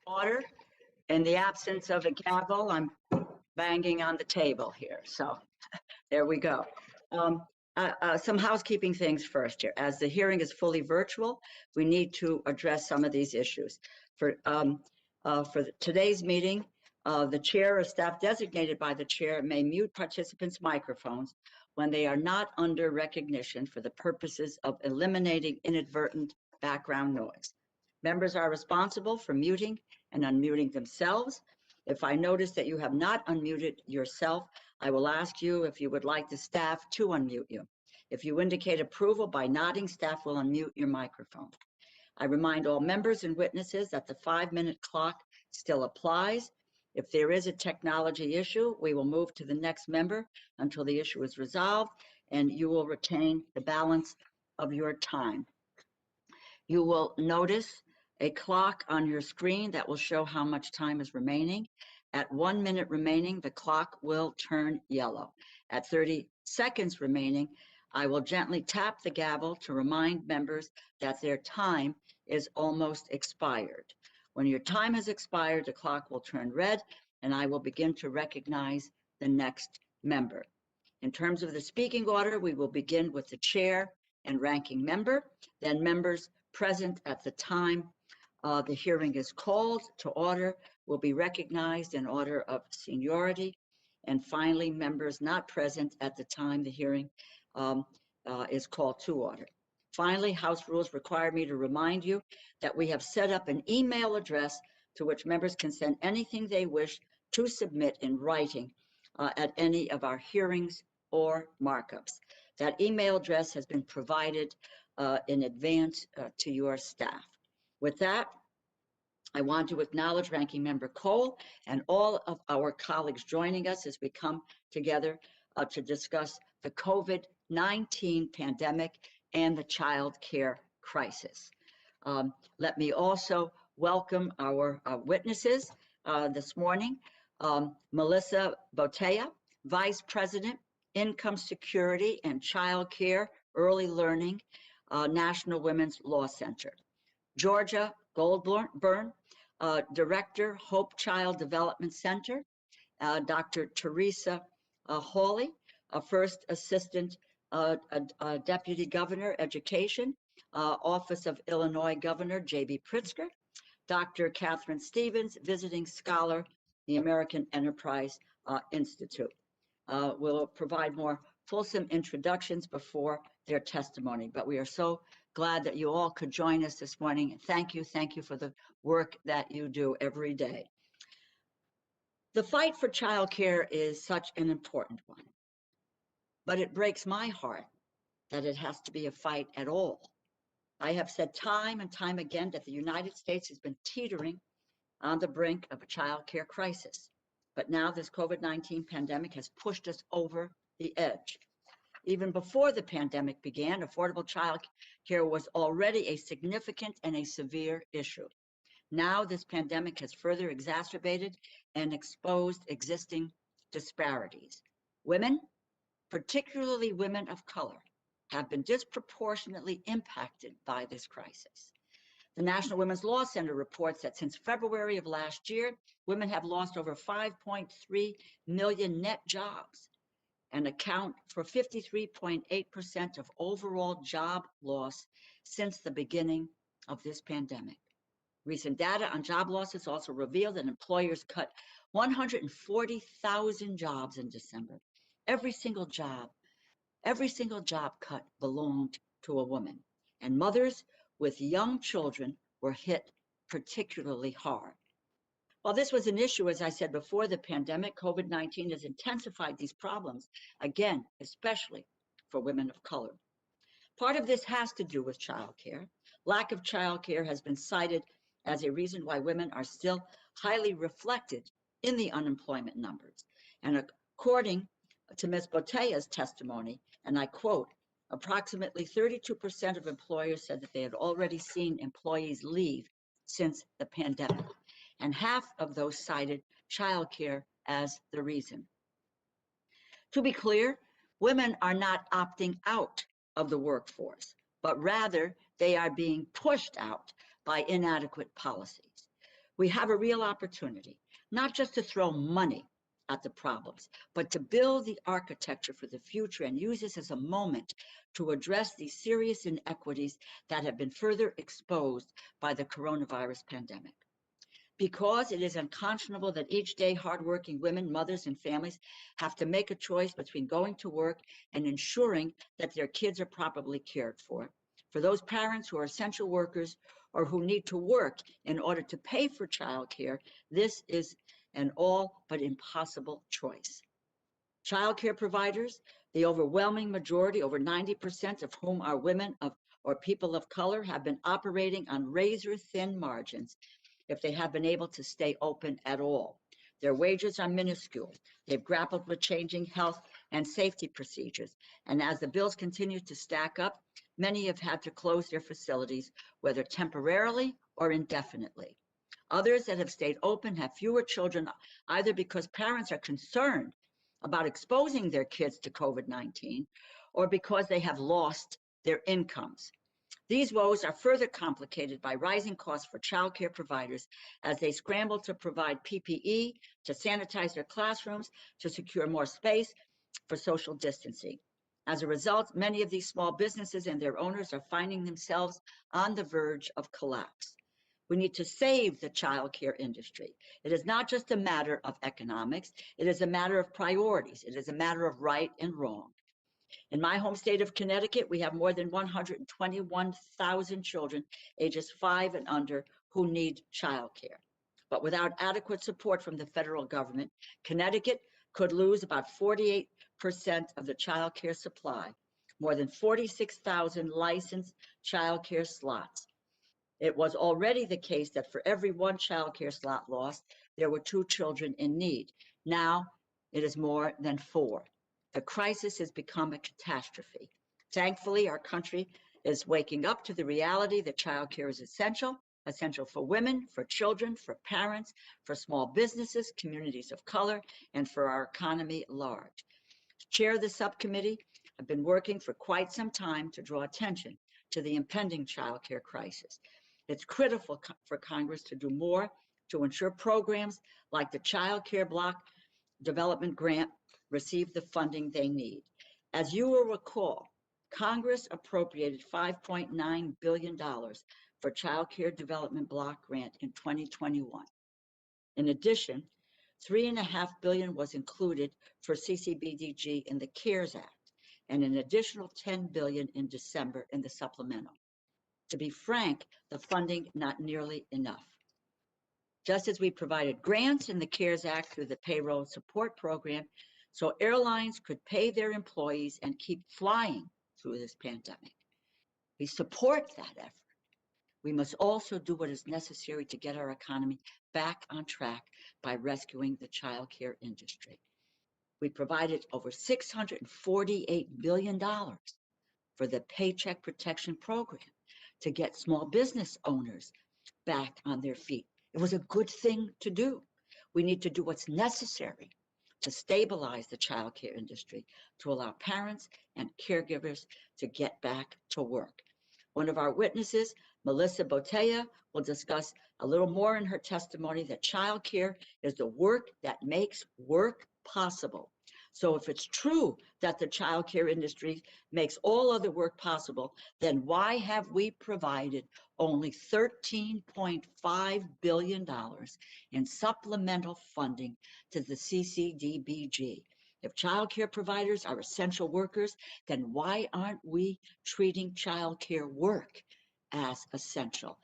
Order. In the absence of a gavel, I'm banging on the table here. So there we go. Some housekeeping things first here. As the hearing is fully virtual, we need to address some of these issues. For today's meeting, the chair or staff designated by the chair may mute participants' microphones when they are not under recognition for the purposes of eliminating inadvertent background noise. Members are responsible for muting and unmuting themselves. If I notice that you have not unmuted yourself, I will ask you if you would like the staff to unmute you. If you indicate approval by nodding, staff will unmute your microphone. I remind all members and witnesses that the 5-minute clock still applies. If there is a technology issue, we will move to the next member until the issue is resolved, and you will retain the balance of your time. You will notice a clock on your screen that will show how much time is remaining. At 1 minute remaining, the clock will turn yellow. At 30 seconds remaining, I will gently tap the gavel to remind members that their time is almost expired. When your time has expired, the clock will turn red, and I will begin to recognize the next member. In terms of the speaking order, we will begin with the chair and ranking member, then members present at the time the hearing is called to order will be recognized in order of seniority. And finally, members not present at the time the hearing is called to order. Finally, House rules require me to remind you that we have set up an email address to which members can send anything they wish to submit in writing at any of our hearings or markups. That email address has been provided in advance to your staff. With that, I want to acknowledge Ranking Member Cole and all of our colleagues joining us as we come together to discuss the COVID-19 pandemic and the child care crisis. Let me also welcome our witnesses this morning. Melissa Poteau, Vice President, Income Security and Child Care Early Learning, National Women's Law Center. Georgia Goldberg, Director, Hope Child Development Center. Dr. Teresa Hawley, First Assistant Deputy Governor, Education, Office of Illinois Governor J.B. Pritzker. Dr. Katherine Stevens, Visiting Scholar, the American Enterprise Institute. We'll provide more fulsome introductions before their testimony, but we are so glad that you all could join us this morning. Thank you for the work that you do every day. The fight for childcare is such an important one, but it breaks my heart that it has to be a fight at all. I have said time and time again that the United States has been teetering on the brink of a childcare crisis, but now this COVID-19 pandemic has pushed us over the edge. Even before the pandemic began, affordable child care was already a significant and a severe issue. Now this pandemic has further exacerbated and exposed existing disparities. Women, particularly women of color, have been disproportionately impacted by this crisis. The National Women's Law Center reports that since February of last year, women have lost over 5.3 million net jobs and account for 53.8% of overall job loss since the beginning of this pandemic. Recent data on job losses also revealed that employers cut 140,000 jobs in December. Every single job cut belonged to a woman, and mothers with young children were hit particularly hard. While this was an issue, as I said before the pandemic, COVID-19 has intensified these problems, again, especially for women of color. Part of this has to do with childcare. Lack of childcare has been cited as a reason why women are still highly reflected in the unemployment numbers. And according to Ms. Poteau's testimony, and I quote, approximately 32% of employers said that they had already seen employees leave since the pandemic, and half of those cited childcare as the reason. To be clear, women are not opting out of the workforce, but rather they are being pushed out by inadequate policies. We have a real opportunity, not just to throw money at the problems, but to build the architecture for the future and use this as a moment to address these serious inequities that have been further exposed by the coronavirus pandemic. Because it is unconscionable that each day hardworking women, mothers, and families have to make a choice between going to work and ensuring that their kids are properly cared for. For those parents who are essential workers or who need to work in order to pay for childcare, this is an all but impossible choice. Childcare providers, the overwhelming majority, over 90% of whom are women or people of color, have been operating on razor-thin margins if they have been able to stay open at all. Their wages are minuscule. They've grappled with changing health and safety procedures. And as the bills continue to stack up, many have had to close their facilities, whether temporarily or indefinitely. Others that have stayed open have fewer children, either because parents are concerned about exposing their kids to COVID-19 or because they have lost their incomes. These woes are further complicated by rising costs for childcare providers as they scramble to provide PPE, to sanitize their classrooms, to secure more space for social distancing. As a result, many of these small businesses and their owners are finding themselves on the verge of collapse. We need to save the childcare industry. It is not just a matter of economics. It is a matter of priorities. It is a matter of right and wrong. In my home state of Connecticut, we have more than 121,000 children ages 5 and under who need childcare. But without adequate support from the federal government, Connecticut could lose about 48% of the childcare supply, more than 46,000 licensed childcare slots. It was already the case that for every one childcare slot lost, there were 2 children in need. Now it is more than 4. The crisis has become a catastrophe. Thankfully, our country is waking up to the reality that childcare is essential for women, for children, for parents, for small businesses, communities of color, and for our economy at large. Chair of the subcommittee, I've been working for quite some time to draw attention to the impending childcare crisis. It's critical for Congress to do more to ensure programs like the Child Care Block Development Grant receive the funding they need. As you will recall, Congress appropriated $5.9 billion for Child Care Development Block Grant in 2021. In addition, $3.5 billion was included for CCBDG in the CARES Act, and an additional $10 billion in December in the supplemental. To be frank, the funding not nearly enough. Just as we provided grants in the CARES Act through the Payroll Support Program, so airlines could pay their employees and keep flying through this pandemic. We support that effort. We must also do what is necessary to get our economy back on track by rescuing the child care industry. We provided over $648 billion for the Paycheck Protection Program to get small business owners back on their feet. It was a good thing to do. We need to do what's necessary to stabilize the child care industry, to allow parents and caregivers to get back to work. One of our witnesses, Melissa Poteau, will discuss a little more in her testimony that child care is the work that makes work possible. So if it's true that the child care industry makes all other work possible, then why have we provided only $13.5 billion in supplemental funding to the CCDBG? If child care providers are essential workers, then why aren't we treating child care work as essential?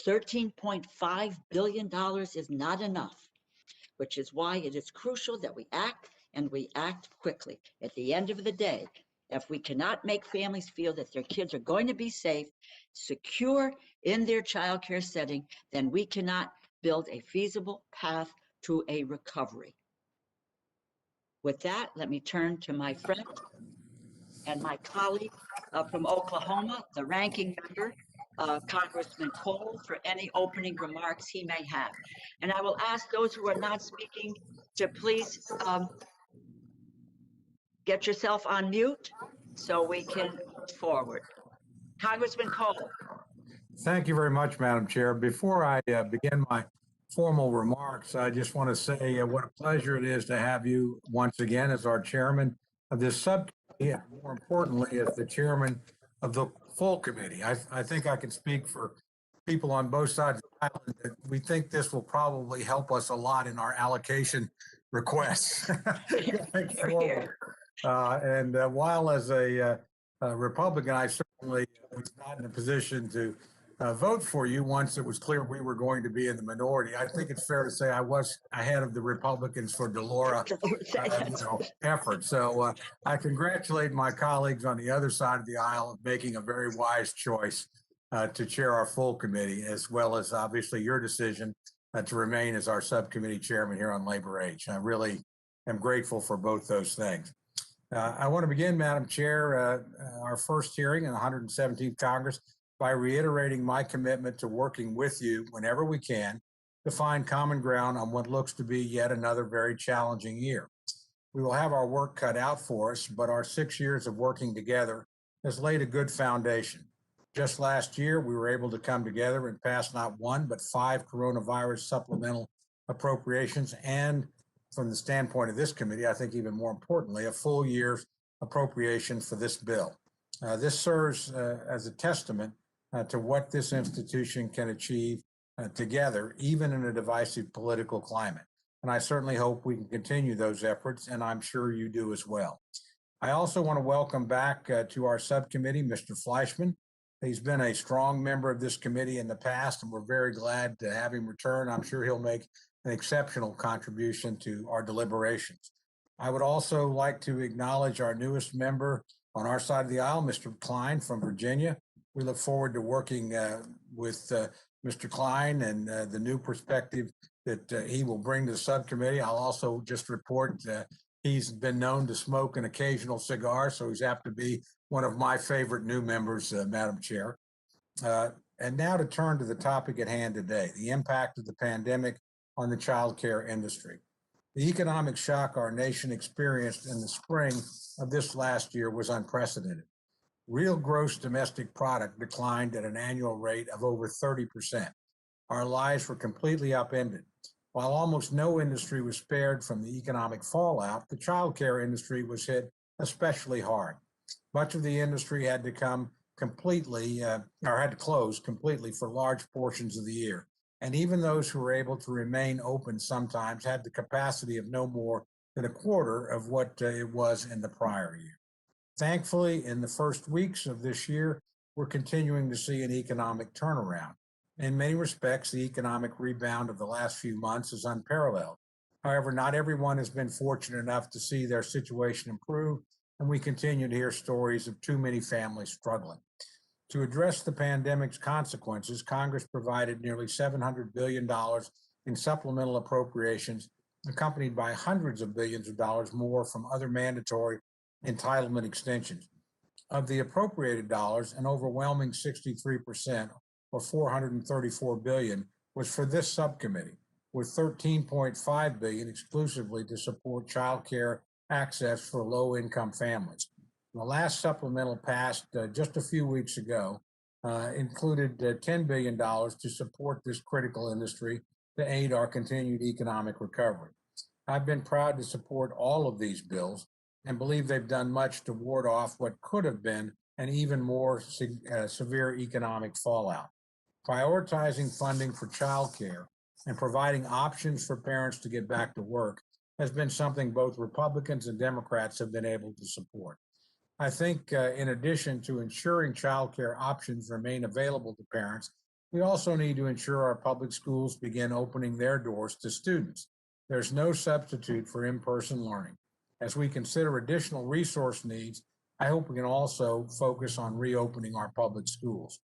$13.5 billion is not enough, which is why it is crucial that we act, and we act quickly. At the end of the day, if we cannot make families feel that their kids are going to be safe, secure in their child care setting, then we cannot build a feasible path to a recovery. With that, let me turn to my friend and my colleague from Oklahoma, the ranking member, Congressman Cole, for any opening remarks he may have. And I will ask those who are not speaking to please get yourself on mute so we can move forward. Congressman Cole. Thank you very much, Madam Chair. Before I begin my formal remarks, I just want to say what a pleasure it is to have you once again as our chairman of this subcommittee, and more importantly, as the chairman of the full committee. I think I can speak for people on both sides of the island that we think this will probably help us a lot in our allocation requests going forward. While as a Republican, I certainly was not in a position to vote for you once it was clear we were going to be in the minority. I think it's fair to say I was ahead of the Republicans for Delora effort. So I congratulate my colleagues on the other side of the aisle of making a very wise choice to chair our full committee, as well as obviously your decision to remain as our subcommittee chairman here on Labor Age. I really am grateful for both those things. I want to begin, Madam Chair, our first hearing in the 117th Congress by reiterating my commitment to working with you whenever we can to find common ground on what looks to be yet another very challenging year. We will have our work cut out for us, but our 6 years of working together has laid a good foundation. Just last year, we were able to come together and pass not one, but 5 coronavirus supplemental appropriations, and from the standpoint of this committee, I think even more importantly, a full year's appropriation for this bill. This serves as a testament to what this institution can achieve together, even in a divisive political climate. And I certainly hope we can continue those efforts, and I'm sure you do as well. I also want to welcome back to our subcommittee, Mr. Fleischman. He's been a strong member of this committee in the past, and we're very glad to have him return. I'm sure he'll make an exceptional contribution to our deliberations. I would also like to acknowledge our newest member on our side of the aisle, Mr. Klein from Virginia. We look forward to working with Mr. Klein and the new perspective that he will bring to the subcommittee. I'll also just report he's been known to smoke an occasional cigar, so he's apt to be one of my favorite new members, Madam Chair. And now to turn to the topic at hand today, the impact of the pandemic on the child care industry. The economic shock our nation experienced in the spring of this last year was unprecedented. Real gross domestic product declined at an annual rate of over 30%. Our lives were completely upended. While almost no industry was spared from the economic fallout, the child care industry was hit especially hard. Much of the industry had to close completely for large portions of the year. And even those who were able to remain open sometimes had the capacity of no more than a quarter of what it was in the prior year. Thankfully, in the first weeks of this year, we're continuing to see an economic turnaround. In many respects, the economic rebound of the last few months is unparalleled. However, not everyone has been fortunate enough to see their situation improve, and we continue to hear stories of too many families struggling. To address the pandemic's consequences, Congress provided nearly $700 billion in supplemental appropriations, accompanied by hundreds of billions of dollars more from other mandatory entitlement extensions. Of the appropriated dollars, an overwhelming 63%, or $434 billion, was for this subcommittee, with $13.5 billion exclusively to support child care access for low-income families. The last supplemental passed just a few weeks ago included $10 billion to support this critical industry to aid our continued economic recovery. I've been proud to support all of these bills and believe they've done much to ward off what could have been an even more severe economic fallout. Prioritizing funding for child care and providing options for parents to get back to work has been something both Republicans and Democrats have been able to support. I think in addition to ensuring child care options remain available to parents, we also need to ensure our public schools begin opening their doors to students. There's no substitute for in-person learning. As we consider additional resource needs, I hope we can also focus on reopening our public schools.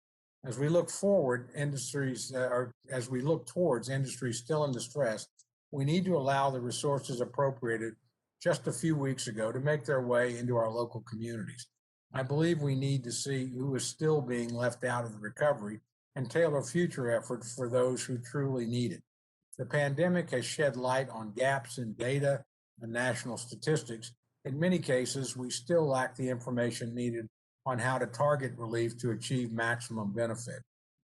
As we look forward, as we look towards industries still in distress, we need to allow the resources appropriated just a few weeks ago to make their way into our local communities. I believe we need to see who is still being left out of the recovery and tailor future efforts for those who truly need it. The pandemic has shed light on gaps in data and national statistics. In many cases, we still lack the information needed on how to target relief to achieve maximum benefit.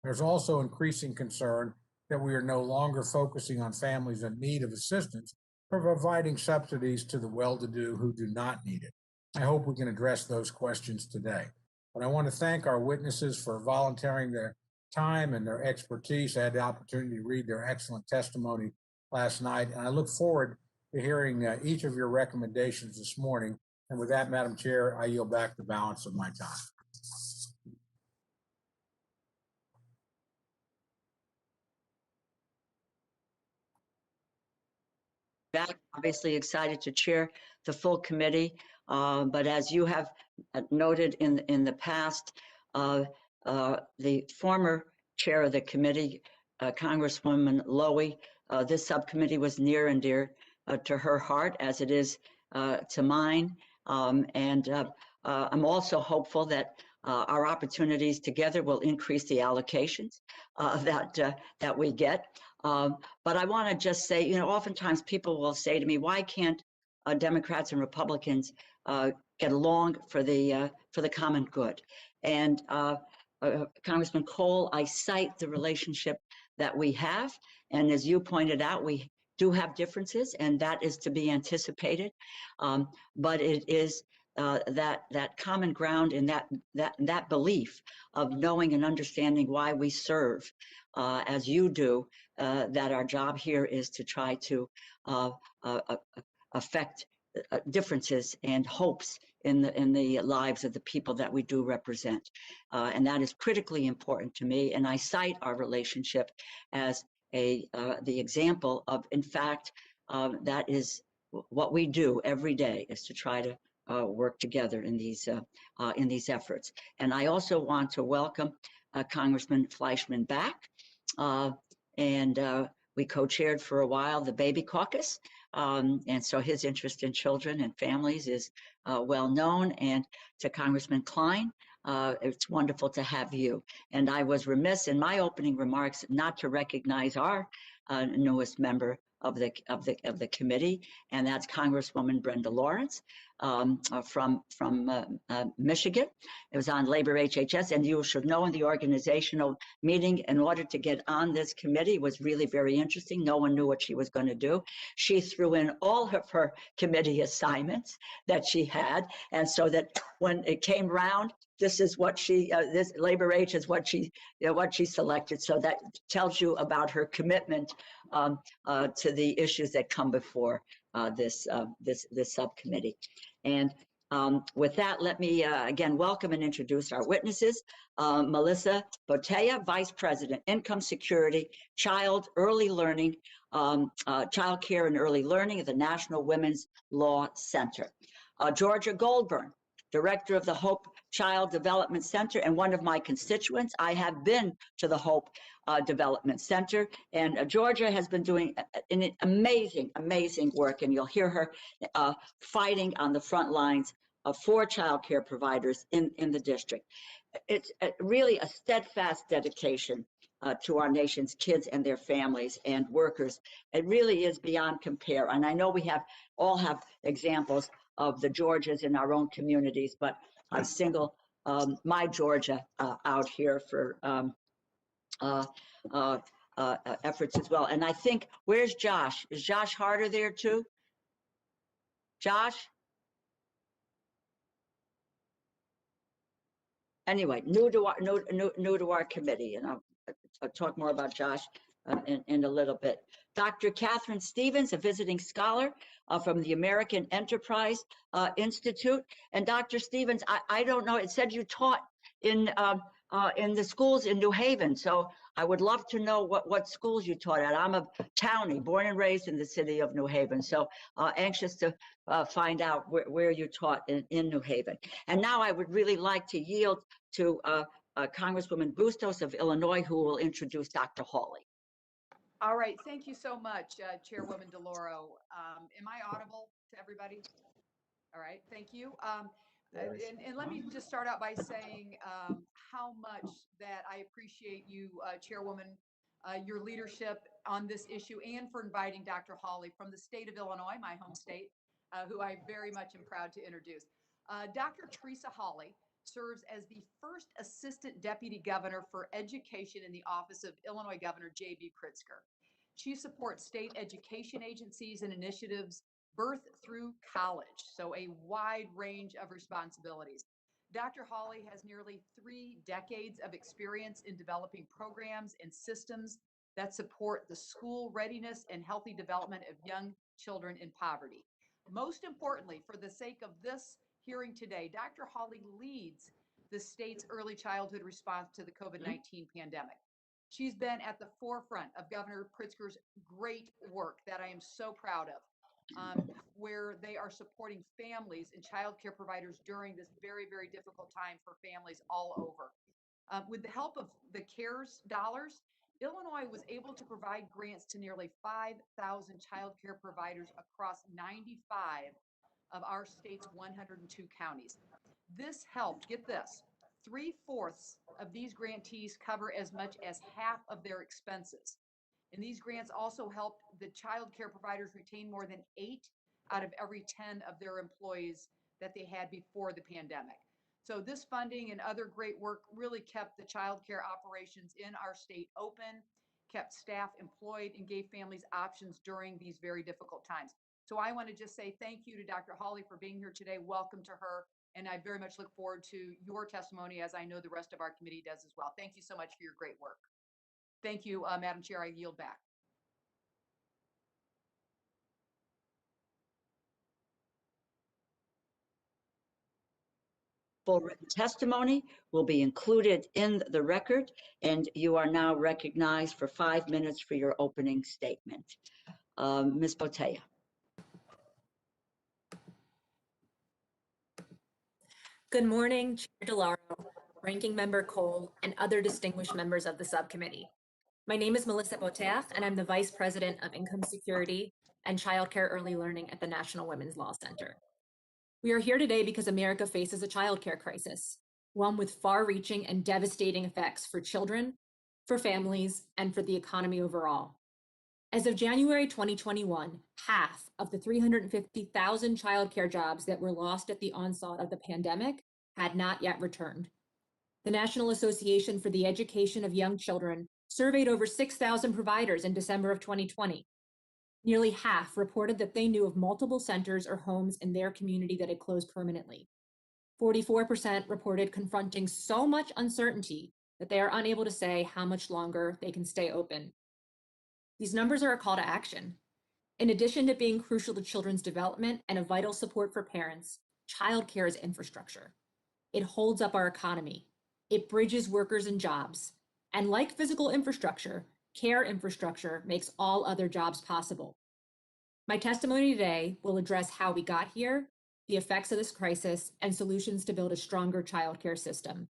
There's also increasing concern that we are no longer focusing on families in need of assistance, but providing subsidies to the well-to-do who do not need it. I hope we can address those questions today. But I want to thank our witnesses for volunteering their time and their expertise. I had the opportunity to read their excellent testimony last night, and I look forward to hearing each of your recommendations this morning. And with that, Madam Chair, I yield back the balance of my time. Back, obviously excited to chair the full committee, but as you have noted in the past, the former chair of the committee, Congresswoman Lowy, this subcommittee was near and dear to her heart, as it is to mine. I'm also hopeful that our opportunities together will increase the allocations that we get. But I want to just say, oftentimes people will say to me, why can't Democrats and Republicans get along for the common good? And Congressman Cole, I cite the relationship that we have. And as you pointed out, we do have differences, and that is to be anticipated. But it is that common ground and that belief of knowing and understanding why we serve, as you do, that our job here is to try to affect differences and hopes in the lives of the people that we do represent, and that is critically important to me. And I cite our relationship as the example of, in fact, that is what we do every day, is to try to work together in these efforts. And I also want to welcome Congressman Fleischman back. We co-chaired for a while the Baby Caucus. And so his interest in children and families is well known. And to Congressman Klein, it's wonderful to have you. And I was remiss in my opening remarks not to recognize our newest member of the committee, and that's Congresswoman Brenda Lawrence from Michigan. It was on Labor HHS, and you should know in the organizational meeting, in order to get on this committee was really very interesting. No one knew what she was going to do. She threw in all of her committee assignments that she had, and so that when it came round, this is what this Labor H is what she selected. So that tells you about her commitment to the issues that come before this subcommittee. And with that, let me again welcome and introduce our witnesses. Melissa Poteau, Vice President, Income Security, Child Early Learning, Child Care and Early Learning at the National Women's Law Center. Georgia Goldberg, Director of the Hope Child Development Center, and one of my constituents. I have been to the Hope Development Center, and Georgia has been doing an amazing work, and you'll hear her fighting on the front lines for child care providers in the district. It's really a steadfast dedication to our nation's kids and their families and workers. It really is beyond compare. And I know we all have examples of the Georgias in our own communities, but I single my Georgia out here for efforts as well. And I think, where's Josh? Is Josh Harder there too? Josh? Anyway, new to our committee, and I'll talk more about Josh in a little bit. Dr. Katherine Stevens, a visiting scholar from the American Enterprise Institute. And Dr. Stevens, I don't know, it said you taught in the schools in New Haven. So I would love to know what schools you taught at. I'm a townie, born and raised in the city of New Haven. So anxious to find out where you taught in New Haven. And now I would really like to yield to Congresswoman Bustos of Illinois, who will introduce Dr. Hawley. All right, thank you so much, Chairwoman DeLauro. Am I audible to everybody? All right, thank you. And let me just start out by saying how much that I appreciate you, Chairwoman, your leadership on this issue, and for inviting Dr. Hawley from the state of Illinois, my home state, who I very much am proud to introduce. Dr. Teresa Hawley serves as the first Assistant Deputy Governor for Education in the office of Illinois Governor J.B. Pritzker. She supports state education agencies and initiatives birth through college, so a wide range of responsibilities. Dr. Hawley has nearly 3 decades of experience in developing programs and systems that support the school readiness and healthy development of young children in poverty. Most importantly, for the sake of this hearing today, Dr. Hawley leads the state's early childhood response to the COVID-19 pandemic. She's been at the forefront of Governor Pritzker's great work that I am so proud of, where they are supporting families and childcare providers during this very, very difficult time for families all over. With the help of the CARES dollars, Illinois was able to provide grants to nearly 5,000 childcare providers across 95 of our state's 102 counties. This helped, get this, 3/4 of these grantees cover as much as half of their expenses. And these grants also helped the child care providers retain more than 8 out of every 10 of their employees that they had before the pandemic. So this funding and other great work really kept the child care operations in our state open, kept staff employed, and gave families options during these very difficult times. So I want to just say thank you to Dr. Hawley for being here today. Welcome to her. And I very much look forward to your testimony, as I know the rest of our committee does as well. Thank you so much for your great work. Thank you, Madam Chair. I yield back. Full written testimony will be included in the record, and you are now recognized for 5 minutes for your opening statement. Ms. Poteau. Good morning, Chair DeLauro, Ranking Member Cole, and other distinguished members of the subcommittee. My name is Melissa Poteau, and I'm the Vice President of Income Security and Childcare Early Learning at the National Women's Law Center. We are here today because America faces a childcare crisis, one with far-reaching and devastating effects for children, for families, and for the economy overall. As of January 2021, half of the 350,000 childcare jobs that were lost at the onset of the pandemic had not yet returned. The National Association for the Education of Young Children surveyed over 6,000 providers in December of 2020. Nearly half reported that they knew of multiple centers or homes in their community that had closed permanently. 44% reported confronting so much uncertainty that they are unable to say how much longer they can stay open. These numbers are a call to action. In addition to being crucial to children's development and a vital support for parents, childcare is infrastructure. It holds up our economy. It bridges workers and jobs. And like physical infrastructure, care infrastructure makes all other jobs possible. My testimony today will address how we got here, the effects of this crisis, and solutions to build a stronger childcare system.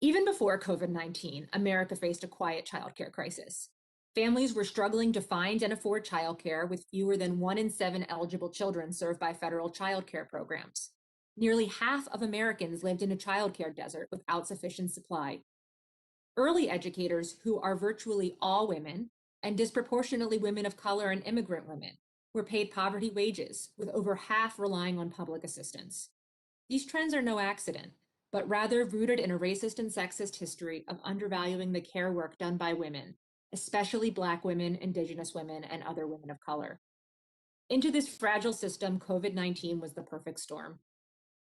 Even before COVID-19, America faced a quiet childcare crisis. Families were struggling to find and afford childcare, with fewer than 1 in 7 eligible children served by federal childcare programs. Nearly half of Americans lived in a childcare desert without sufficient supply. Early educators, who are virtually all women, and disproportionately women of color and immigrant women, were paid poverty wages, with over half relying on public assistance. These trends are no accident, but rather rooted in a racist and sexist history of undervaluing the care work done by women, especially Black women, Indigenous women, and other women of color. Into this fragile system, COVID-19 was the perfect storm.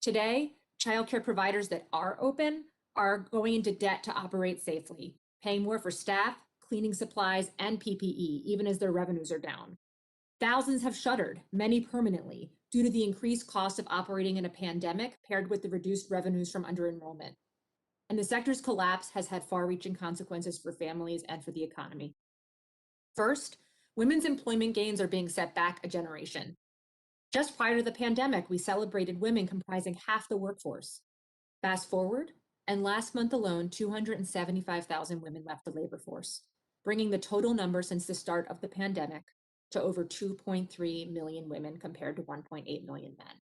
Today, childcare providers that are open are going into debt to operate safely, paying more for staff, cleaning supplies, and PPE, even as their revenues are down. Thousands have shuttered, many permanently, due to the increased cost of operating in a pandemic paired with the reduced revenues from under-enrollment. And the sector's collapse has had far-reaching consequences for families and for the economy. First, women's employment gains are being set back a generation. Just prior to the pandemic, we celebrated women comprising half the workforce. Fast forward, and last month alone, 275,000 women left the labor force, bringing the total number since the start of the pandemic to over 2.3 million women compared to 1.8 million men.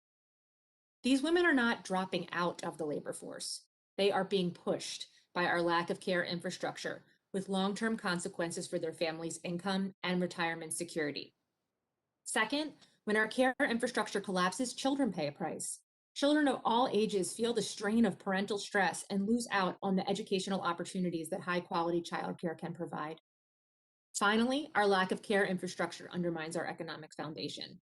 These women are not dropping out of the labor force. They are being pushed by our lack of care infrastructure, with long-term consequences for their families' income and retirement security. Second, when our care infrastructure collapses, children pay a price. Children of all ages feel the strain of parental stress and lose out on the educational opportunities that high-quality childcare can provide. Finally, our lack of care infrastructure undermines our economic foundation.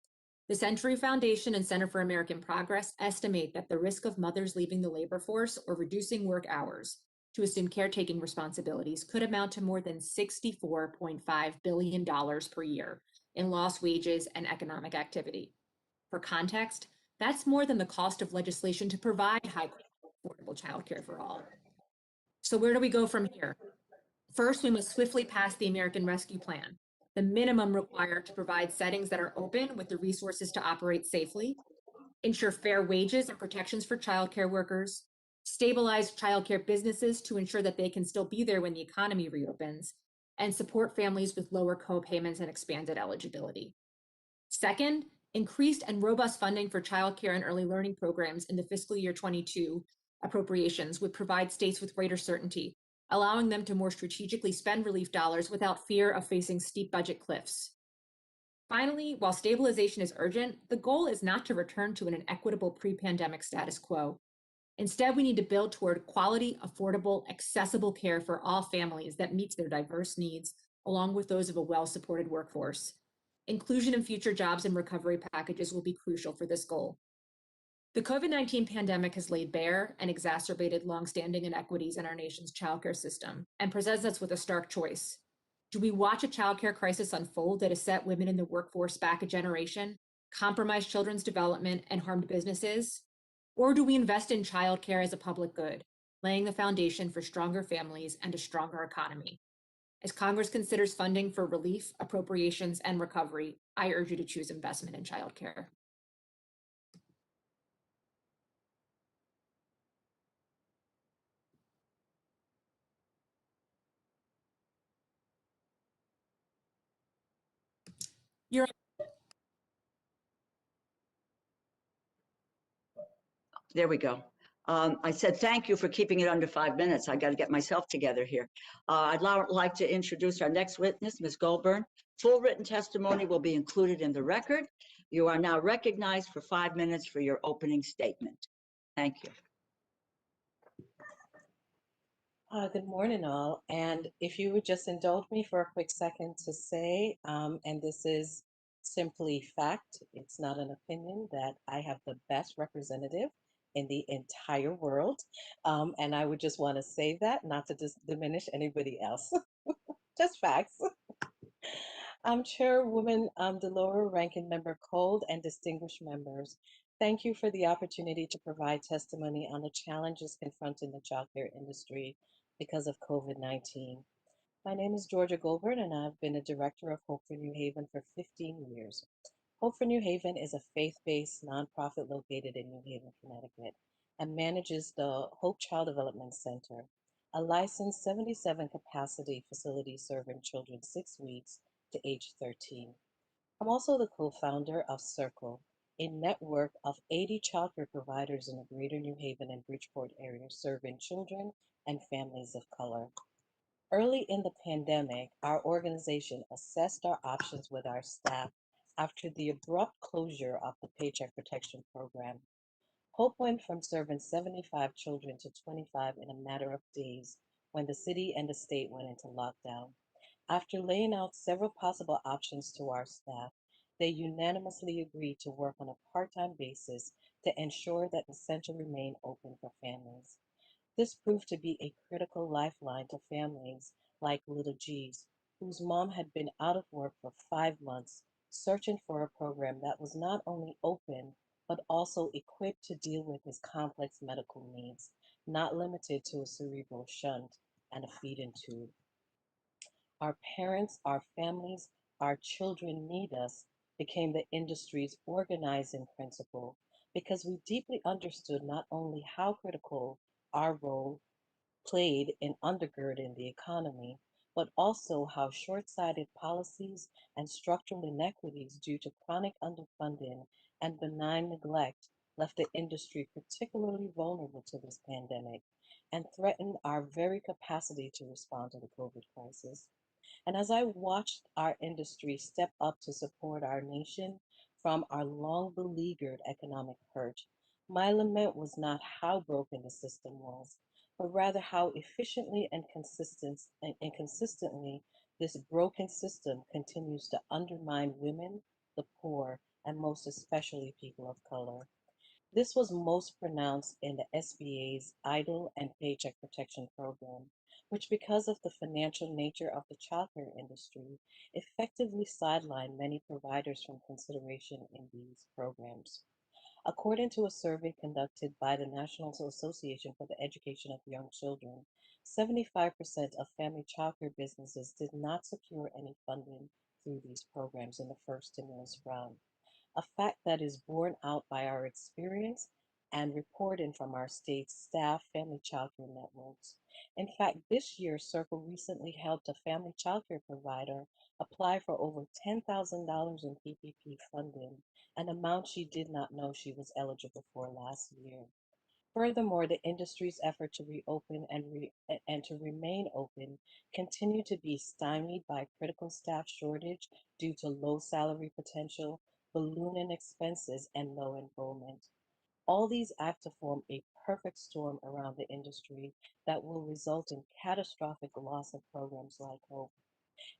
The Century Foundation and Center for American Progress estimate that the risk of mothers leaving the labor force or reducing work hours to assume caretaking responsibilities could amount to more than $64.5 billion per year in lost wages and economic activity. For context, that's more than the cost of legislation to provide high-quality, affordable childcare for all. So where do we go from here? First, we must swiftly pass the American Rescue Plan, the minimum required to provide settings that are open with the resources to operate safely, ensure fair wages and protections for childcare workers, stabilize childcare businesses to ensure that they can still be there when the economy reopens, and support families with lower co-payments and expanded eligibility. Second, increased and robust funding for childcare and early learning programs in the fiscal year 22 appropriations would provide states with greater certainty, allowing them to more strategically spend relief dollars without fear of facing steep budget cliffs. Finally, while stabilization is urgent, the goal is not to return to an equitable pre-pandemic status quo. Instead, we need to build toward quality, affordable, accessible care for all families that meets their diverse needs, along with those of a well-supported workforce. Inclusion in future jobs and recovery packages will be crucial for this goal. The COVID-19 pandemic has laid bare and exacerbated longstanding inequities in our nation's childcare system and presents us with a stark choice. Do we watch a childcare crisis unfold that has set women in the workforce back a generation, compromised children's development, and harmed businesses? Or do we invest in childcare as a public good, laying the foundation for stronger families and a stronger economy? As Congress considers funding for relief, appropriations, and recovery, I urge you to choose investment in childcare. You're There we go. I said thank you for keeping it under 5 minutes. I got to get myself together here. I'd like to introduce our next witness, Ms. Goldberg. Full written testimony will be included in the record. You are now recognized for 5 minutes for your opening statement. Thank you. Good morning, all. And if you would just indulge me for a quick second to say, and this is simply fact, it's not an opinion, that I have the best representative in the entire world. And I would just want to say that, not to diminish anybody else. Just facts. Chairwoman Delora, Ranking Member Cold, and distinguished members, thank you for the opportunity to provide testimony on the challenges confronting the childcare industry because of COVID-19. My name is Georgia Goldberg, and I've been a director of Hope for New Haven for 15 years. Hope for New Haven is a faith-based nonprofit located in New Haven, Connecticut, and manages the Hope Child Development Center, a licensed 77 capacity facility serving children 6 weeks to age 13. I'm also the co-founder of Circle, a network of 80 childcare providers in the greater New Haven and Bridgeport area serving children and families of color. Early in the pandemic, our organization assessed our options with our staff after the abrupt closure of the Paycheck Protection Program. Hope went from serving 75 children to 25 in a matter of days when the city and the state went into lockdown. After laying out several possible options to our staff, they unanimously agreed to work on a part-time basis to ensure that the center remained open for families. This proved to be a critical lifeline to families like Little G's, whose mom had been out of work for 5 months, searching for a program that was not only open, but also equipped to deal with his complex medical needs, not limited to a cerebral shunt and a feeding tube. Our parents, our families, our children need us became the industry's organizing principle because we deeply understood not only how critical our role played in undergirding the economy, but also how short-sighted policies and structural inequities due to chronic underfunding and benign neglect left the industry particularly vulnerable to this pandemic and threatened our very capacity to respond to the COVID crisis. And as I watched our industry step up to support our nation from our long beleaguered economic hurt, My lament was not how broken the system was, but rather how efficiently and consistently this broken system continues to undermine women, the poor, and most especially people of color. This was most pronounced in the SBA's EIDL and Paycheck Protection Program, which, because of the financial nature of the childcare industry, effectively sidelined many providers from consideration in these programs. According to a survey conducted by the National Association for the Education of Young Children, 75% of family childcare businesses did not secure any funding through these programs in the first stimulus round, a fact that is borne out by our experience and reporting from our state's staff family childcare networks. In fact, this year, Circle recently helped a family childcare provider apply for over $10,000 in PPP funding, an amount she did not know she was eligible for last year. Furthermore, the industry's effort to reopen and to remain open continue to be stymied by critical staff shortage due to low salary potential, ballooning expenses, and low enrollment. All these act to form a perfect storm around the industry that will result in catastrophic loss of programs like Hope.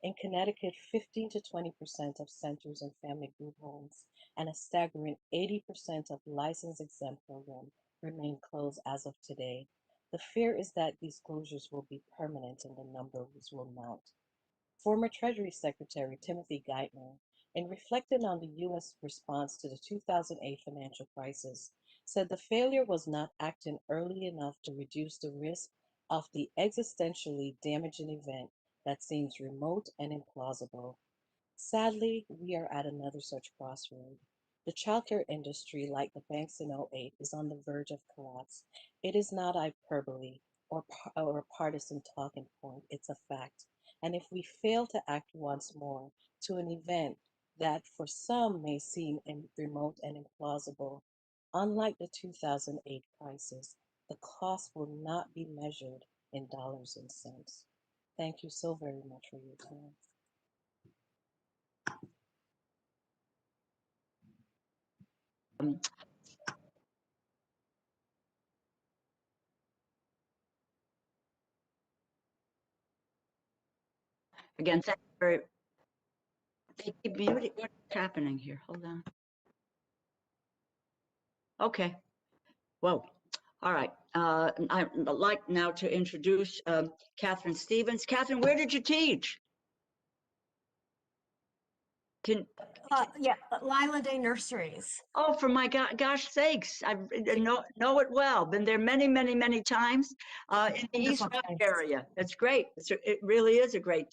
In Connecticut, 15 to 20% of centers and family group homes and a staggering 80% of license exempt programs remain closed as of today. The fear is that these closures will be permanent and the numbers will mount. Former Treasury Secretary Timothy Geithner, in reflecting on the U.S. response to the 2008 financial crisis, said the failure was not acting early enough to reduce the risk of the existentially damaging event that seems remote and implausible. Sadly, we are at another such crossroad. The childcare industry, like the banks in '08, is on the verge of collapse. It is not hyperbole or a partisan talking point, it's a fact. And if we fail to act once more to an event that for some may seem remote and implausible, unlike the 2008 crisis, the cost will not be measured in dollars and cents. Thank you so very much for your time. Um, Again, thank you very, they keep muting. What's happening here? Hold on. Okay. Whoa. All right. I'd like now to introduce Katherine Stevens. Katherine, where did you teach? Can, Yeah, Lila Day Nurseries. oh, for my gosh sakes, I know it well. Been there many, many, many times in the East Wonderful Rock place. area. It's great. It really is a great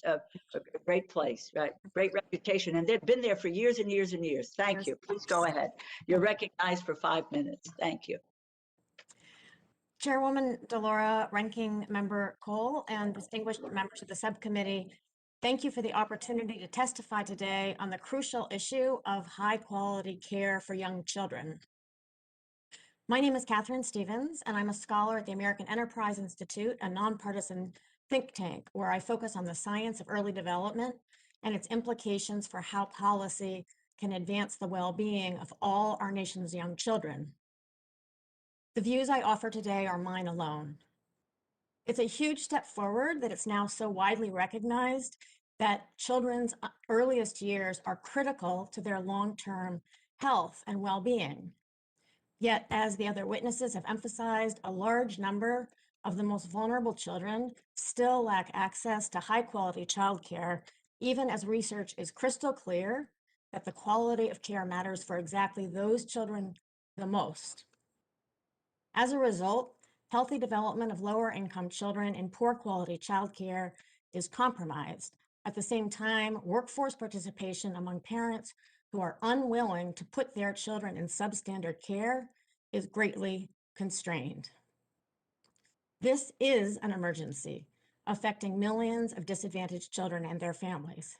place, right? Great reputation. And they've been there for years and years and years. Thank Yes. you. Please go ahead. You're recognized for 5 minutes. Thank you. Chairwoman Delora, Ranking Member Cole, and distinguished members of the subcommittee, thank you for the opportunity to testify today on the crucial issue of high quality care for young children. My name is Katherine Stevens, and I'm a scholar at the American Enterprise Institute, a nonpartisan think tank where I focus on the science of early development and its implications for how policy can advance the well-being of all our nation's young children. The views I offer today are mine alone. It's a huge step forward that it's now so widely recognized that children's earliest years are critical to their long-term health and well-being. Yet, as the other witnesses have emphasized, a large number of the most vulnerable children still lack access to high-quality childcare, even as research is crystal clear that the quality of care matters for exactly those children the most. As a result, healthy development of lower income children in poor quality childcare is compromised. At the same time, workforce participation among parents who are unwilling to put their children in substandard care is greatly constrained. This is an emergency affecting millions of disadvantaged children and their families.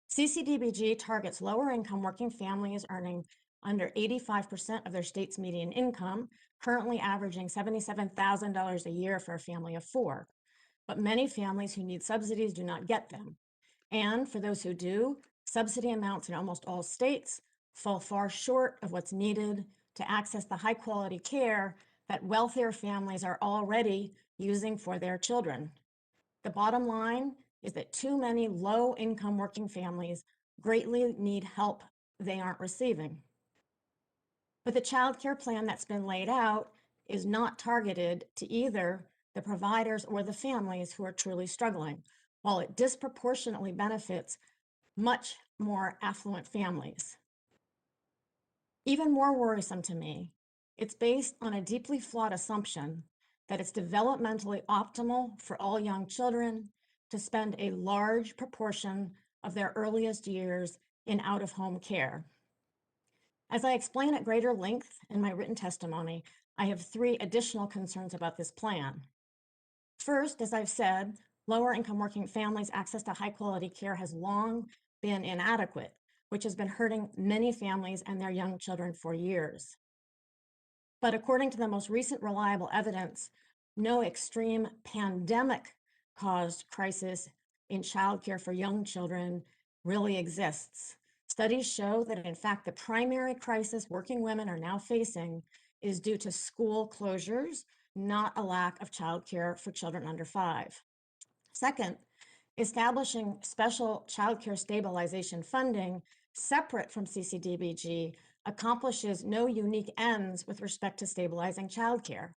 CCDBG targets lower income working families earning under 85% of their state's median income, currently averaging $77,000 a year for a family of 4. But many families who need subsidies do not get them. And for those who do, subsidy amounts in almost all states fall far short of what's needed to access the high quality care that wealthier families are already using for their children. The bottom line is that too many low income working families greatly need help they aren't receiving. But the child care plan that's been laid out is not targeted to either the providers or the families who are truly struggling, while it disproportionately benefits much more affluent families. Even more worrisome to me, it's based on a deeply flawed assumption that it's developmentally optimal for all young children to spend a large proportion of their earliest years in out-of-home care. As I explain at greater length in my written testimony, I have 3 additional concerns about this plan. First, as I've said, lower income working families' access to high quality care has long been inadequate, which has been hurting many families and their young children for years. But according to the most recent reliable evidence, no extreme pandemic-caused crisis in childcare for young children really exists. Studies show that, in fact, the primary crisis working women are now facing is due to school closures, not a lack of childcare for children under 5. Second, establishing special childcare stabilization funding separate from CCDBG accomplishes no unique ends with respect to stabilizing childcare.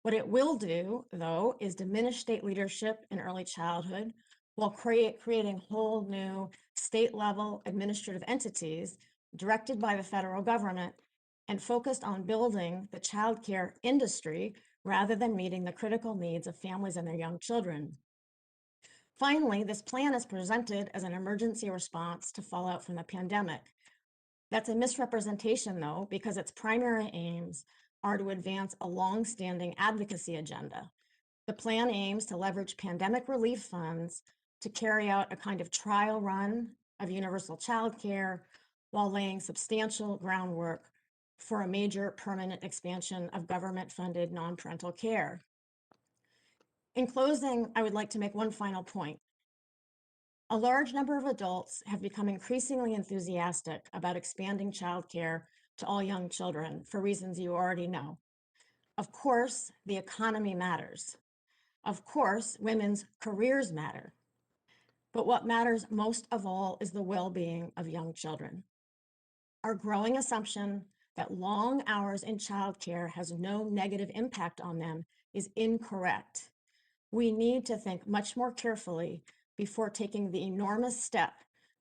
What it will do, though, is diminish state leadership in early childhood while creating whole new state-level administrative entities directed by the federal government and focused on building the childcare industry rather than meeting the critical needs of families and their young children. Finally, this plan is presented as an emergency response to fallout from the pandemic. That's a misrepresentation, though, because its primary aims are to advance a long-standing advocacy agenda. The plan aims to leverage pandemic relief funds to carry out a kind of trial run of universal childcare while laying substantial groundwork for a major permanent expansion of government-funded non-parental care. In closing, I would like to make one final point. A large number of adults have become increasingly enthusiastic about expanding childcare to all young children for reasons you already know. Of course, the economy matters. Of course, women's careers matter. But what matters most of all is the well-being of young children. Our growing assumption that long hours in childcare has no negative impact on them is incorrect. We need to think much more carefully before taking the enormous step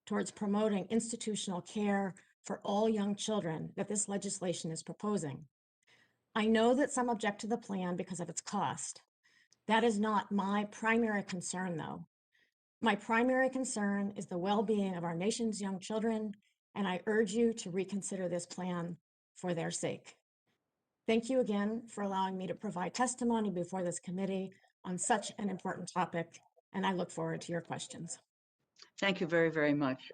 towards promoting institutional care for all young children that this legislation is proposing. I know that some object to the plan because of its cost. That is not my primary concern, though. My primary concern is the well-being of our nation's young children, and I urge you to reconsider this plan for their sake. Thank you again for allowing me to provide testimony before this committee on such an important topic, and I look forward to your questions. Thank you very, very much.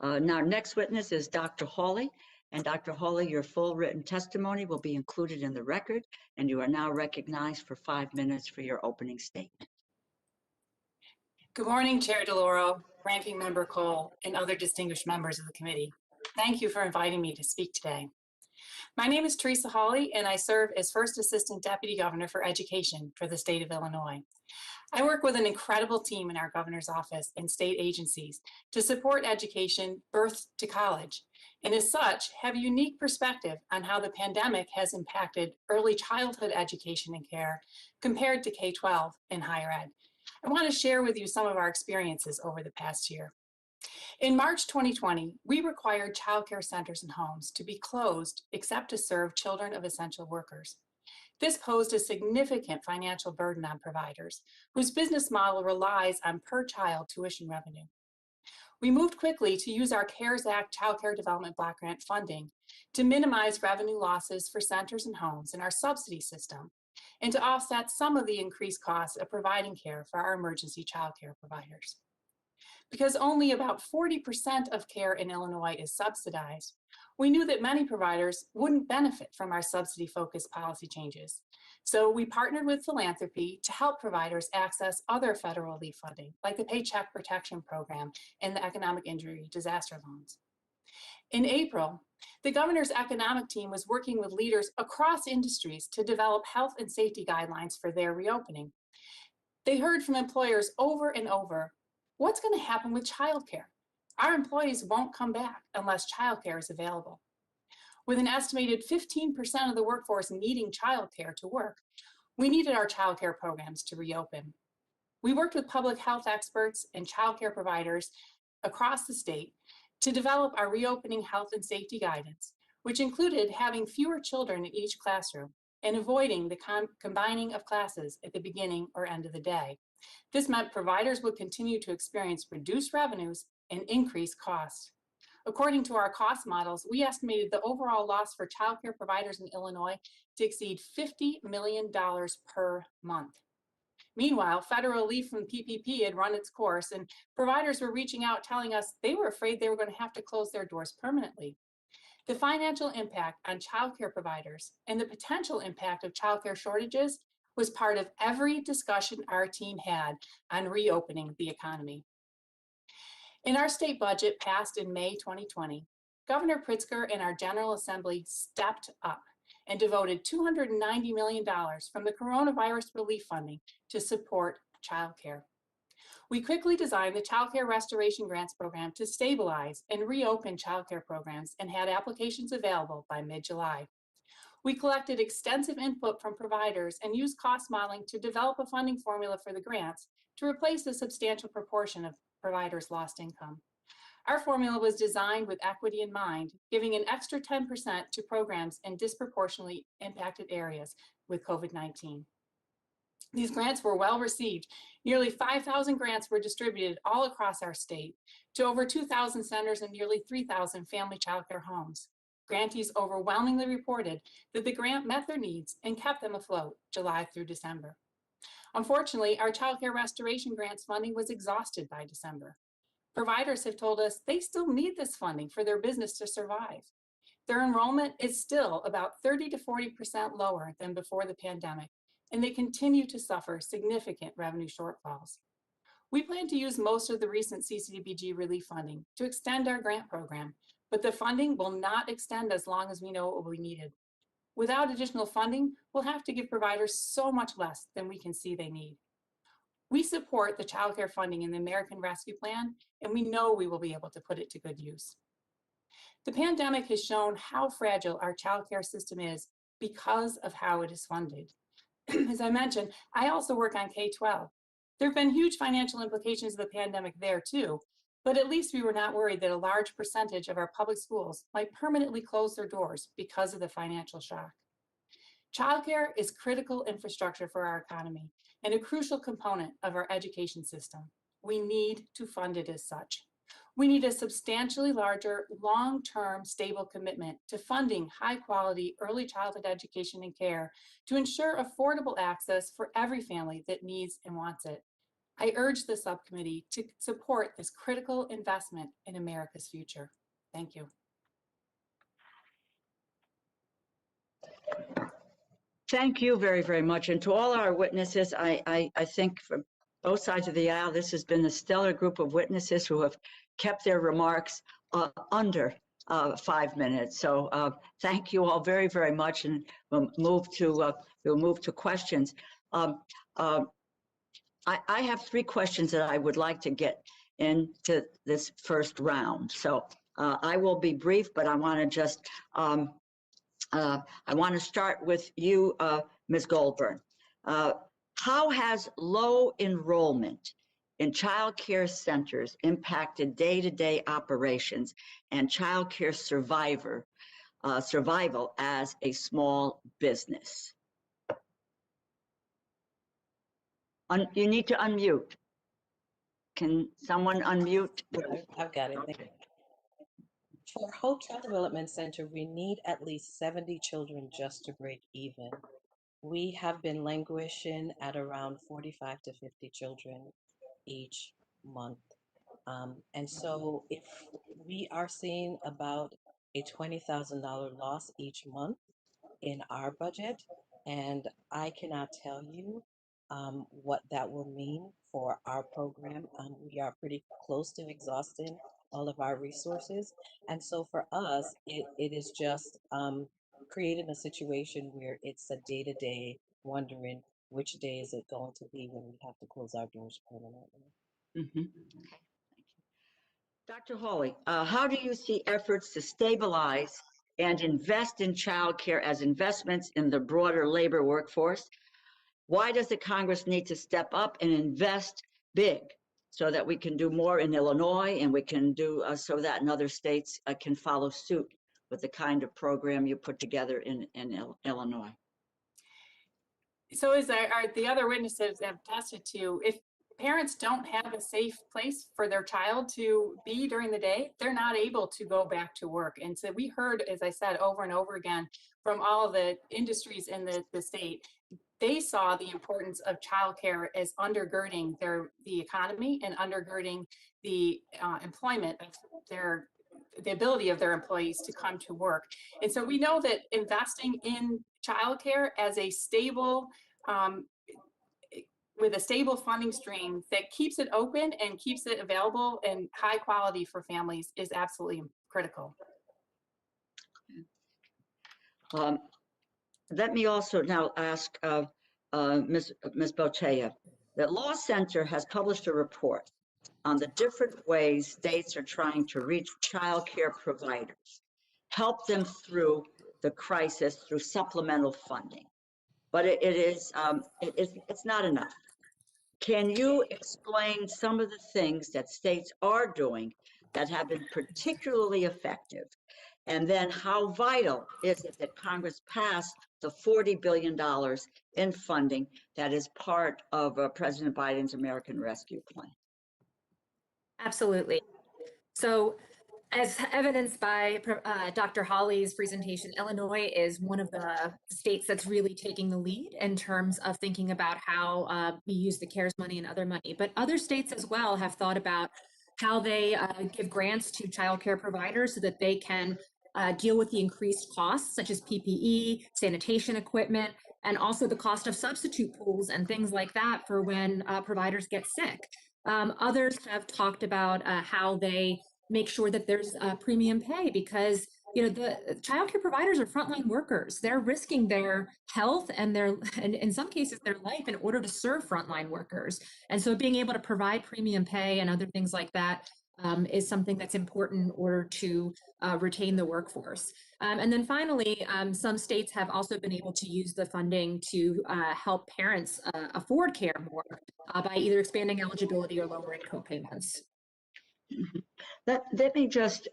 Now, next witness is Dr. Hawley. And Dr. Hawley, your full written testimony will be included in the record, and you are now recognized for 5 minutes for your opening statement. Good morning, Chair DeLauro, Ranking Member Cole, and other distinguished members of the committee. Thank you for inviting me to speak today. My name is Teresa Hawley, and I serve as First Assistant Deputy Governor for Education for the state of Illinois. I work with an incredible team in our governor's office and state agencies to support education birth to college, and as such, have a unique perspective on how the pandemic has impacted early childhood education and care compared to K-12 and higher ed. I want to share with you some of our experiences over the past year. In March 2020, we required child care centers and homes to be closed except to serve children of essential workers. This posed a significant financial burden on providers whose business model relies on per-child tuition revenue. We moved quickly to use our CARES Act Child Care Development Block Grant funding to minimize revenue losses for centers and homes in our subsidy system and to offset some of the increased costs of providing care for our emergency child care providers. Because only about 40% of care in Illinois is subsidized, we knew that many providers wouldn't benefit from our subsidy-focused policy changes. So we partnered with philanthropy to help providers access other federal relief funding, like the Paycheck Protection Program and the Economic Injury Disaster Loans. In April, the governor's economic team was working with leaders across industries to develop health and safety guidelines for their reopening. They heard from employers over and over, what's going to happen with childcare? Our employees won't come back unless childcare is available. With an estimated 15% of the workforce needing childcare to work, we needed our childcare programs to reopen. We worked with public health experts and childcare providers across the state to develop our reopening health and safety guidance, which included having fewer children in each classroom and avoiding the combining of classes at the beginning or end of the day. This meant providers would continue to experience reduced revenues and increased costs. According to our cost models, we estimated the overall loss for childcare providers in Illinois to exceed $50 million per month. Meanwhile, federal relief from PPP had run its course, and providers were reaching out telling us they were afraid they were going to have to close their doors permanently. The financial impact on childcare providers and the potential impact of childcare shortages was part of every discussion our team had on reopening the economy. In our state budget passed in May 2020, Governor Pritzker and our General Assembly stepped up and devoted $290 million from the coronavirus relief funding to support childcare. We quickly designed the Child Care Restoration Grants Program to stabilize and reopen childcare programs and had applications available by mid-July. We collected extensive input from providers and used cost modeling to develop a funding formula for the grants to replace the substantial proportion of providers' lost income. Our formula was designed with equity in mind, giving an extra 10% to programs in disproportionately impacted areas with COVID-19. These grants were well received. Nearly 5,000 grants were distributed all across our state to over 2,000 centers and nearly 3,000 family childcare homes. Grantees overwhelmingly reported that the grant met their needs and kept them afloat July through December. Unfortunately, our childcare restoration grants funding was exhausted by December. Providers have told us they still need this funding for their business to survive. Their enrollment is still about 30 to 40% lower than before the pandemic, and they continue to suffer significant revenue shortfalls. We plan to use most of the recent CCDBG relief funding to extend our grant program, but the funding will not extend as long as we know it will be needed. Without additional funding, we'll have to give providers so much less than we can see they need. We support the child care funding in the American Rescue Plan, and we know we will be able to put it to good use. The pandemic has shown how fragile our child care system is because of how it is funded. As I mentioned, I also work on K-12. There have been huge financial implications of the pandemic there too, but at least we were not worried that a large percentage of our public schools might permanently close their doors because of the financial shock. Childcare is critical infrastructure for our economy and a crucial component of our education system. We need to fund it as such. We need a substantially larger, long-term, stable commitment to funding high-quality early childhood education and care to ensure affordable access for every family that needs and wants it. I urge the subcommittee to support this critical investment in America's future. Thank you. Thank you very, very much. And to all our witnesses, I think from both sides of the aisle, this has been a stellar group of witnesses who have kept their remarks under 5 minutes. So thank you all very, very much. And we'll move to questions. I have 3 questions that I would like to get into this first round. So I will be brief, but I want to just I want to start with you, Ms. Goldberg. How has low enrollment in child care centers impacted day-to-day operations and child care survival as a small business? You need to unmute. Can someone unmute? I've got it. Thank you. For Hope Child Development Center, we need at least 70 children just to break even. We have been languishing at around 45 to 50 children each month. And so if we are seeing about a $20,000 loss each month in our budget, and I cannot tell you what that will mean for our program. We are pretty close to exhausting all of our resources. And so for us, it is just creating a situation where it's a day-to-day wondering which day is it going to be when we have to close our doors permanently. Mhm. Dr. Hawley, how do you see efforts to stabilize and invest in childcare as investments in the broader labor workforce? Why does the Congress need to step up and invest big so that we can do more in Illinois and we can do so that in other states can follow suit with the kind of program you put together in Illinois? So as the other witnesses have attested to, if parents don't have a safe place for their child to be during the day, they're not able to go back to work. And so we heard, as I said, over and over again from all the industries in the state, they saw the importance of childcare as undergirding the economy and undergirding the employment of the ability of their employees to come to work. And so we know that investing in childcare as a stable, with a stable funding stream that keeps it open and keeps it available and high quality for families is absolutely critical. Let me also now ask Ms. Poteau. The Law Center has published a report on the different ways states are trying to reach child care providers, help them through the crisis through supplemental funding. But it's not enough. Can you explain some of the things that states are doing that have been particularly effective? And then how vital is it that Congress pass the $40 billion in funding that is part of President Biden's American Rescue Plan? Absolutely. So as evidenced by Dr. Hawley's presentation, Illinois is one of the states that's really taking the lead in terms of thinking about how we use the CARES money and other money. But other states as well have thought about how they give grants to childcare providers so that they can deal with the increased costs, such as PPE, sanitation equipment, and also the cost of substitute pools and things like that for when providers get sick. Others have talked about how they make sure that there's premium pay because the childcare providers are frontline workers. They're risking their health and in some cases their life in order to serve frontline workers. And so being able to provide premium pay and other things like that is something that's important in order to retain the workforce. And then finally, some states have also been able to use the funding to help parents afford care more by either expanding eligibility or lowering co-payments. Let me just,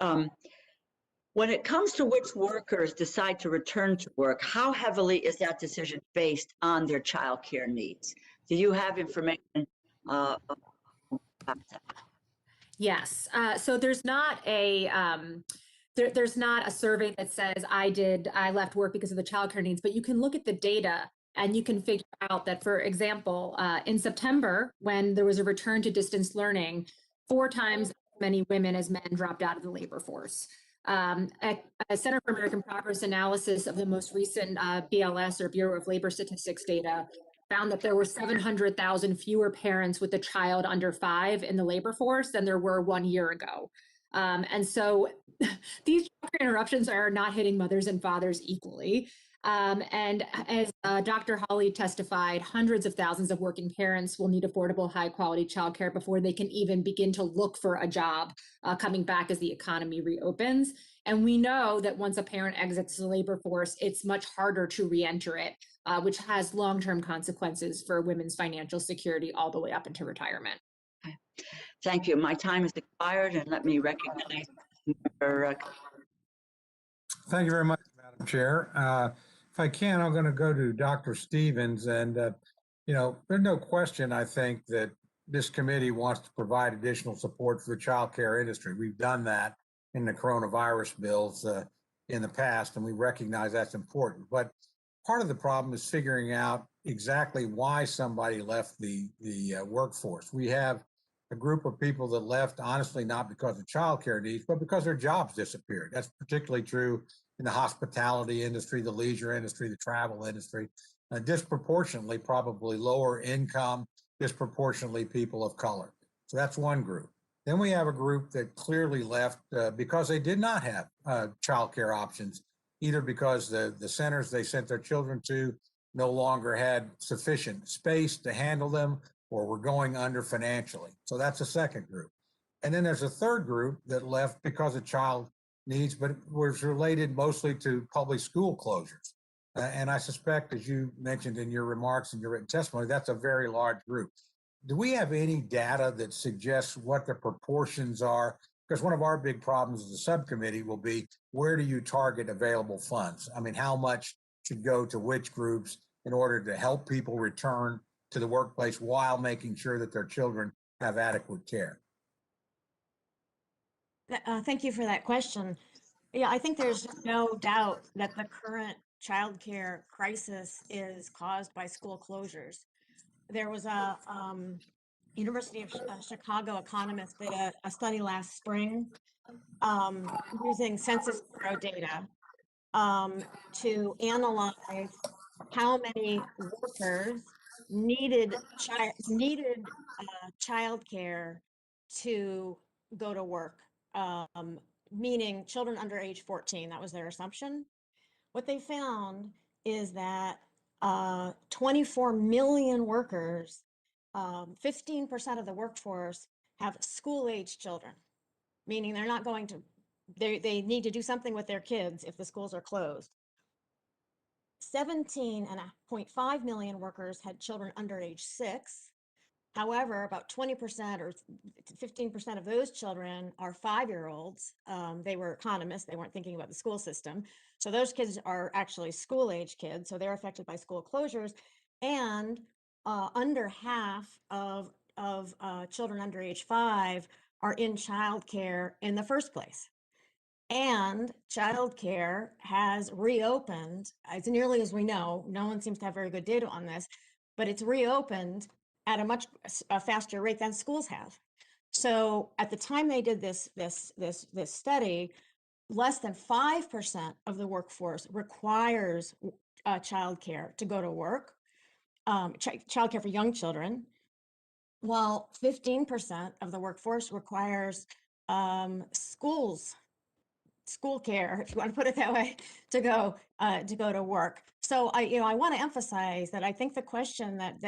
when it comes to which workers decide to return to work, how heavily is that decision based on their child care needs? Do you have information about that? Yes. So there's not a there's not a survey that says I left work because of the childcare needs, but you can look at the data and you can figure out that, for example, in September, when there was a return to distance learning, 4 times as many women as men dropped out of the labor force. A Center for American Progress analysis of the most recent BLS or Bureau of Labor Statistics data found that there were 700,000 fewer parents with a child under 5 in the labor force than there were 1 year ago. And so these interruptions are not hitting mothers and fathers equally. And as Dr. Hawley testified, hundreds of thousands of working parents will need affordable, high quality childcare before they can even begin to look for a job coming back as the economy reopens. And we know that once a parent exits the labor force, it's much harder to re-enter it, which has long-term consequences for women's financial security all the way up into retirement. Okay. Thank you. My time has expired, and let me recognize Member. Thank you very much, Madam Chair. If I can, I'm going to go to Dr. Stevens. And, there's no question, I think, that this committee wants to provide additional support for the child care industry. We've done that in the coronavirus bills in the past, and we recognize that's important. But part of the problem is figuring out exactly why somebody left the workforce. We have a group of people that left, honestly, not because of childcare needs, but because their jobs disappeared. That's particularly true in the hospitality industry, the leisure industry, the travel industry, disproportionately, probably lower income, disproportionately people of color. So that's one group. Then we have a group that clearly left because they did not have childcare options, either because the centers they sent their children to no longer had sufficient space to handle them or were going under financially. So that's a second group. And then there's a third group that left because of child needs, but it was related mostly to public school closures. And I suspect, as you mentioned in your remarks and your written testimony, that's a very large group. Do we have any data that suggests what the proportions are? Because one of our big problems as a subcommittee will be, where do you target available funds? I mean, how much should go to which groups in order to help people return to the workplace while making sure that their children have adequate care? Thank you for that question. Yeah, I think there's no doubt that the current childcare crisis is caused by school closures. There was a University of Chicago economist did a study last spring using Census Bureau data to analyze how many workers needed childcare to go to work, meaning children under age 14. That was their assumption. What they found is that 24 million workers, 15% of the workforce, have school-age children, meaning they're not going to, they need to do something with their kids if the schools are closed. 17.5 million workers had children under age 6. However, about 20% or 15% of those children are 5-year-olds. They were economists. They weren't thinking about the school system. So those kids are actually school-age kids. So they're affected by school closures. And under half of children under age 5 are in childcare in the first place. And childcare has reopened, as nearly as we know. No one seems to have very good data on this, but it's reopened at a much faster rate than schools have. So at the time they did this study, less than 5% of the workforce requires childcare to go to work, childcare for young children, while 15% of the workforce requires school care, if you want to put it that way, to go to work. So I want to emphasize that I think the question that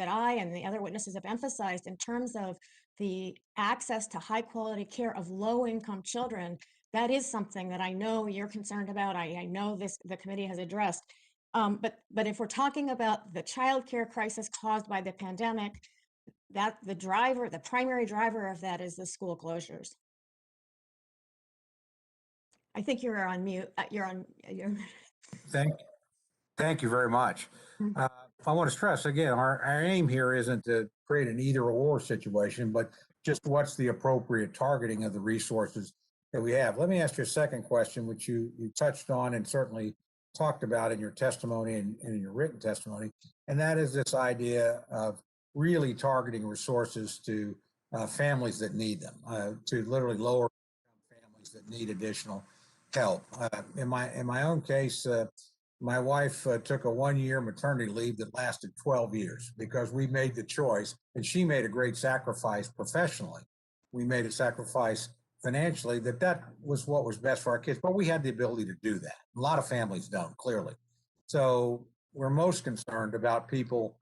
I and the other witnesses have emphasized in terms of the access to high quality care of low income children, that is something that I know you're concerned about. I know the committee has addressed. But if we're talking about the child care crisis caused by the pandemic, that the primary driver of that is the school closures. I think you're on mute. Thank you very much. I want to stress again, our aim here isn't to create an either or situation, but just what's the appropriate targeting of the resources that we have. Let me ask you a second question, which you touched on and certainly talked about in your testimony and in your written testimony, and that is this idea of really targeting resources to families that need them, to literally lower families that need additional help. In my own case, my wife took a 1-year maternity leave that lasted 12 years because we made the choice, and she made a great sacrifice professionally. We made a sacrifice financially that was what was best for our kids, but we had the ability to do that. A lot of families don't, clearly. So we're most concerned about people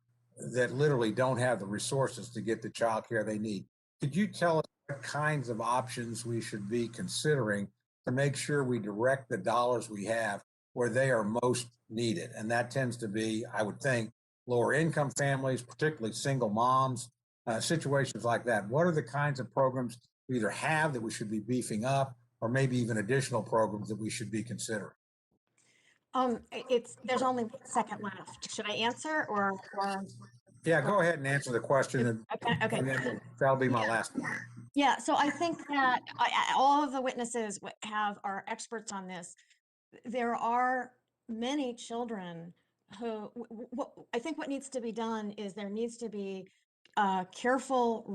that literally don't have the resources to get the child care they need. Could you tell us what kinds of options we should be considering to make sure we direct the dollars we have where they are most needed? And that tends to be, I would think, lower income families, particularly single moms, situations like that. What are the kinds of programs we either have that we should be beefing up, or maybe even additional programs that we should be considering? There's only 1 second left. Should I answer or? Yeah, go ahead and answer the question. Okay. And then that'll be my last one. Yeah, so I think that all of the witnesses are experts on this. There are many children who, I think what needs to be done is there needs to be careful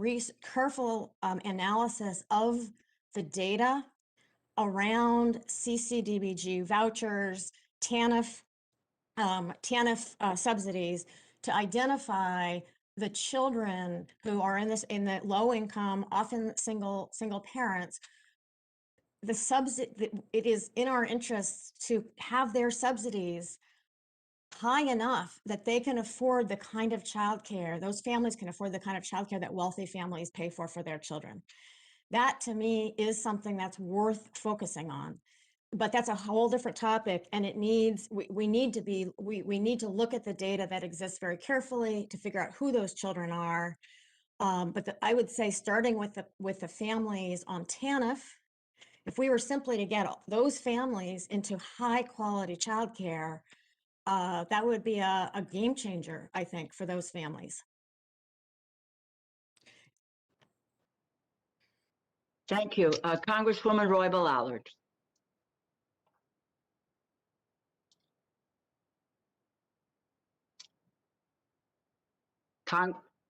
analysis of the data around CCDBG vouchers, TANF subsidies, to identify the children who are in the low income, often single parents, it is in our interests to have their subsidies high enough that they can afford the kind of childcare, those families can afford the kind of childcare that wealthy families pay for their children. That to me is something that's worth focusing on. But that's a whole different topic, and it needs, we need to look at the data that exists very carefully to figure out who those children are. But I would say starting with the families on TANF, if we were simply to get those families into high quality childcare, that would be a game changer, I think, for those families. Thank you. Congresswoman Roybal Allard.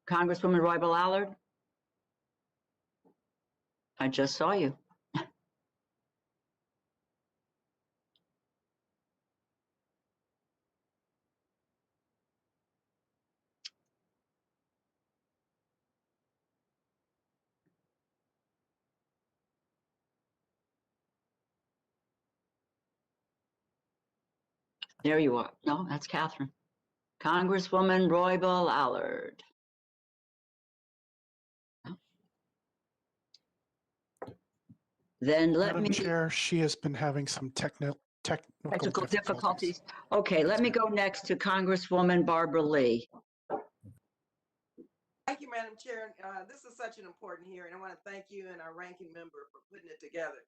Congresswoman Roybal Allard? I just saw you. There you are. No, that's Katherine. Congresswoman Roybal Allard. Then let Madam me. Chair, she has been having some technical difficulties. Okay, let me go next to Congresswoman Barbara Lee. Thank you, Madam Chair. This is such an important hearing. I want to thank you and our ranking member for putting it together.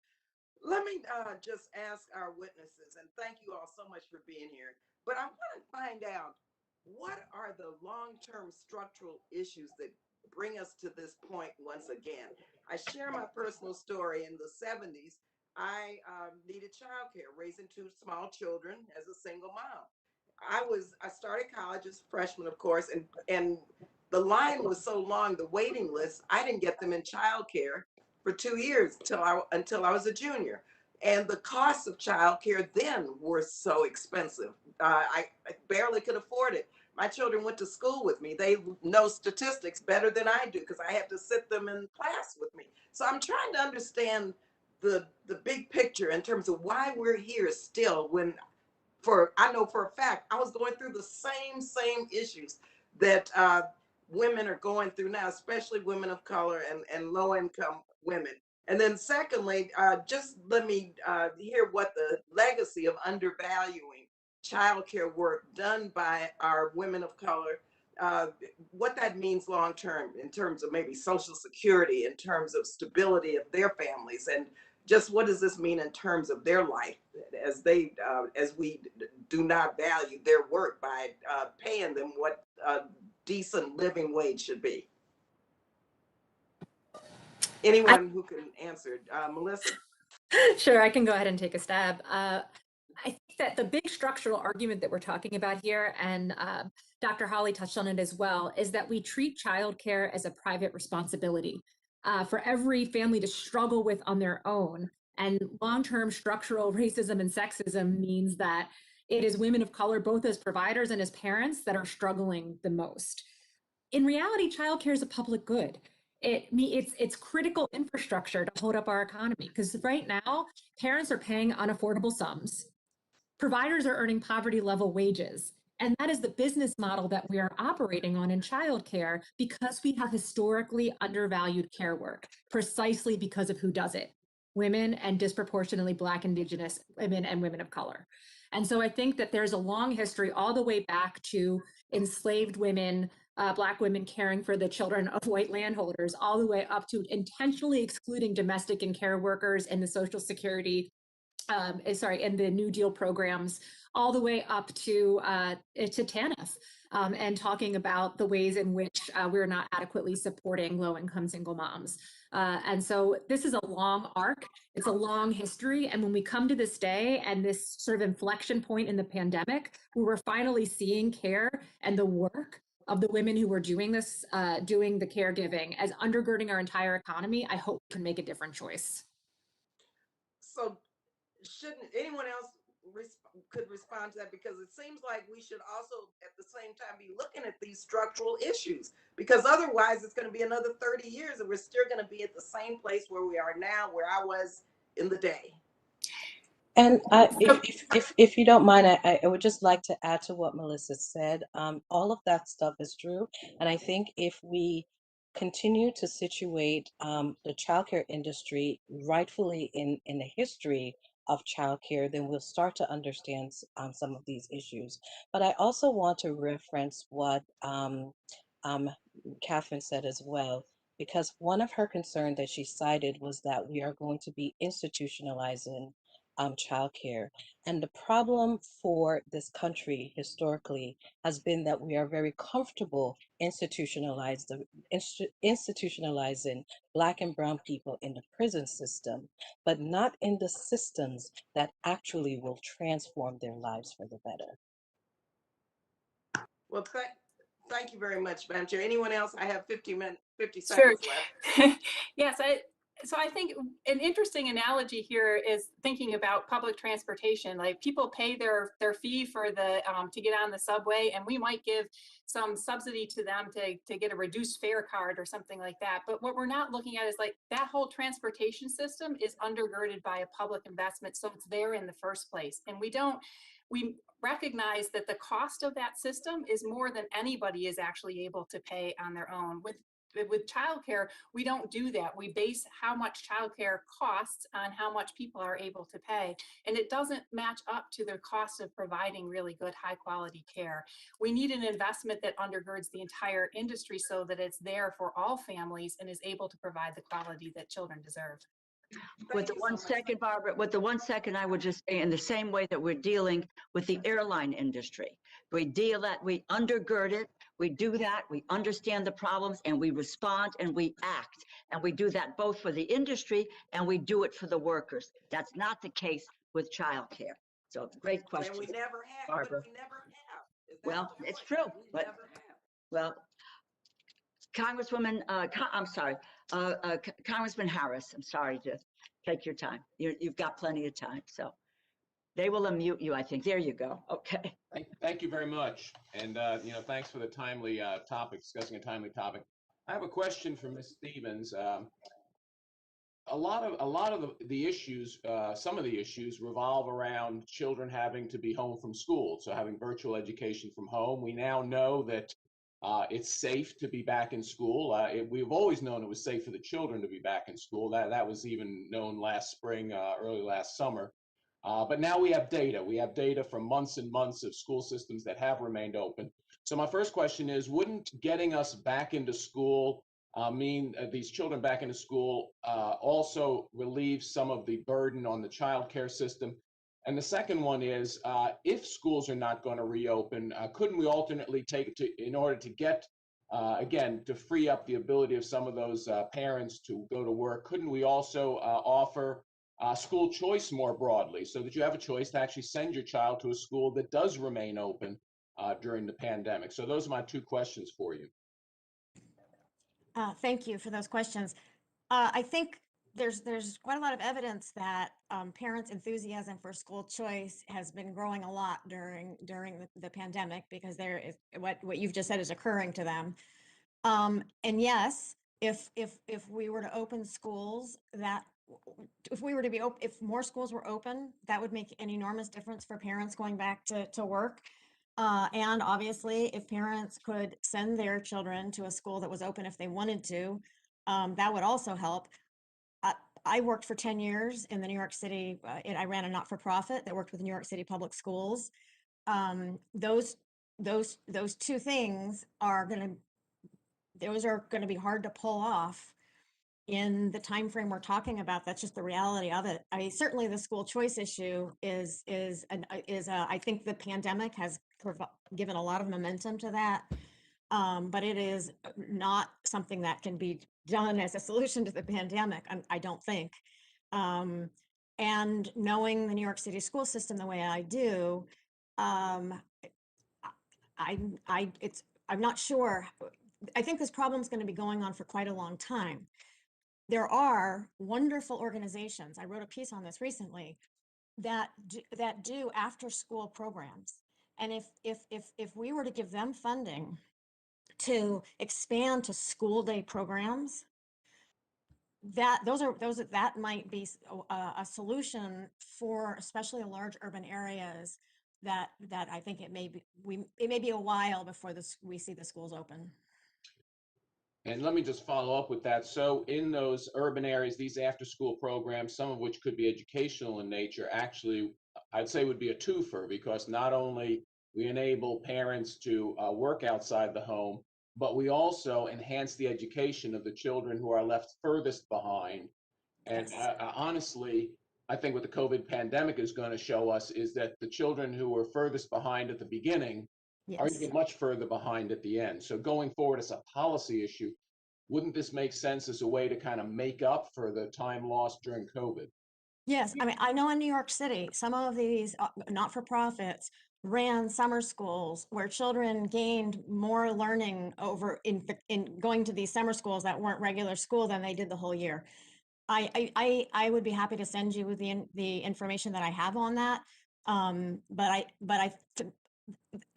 Let me just ask our witnesses, and thank you all so much for being here. But I want to find out, what are the long-term structural issues that bring us to this point once again? I share my personal story. In the 70s, I needed childcare, raising 2 small children as a single mom. I started college as a freshman, of course, and the line was so long, the waiting list, I didn't get them in childcare for 2 years until I was a junior. And the costs of childcare then were so expensive. I barely could afford it. My children went to school with me. They know statistics better than I do because I had to sit them in class with me. So I'm trying to understand the big picture in terms of why we're here still, when I know for a fact I was going through the same issues that women are going through now, especially women of color and low income women. And then secondly, just let me hear what the legacy of undervaluing childcare work done by our women of color, what that means long term in terms of maybe Social Security, in terms of stability of their families, and just what does this mean in terms of their life as we do not value their work by paying them what a decent living wage should be. Anyone who can answer, Melissa? Sure, I can go ahead and take a stab. I think that the big structural argument that we're talking about here, and Dr. Hawley touched on it as well, is that we treat childcare as a private responsibility for every family to struggle with on their own. And long-term structural racism and sexism means that it is women of color, both as providers and as parents, that are struggling the most. In reality, childcare is a public good. It's critical infrastructure to hold up our economy, because right now parents are paying unaffordable sums, providers are earning poverty level wages, and that is the business model that we are operating on in childcare, because we have historically undervalued care work precisely because of who does it: women, and disproportionately Black, Indigenous women and women of color. And so I think that there's a long history all the way back to enslaved women, Black women caring for the children of white landholders, all the way up to intentionally excluding domestic and care workers in the Social Security, in the New Deal programs, all the way up to TANF, and talking about the ways in which we're not adequately supporting low-income single moms. And so this is a long arc, it's a long history. And when we come to this day and this sort of inflection point in the pandemic, where we're finally seeing care and the work of the women who were doing this, doing the caregiving as undergirding our entire economy, I hope we can make a different choice. So shouldn't anyone else could respond to that? Because it seems like we should also at the same time be looking at these structural issues. because otherwise it's going to be another 30 years and we're still going to be at the same place where we are now, where I was in the day. And if you don't mind, I would just like to add to what Melissa said. All of that stuff is true. And I think if we continue to situate the childcare industry rightfully in the history of childcare, then we'll start to understand some of these issues. But I also want to reference what Katherine said as well, because one of her concerns that she cited was that we are going to be institutionalizing childcare. And the problem for this country historically has been that we are very comfortable institutionalizing Black and Brown people in the prison system, but not in the systems that actually will transform their lives for the better. Well, thank you very much, Madam Chair. Anyone else? I have 50 Sure. seconds left. Yes, so I think an interesting analogy here is thinking about public transportation. Like people pay their fee for the to get on the subway, and we might give some subsidy to them to get a reduced fare card or something like that. But what we're not looking at is like that whole transportation system is undergirded by a public investment, so it's there in the first place. And we recognize that the cost of that system is more than anybody is actually able to pay on their own. With childcare, we don't do that. We base how much childcare costs on how much people are able to pay. And it doesn't match up to the cost of providing really good, high quality care. We need an investment that undergirds the entire industry so that it's there for all families and is able to provide the quality that children deserve. With the 1 second, Barbara, with the 1 second, I would just say in the same way that we're dealing with the airline industry. We undergird it, we do that, we understand the problems, and we respond and we act. And we do that both for the industry and we do it for the workers. That's not the case with childcare. So great question. And we never have, Barbara. but we never have. Well, it's true, but well, Congresswoman, I'm sorry, Congressman Harris, I'm sorry to take your time. You've got plenty of time, so they will unmute you, I think. There you go. Okay. Thank you very much. And, thanks for the timely topic, discussing a timely topic. I have a question for Ms. Stevens. A lot of the issues, some of the issues revolve around children having to be home from school. So having virtual education from home. We now know that it's safe to be back in school. We've always known it was safe for the children to be back in school. That was even known last spring, early last summer. But now we have data. We have data from months and months of school systems that have remained open. So my first question is, wouldn't getting us back into school mean these children back into school also relieve some of the burden on the child care system? And the second one is, if schools are not going to reopen, couldn't we alternately in order to get, again, to free up the ability of some of those parents to go to work, couldn't we also offer school choice more broadly so that you have a choice to actually send your child to a school that does remain open during the pandemic? So those are my two questions for you. Thank you for those questions. I think there's quite a lot of evidence that parents' enthusiasm for school choice has been growing a lot during the pandemic, because there is what you've just said is occurring to them. And yes, if we were to open schools, if more schools were open, that would make an enormous difference for parents going back to work. And obviously, if parents could send their children to a school that was open if they wanted to, that would also help. I worked for 10 years in the New York City, I ran a not-for-profit that worked with New York City public schools. Those two things are going to be hard to pull off in the time frame we're talking about. That's just the reality of it. Certainly the school choice issue is I think the pandemic has given a lot of momentum to that. But it is not something that can be done as a solution to the pandemic, I don't think. And knowing the New York City school system the way I do, I'm not sure. I think this problem is going to be going on for quite a long time. There are wonderful organizations, I wrote a piece on this recently, that do after school programs. And if we were to give them funding to expand to school day programs, that might be a solution for especially large urban areas that I think it may be a while before we see the schools open. And let me just follow up with that. So in those urban areas, these after-school programs, some of which could be educational in nature, actually, I'd say would be a twofer, because not only we enable parents to work outside the home, but we also enhance the education of the children who are left furthest behind. And Yes. honestly, I think what the COVID pandemic is going to show us is that the children who were furthest behind at the beginning are Yes. even much further behind at the end. So going forward as a policy issue, wouldn't this make sense as a way to kind of make up for the time lost during COVID? Yes, I mean, I know in New York City, some of these not-for-profits ran summer schools where children gained more learning over in going to these summer schools that weren't regular school than they did the whole year. I would be happy to send you the information that I have on that.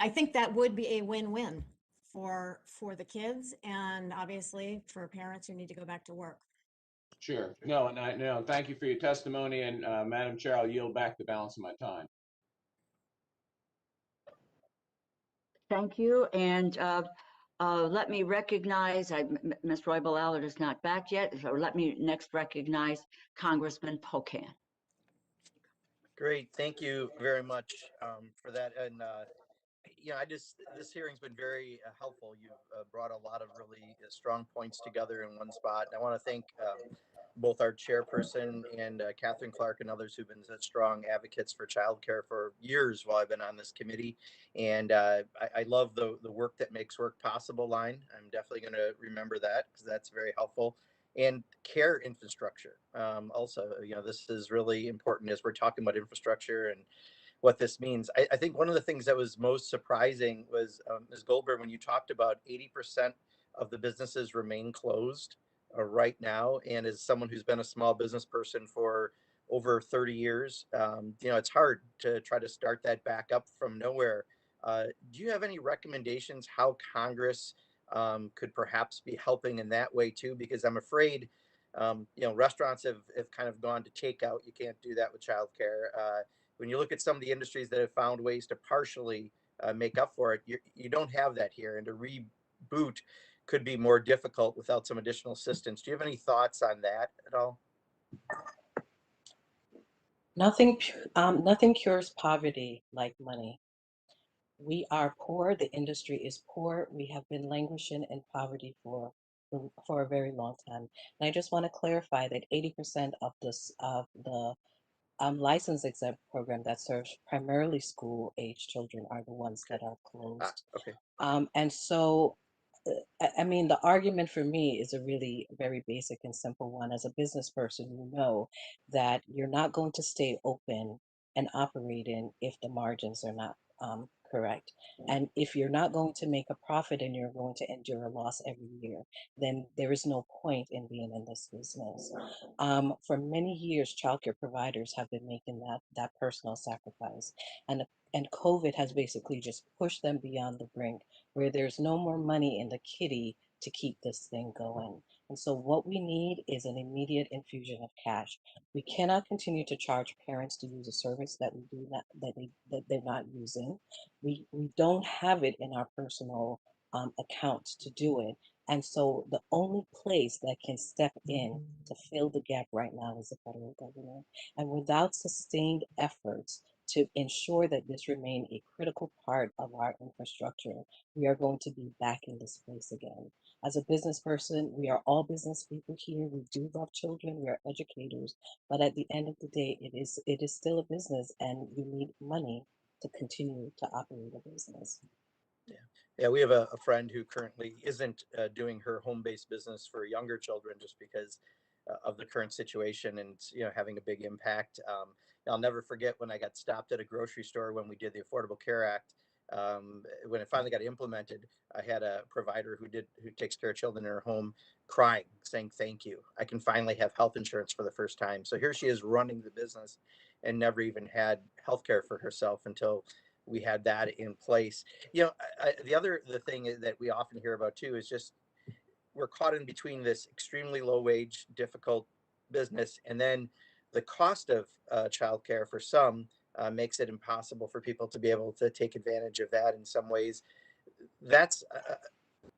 I think that would be a win-win for the kids and obviously for parents who need to go back to work. Sure. No, and I no, thank you for your testimony. And Madam Chair, I'll yield back the balance of my time. Thank you. And let me recognize, Ms. Roybal Allard is not back yet, so let me next recognize Congressman Pocan. Great, thank you very much for that. And this hearing's been very helpful. You've brought a lot of really strong points together in one spot. And I want to thank both our chairperson and Katherine Clark and others who've been such strong advocates for childcare for years while I've been on this committee. And I love the work that makes work possible line. I'm definitely going to remember that because that's very helpful. And care infrastructure. Also, this is really important as we're talking about infrastructure and what this means. I think one of the things that was most surprising was, Ms. Goldberg, when you talked about 80% of the businesses remain closed right now. And as someone who's been a small business person for over 30 years, it's hard to try to start that back up from nowhere. Do you have any recommendations how Congress could perhaps be helping in that way too? Because I'm afraid, restaurants have kind of gone to takeout. You can't do that with childcare. When you look at some of the industries that have found ways to partially make up for it, you don't have that here. And to reboot could be more difficult without some additional assistance. Do you have any thoughts on that at all? Nothing cures poverty like money. We are poor. The industry is poor. We have been languishing in poverty for a very long time. And I just want to clarify that 80% of the license exempt program that serves primarily school age children are the ones that are closed. Okay. And so, I mean, the argument for me is a really very basic and simple one. As a business person, you know that you're not going to stay open and operating if the margins are not correct. And if you're not going to make a profit and you're going to endure a loss every year, then there is no point in being in this business. For many years, childcare providers have been making that personal sacrifice, and COVID has basically just pushed them beyond the brink, where there's no more money in the kitty to keep this thing going. And so, what we need is an immediate infusion of cash. We cannot continue to charge parents to use a service that we do not that they're not using. We don't have it in our personal accounts to do it. And so the only place that can step in to fill the gap right now is the federal government. And without sustained efforts to ensure that this remain a critical part of our infrastructure, we are going to be back in this place again. As a business person, we are all business people here. We do love children. We are educators. But at the end of the day, it is still a business, and you need money to continue to operate a business. Yeah, we have a friend who currently isn't doing her home-based business for younger children just because of the current situation and having a big impact. I'll never forget when I got stopped at a grocery store when we did the Affordable Care Act. When it finally got implemented, I had a provider who takes care of children in her home crying, saying, "Thank you. I can finally have health insurance for the first time." So here she is running the business and never even had health care for herself until we had that in place. The thing that we often hear about too is just we're caught in between this extremely low wage, difficult business, and then the cost of childcare for some makes it impossible for people to be able to take advantage of that in some ways. That's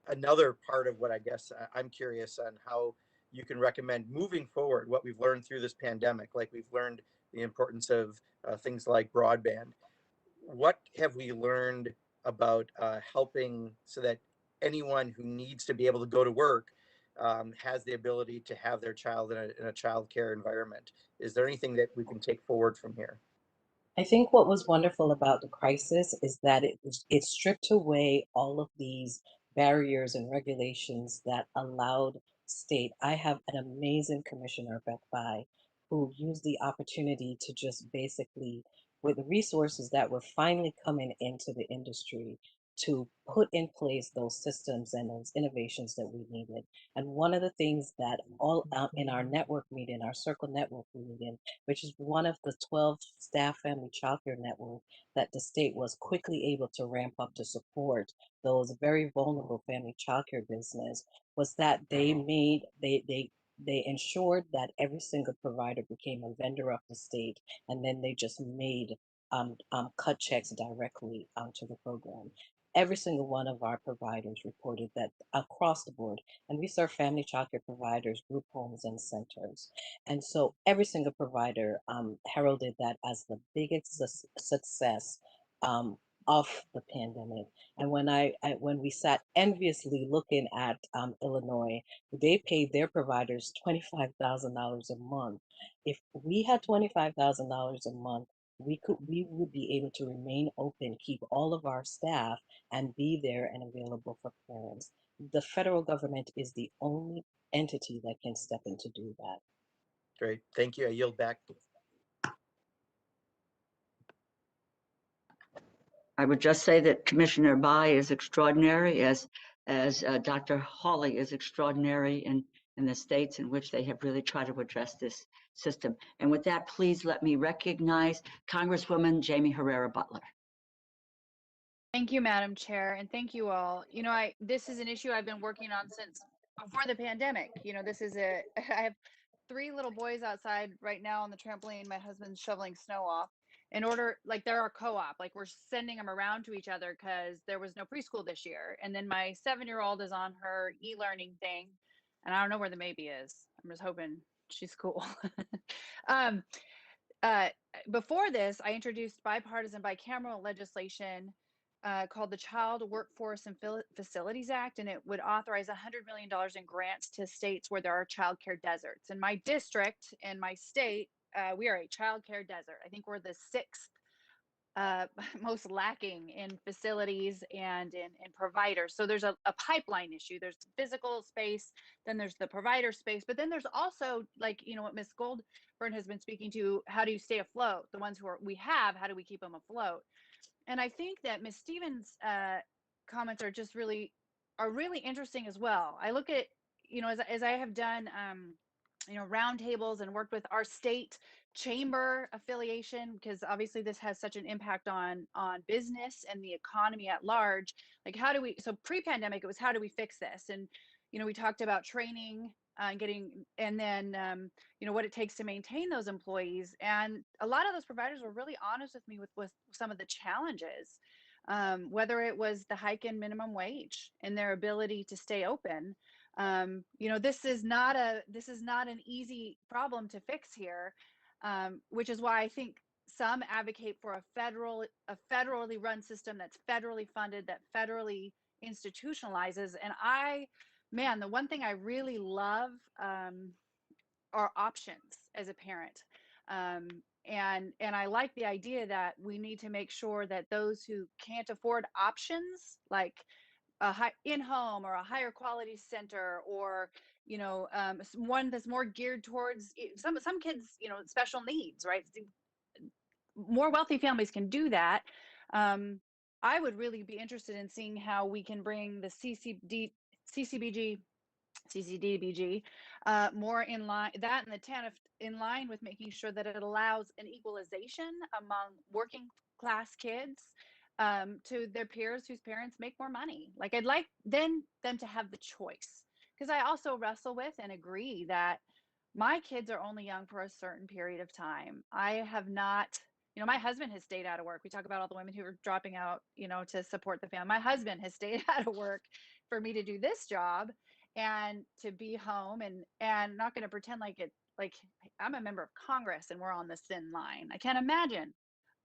another part of what I guess I'm curious on how you can recommend moving forward what we've learned through this pandemic. Like we've learned the importance of things like broadband. What have we learned about helping so that anyone who needs to be able to go to work has the ability to have their child in a child care environment? Is there anything that we can take forward from here? I think what was wonderful about the crisis is that it stripped away all of these barriers and regulations that allowed state. I have an amazing commissioner, Beth Bai, who used the opportunity to just basically, with the resources that were finally coming into the industry, to put in place those systems and those innovations that we needed. And one of the things that all in our network meeting, our circle network meeting, which is one of the 12 staff family childcare network that the state was quickly able to ramp up to support those very vulnerable family childcare business, was that they ensured that every single provider became a vendor of the state, and then they just made cut checks directly to the program. Every single one of our providers reported that across the board, and we serve family childcare providers, group homes, and centers. And so every single provider heralded that as the biggest success of the pandemic. And when we sat enviously looking at Illinois, they paid their providers $25,000 a month. If we had $25,000 a month, we would be able to remain open, keep all of our staff, and be there and available for parents. The federal government is the only entity that can step in to do that. Great, thank you. I yield back. I would just say that Commissioner Bai is extraordinary, as Dr. Hawley is extraordinary in the states in which they have really tried to address this system. And with that, please let me recognize Congresswoman Jamie Herrera Butler. Thank you, Madam Chair, and thank you all. This is an issue I've been working on since before the pandemic. I have 3 little boys outside right now on the trampoline. My husband's shoveling snow off. They're our co-op, like we're sending them around to each other because there was no preschool this year. And then my 7-year-old is on her e-learning thing, and I don't know where the maybe is. I'm just hoping she's cool. um, Before this, I introduced bipartisan bicameral legislation called the Child Workforce and Facilities Act, and it would authorize $100 million in grants to states where there are childcare deserts. In my district and my state, we are a childcare desert. I think we're the 6th most lacking in facilities and in providers. So there's a pipeline issue. There's physical space, then there's the provider space, but then there's also, like, what Ms. Goldberg has been speaking to, how do you stay afloat? The ones we have, how do we keep them afloat? And I think that Ms. Stevens' comments are just really interesting as well. I look at, as I have done, roundtables and worked with our state chamber affiliation, because obviously this has such an impact on business and the economy at large. Like, so pre-pandemic, it was, how do we fix this? And, we talked about training and then, what it takes to maintain those employees. And a lot of those providers were really honest with me with some of the challenges, whether it was the hike in minimum wage and their ability to stay open. This is not an easy problem to fix here, which is why I think some advocate for a federally run system that's federally funded, that federally institutionalizes. And the one thing I really love are options as a parent. And I like the idea that we need to make sure that those who can't afford options, like a in-home or a higher quality center, or one that's more geared towards some kids, special needs, right? More wealthy families can do that. I would really be interested in seeing how we can bring the CCDBG more in line, that and the TANF, in line with making sure that it allows an equalization among working class kids, to their peers whose parents make more money. Like I'd like then them to have the choice, because I also wrestle with and agree that my kids are only young for a certain period of time. I have not, my husband has stayed out of work. We talk about all the women who are dropping out, to support the family. My husband has stayed out of work for me to do this job and to be home, and not going to pretend like I'm a member of Congress and we're on this thin line. I can't imagine.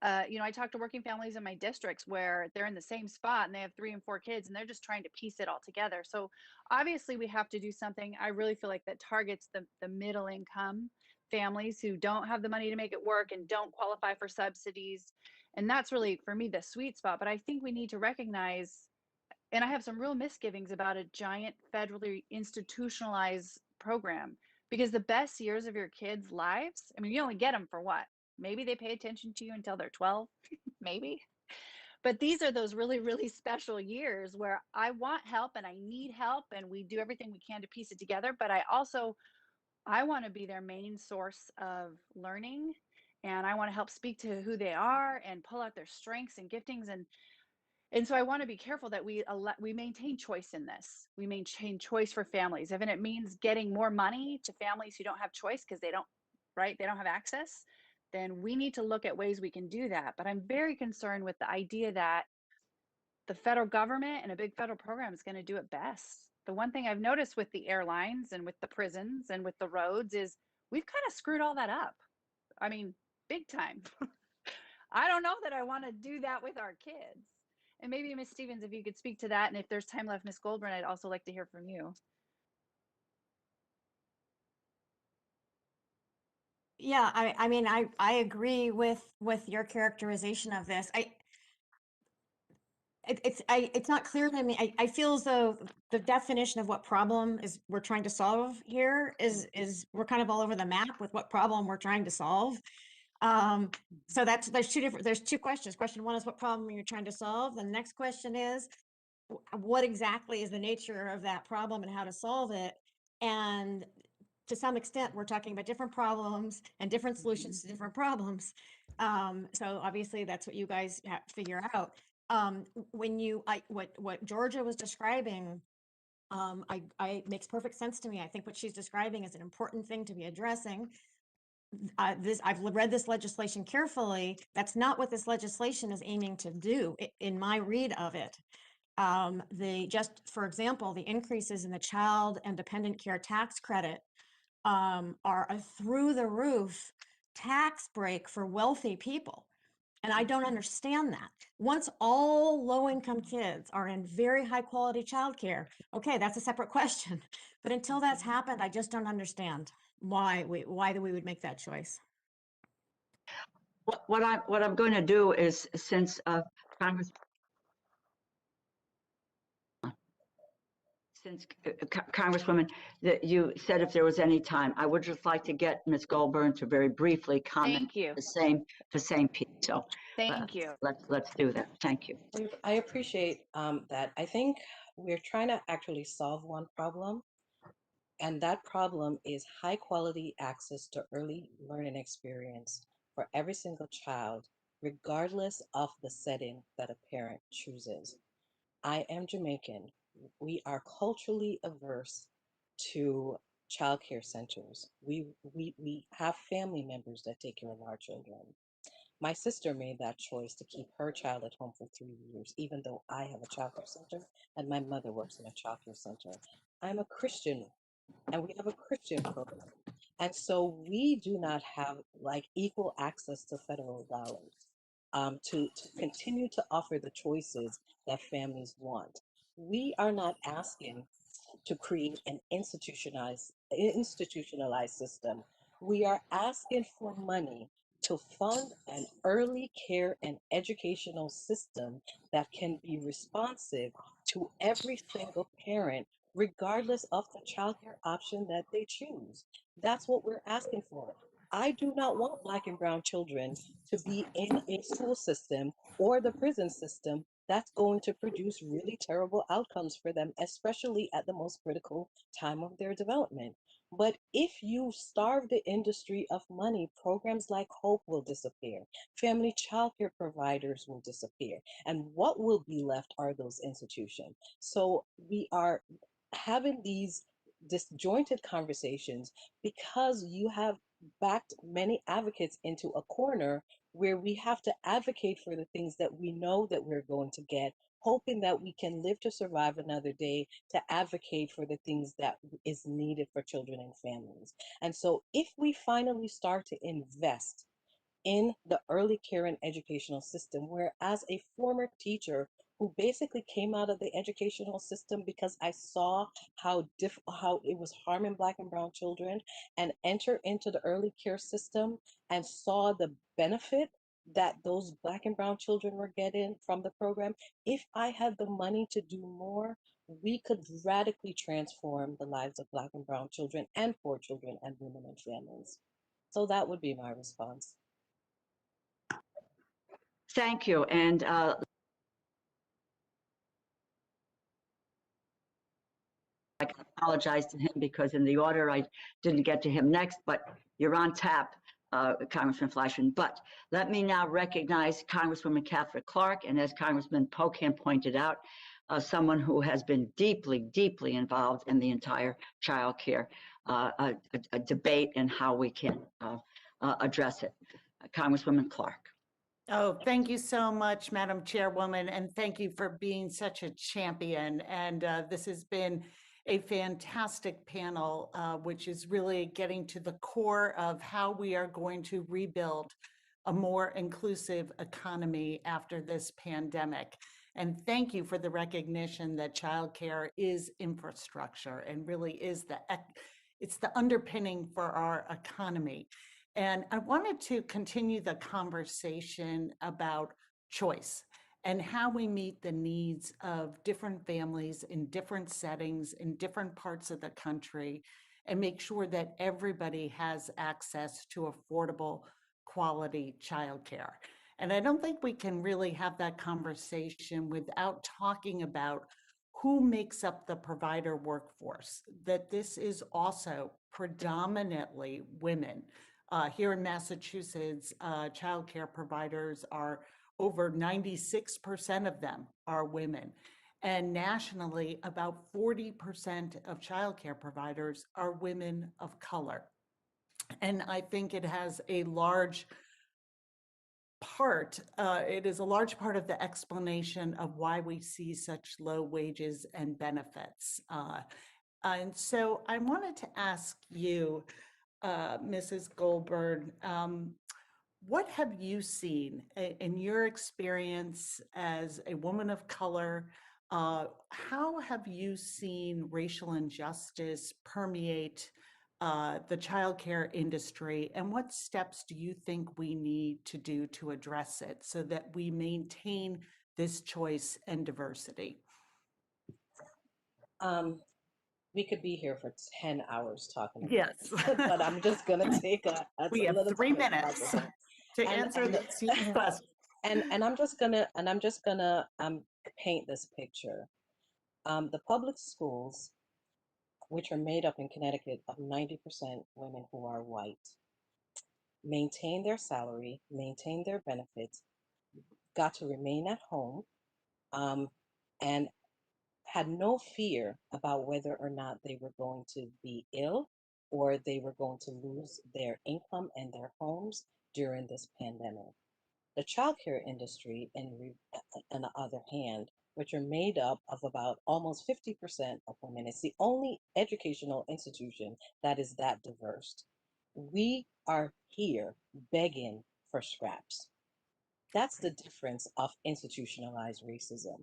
I talk to working families in my districts where they're in the same spot and they have 3 and 4 kids and they're just trying to piece it all together. So obviously we have to do something. I really feel like that targets the middle income families who don't have the money to make it work and don't qualify for subsidies. And that's really, for me, the sweet spot. But I think we need to recognize, and I have some real misgivings about a giant federally institutionalized program, because the best years of your kids' lives, I mean, you only get them for what? Maybe they pay attention to you until they're 12, maybe. But these are those really, really special years where I want help and I need help, and we do everything we can to piece it together. But I want to be their main source of learning, and I want to help speak to who they are and pull out their strengths and giftings. And so I want to be careful that we maintain choice in this. We maintain choice for families. Even it means getting more money to families who don't have choice because they don't, right? They don't have access. Then we need to look at ways we can do that. But I'm very concerned with the idea that the federal government and a big federal program is going to do it best. The one thing I've noticed with the airlines and with the prisons and with the roads is we've kind of screwed all that up. I mean, big time. I don't know that I want to do that with our kids. And maybe Ms. Stevens, if you could speak to that, and if there's time left, Ms. Goldberg, I'd also like to hear from you. Yeah, I mean, I agree with your characterization of this. It's not clear to me. I feel as though the definition of what problem is we're trying to solve here is we're kind of all over the map with what problem we're trying to solve. So there's two questions. Question one is what problem you're trying to solve. The next question is what exactly is the nature of that problem and how to solve it. And to some extent, we're talking about different problems and different solutions to different problems. So obviously that's what you guys have to figure out. What Georgia was describing, I makes perfect sense to me. I think what she's describing is an important thing to be addressing. I've read this legislation carefully. That's not what this legislation is aiming to do in my read of it. For example, the increases in the child and dependent care tax credit are a through the roof tax break for wealthy people. And I don't understand that. Once all low income kids are in very high quality childcare, okay, that's a separate question. But until that's happened, I just don't understand why we would make that choice. What I'm going to do is, since Congresswoman, that you said if there was any time, I would just like to get Ms. Goldberg to very briefly comment. Thank you. The same piece. So Thank you. Let's do that. Thank you. I appreciate that. I think we're trying to actually solve one problem, and that problem is high quality access to early learning experience for every single child, regardless of the setting that a parent chooses. I am Jamaican. We are culturally averse to childcare centers. We have family members that take care of our children. My sister made that choice to keep her child at home for 3 years, even though I have a childcare center and my mother works in a childcare center. I'm a Christian and we have a Christian program. And so we do not have like equal access to federal dollars to continue to offer the choices that families want. We are not asking to create an institutionalized system. We are asking for money to fund an early care and educational system that can be responsive to every single parent, regardless of the childcare option that they choose. That's what we're asking for. I do not want Black and brown children to be in a school system or the prison system that's going to produce really terrible outcomes for them, especially at the most critical time of their development. But if you starve the industry of money, programs like Hope will disappear. Family childcare providers will disappear. And what will be left are those institutions. So we are having these disjointed conversations because you have backed many advocates into a corner where we have to advocate for the things that we know that we're going to get, hoping that we can live to survive another day to advocate for the things that is needed for children and families. And so if we finally start to invest in the early care and educational system, where as a former teacher who basically came out of the educational system because I saw how it was harming Black and brown children, and enter into the early care system and saw the benefit that those Black and brown children were getting from the program. If I had the money to do more, we could radically transform the lives of Black and brown children and poor children and women and families. So that would be my response. Thank you. And I can apologize to him because in the order I didn't get to him next, but you're on tap, Congressman Flashman. But let me now recognize Congresswoman Katherine Clark, and as Congressman Pocan pointed out, someone who has been deeply, deeply involved in the entire child care a debate and how we can address it. Congresswoman Clark. Oh, thank you so much, Madam Chairwoman, and thank you for being such a champion. And this has been a fantastic panel, which is really getting to the core of how we are going to rebuild a more inclusive economy after this pandemic. And thank you for the recognition that childcare is infrastructure and really is it's the underpinning for our economy. And I wanted to continue the conversation about choice and how we meet the needs of different families in different settings in different parts of the country and make sure that everybody has access to affordable, quality childcare. And I don't think we can really have that conversation without talking about who makes up the provider workforce, that this is also predominantly women. Here in Massachusetts, childcare providers are over 96% of them are women. And nationally, about 40% of childcare providers are women of color. And I think it has a large part, it is a large part of the explanation of why we see such low wages and benefits. And so I wanted to ask you, Mrs. Goldberg, what have you seen in your experience as a woman of color? How have you seen racial injustice permeate the childcare industry, and what steps do you think we need to do to address it so that we maintain this choice and diversity? We could be here for 10 hours talking about Yes. this, but I'm just going to take we have 3 minutes to answer this question. And I'm just gonna paint this picture. The public schools, which are made up in Connecticut of 90% women who are white, maintain their salary, maintain their benefits, got to remain at home, and had no fear about whether or not they were going to be ill or they were going to lose their income and their homes during this pandemic. The childcare industry, on the other hand, which are made up of about almost 50% of women, it's the only educational institution that is that diverse. We are here begging for scraps. That's the difference of institutionalized racism.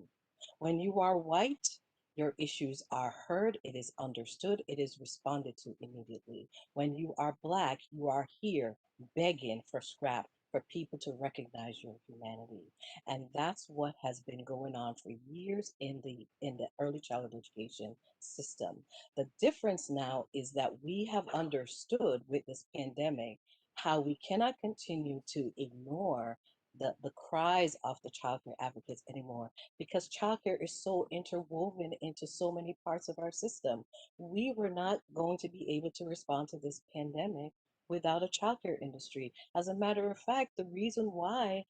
When you are white, your issues are heard, it is understood, it is responded to immediately. When you are Black, you are here begging for scrap, for people to recognize your humanity. And that's what has been going on for years in the early childhood education system. The difference now is that we have understood with this pandemic how we cannot continue to ignore the cries of the childcare advocates anymore, because childcare is so interwoven into so many parts of our system. We were not going to be able to respond to this pandemic without a childcare industry. As a matter of fact, the reason why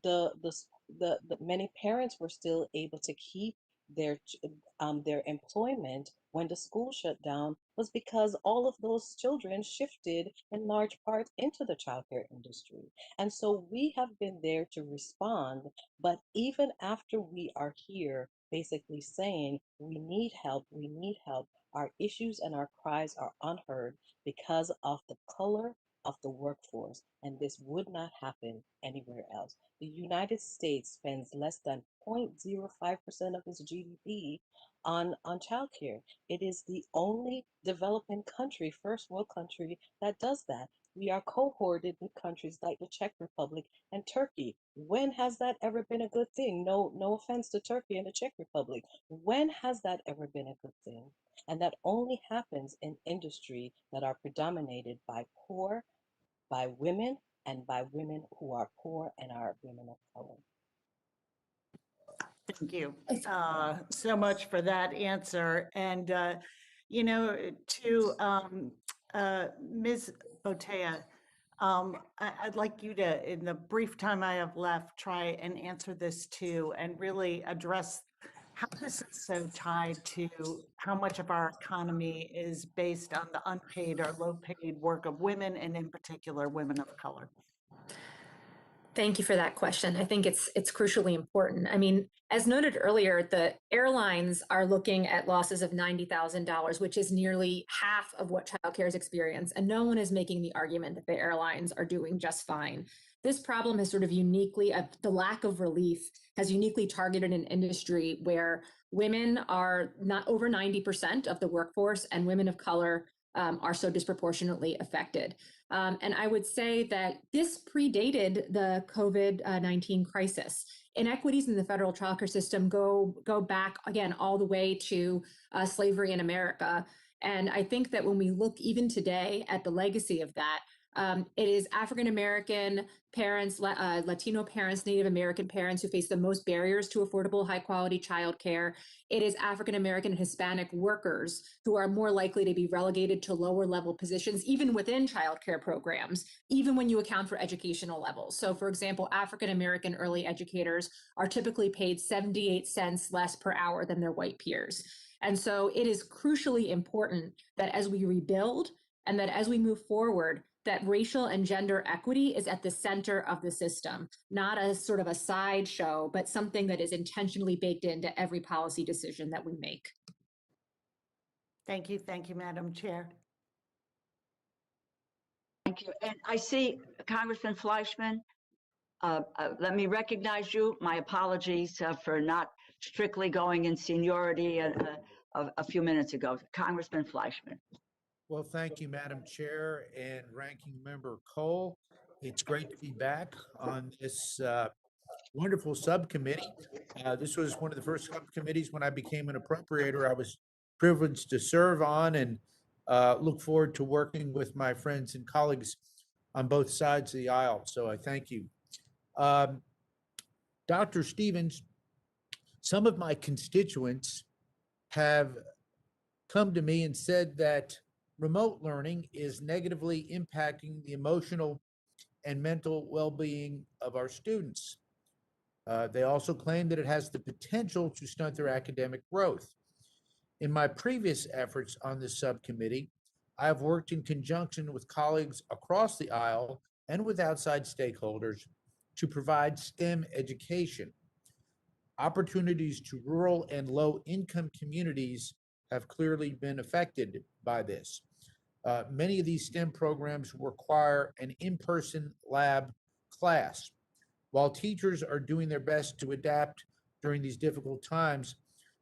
the many parents were still able to keep their employment when the school shut down was because all of those children shifted in large part into the childcare industry. And so we have been there to respond, but even after we are here basically saying we need help, our issues and our cries are unheard because of the color of the workforce, and this would not happen anywhere else. The United States spends less than 0.05% of its GDP on childcare. It is the only developing country, first world country, that does that. We are cohorted with countries like the Czech Republic and Turkey. When has that ever been a good thing? No offense to Turkey and the Czech Republic. When has that ever been a good thing? And that only happens in industry that are predominated by women, and by women who are poor and are women of color. Thank you so much for that answer. And, to Ms. Poteau, I'd like you to, in the brief time I have left, try and answer this too, and really address how this is so tied to how much of our economy is based on the unpaid or low-paid work of women, and in particular, women of color. Thank you for that question. I think it's crucially important. I mean, as noted earlier, the airlines are looking at losses of $90,000, which is nearly half of what childcare has experienced. And no one is making the argument that the airlines are doing just fine. This problem has sort of uniquely, the lack of relief has uniquely targeted an industry where women are not over 90% of the workforce, and women of color are so disproportionately affected. And I would say that this predated the COVID-19 crisis. Inequities in the federal childcare system go back, again, all the way to slavery in America. And I think that when we look even today at the legacy of that, it is African-American parents, Latino parents, Native American parents who face the most barriers to affordable, high-quality childcare. It is African-American and Hispanic workers who are more likely to be relegated to lower-level positions, even within childcare programs, even when you account for educational levels. So, for example, African-American early educators are typically paid 78 cents less per hour than their white peers. And so it is crucially important that as we rebuild and that as we move forward, that racial and gender equity is at the center of the system, not as sort of a sideshow, but something that is intentionally baked into every policy decision that we make. Thank you, Madam Chair. Thank you. And I see Congressman Fleischman. Let me recognize you. My apologies for not strictly going in seniority a few minutes ago. Congressman Fleischman. Well, thank you, Madam Chair and Ranking Member Cole. It's great to be back on this wonderful subcommittee. This was one of the first subcommittees when I became an appropriator I was privileged to serve on, and look forward to working with my friends and colleagues on both sides of the aisle. So I thank you. Dr. Stevens, some of my constituents have come to me and said that remote learning is negatively impacting the emotional and mental well-being of our students. They also claim that it has the potential to stunt their academic growth. In my previous efforts on this subcommittee, I have worked in conjunction with colleagues across the aisle and with outside stakeholders to provide STEM education. Opportunities to rural and low-income communities have clearly been affected by this. Many of these STEM programs require an in-person lab class. While teachers are doing their best to adapt during these difficult times,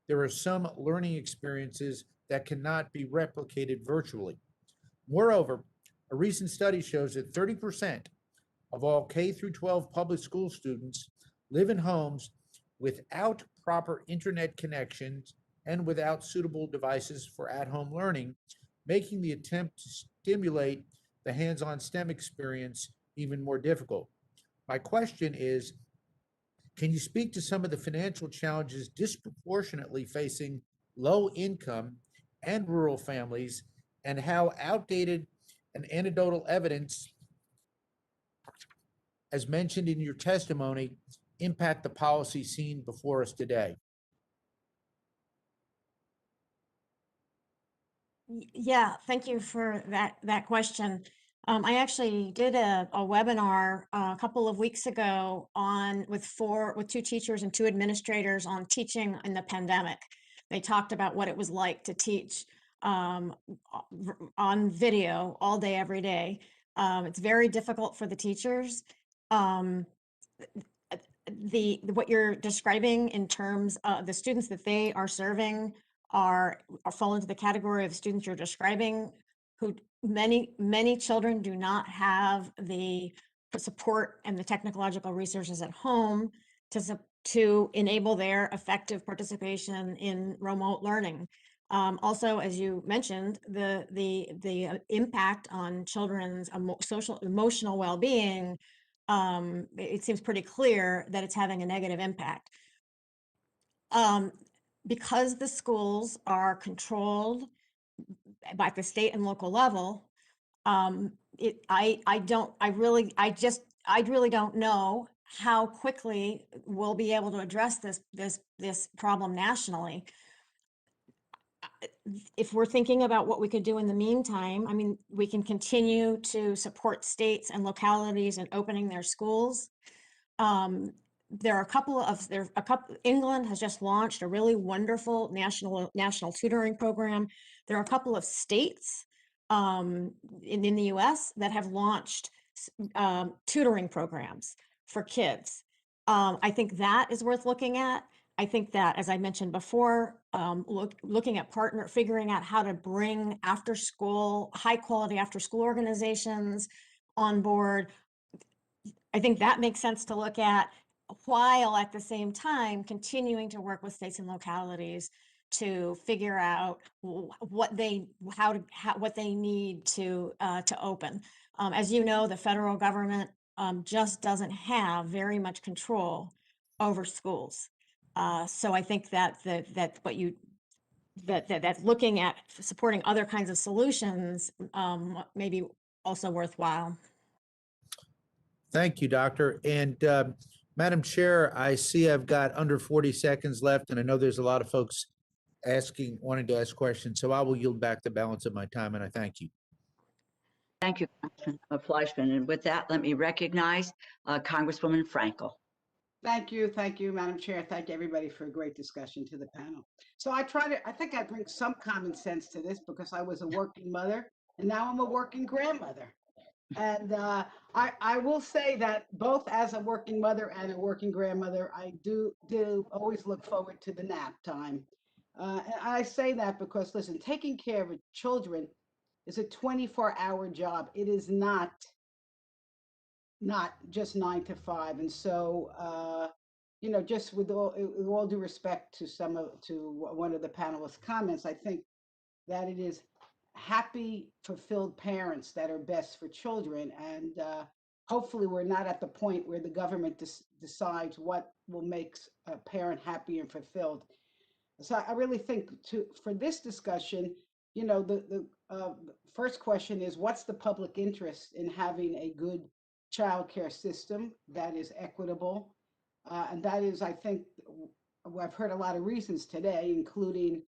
there are some learning experiences that cannot be replicated virtually. Moreover, a recent study shows that 30% of all K through 12 public school students live in homes without proper internet connections and without suitable devices for at-home learning, making the attempt to stimulate the hands-on STEM experience even more difficult. My question is, can you speak to some of the financial challenges disproportionately facing low-income and rural families, and how outdated and anecdotal evidence, as mentioned in your testimony, impact the policy seen before us today? Yeah, thank you for that question. I actually did a webinar a couple of weeks ago with two teachers and two administrators on teaching in the pandemic. They talked about what it was like to teach on video all day, every day. It's very difficult for the teachers. What you're describing in terms of the students that they are serving are fall into the category of students you're describing, who many children do not have the support and the technological resources at home to enable their effective participation in remote learning. Also, as you mentioned, the impact on children's emotional well-being, it seems pretty clear that it's having a negative impact. Because the schools are controlled by the state and local level, I really don't know how quickly we'll be able to address this problem nationally. If we're thinking about what we could do in the meantime, I mean, we can continue to support states and localities in opening their schools. England has just launched a really wonderful national tutoring program. There are a couple of states in the US that have launched tutoring programs for kids. I think that is worth looking at. I think that, as I mentioned before, looking at figuring out how to bring high quality after school organizations on board. I think that makes sense to look at, while at the same time continuing to work with states and localities to figure out what they need to open. As you know, the federal government just doesn't have very much control over schools. So I think that looking at supporting other kinds of solutions may be also worthwhile. Thank you, Doctor. And Madam Chair, I see I've got under 40 seconds left, and I know there's a lot of folks wanting to ask questions, so I will yield back the balance of my time, and I thank you. Thank you, Congressman Fleischman. And with that, let me recognize Congresswoman Frankel. Thank you, Madam Chair. Thank everybody for a great discussion to the panel. So I think I bring some common sense to this because I was a working mother and now I'm a working grandmother. And I will say that both as a working mother and a working grandmother, I do always look forward to the nap time. And I say that because, listen, taking care of children is a 24-hour job. It is not just 9 to 5. And so, just with all due respect to one of the panelists' comments, I think that it is happy, fulfilled parents that are best for children. And hopefully we're not at the point where the government decides what will make a parent happy and fulfilled. So I really think for this discussion, the first question is, what's the public interest in having a good childcare system that is equitable? And that is, I think, I've heard a lot of reasons today, including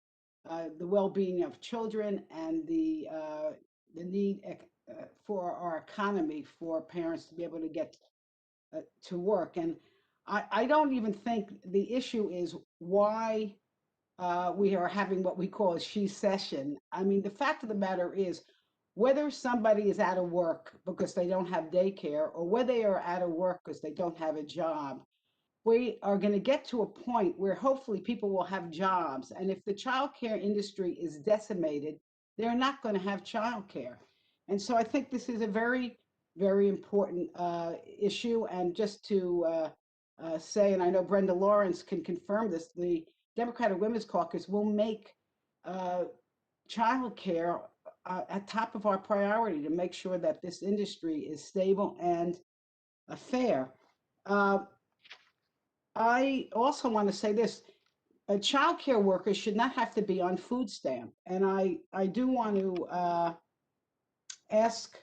the well-being of children and the need for our economy for parents to be able to get to work. And I don't even think the issue is why we are having what we call a she session. I mean, the fact of the matter is, whether somebody is out of work because they don't have daycare or whether they are out of work because they don't have a job, we are going to get to a point where hopefully people will have jobs. And if the childcare industry is decimated, they're not going to have childcare. And so I think this is a very, very important issue. And just to say, and I know Brenda Lawrence can confirm this, the Democratic Women's Caucus will make childcare at top of our priority to make sure that this industry is stable and fair. Uh, I also want to say this, child care workers should not have to be on food stamp. And I do want to ask,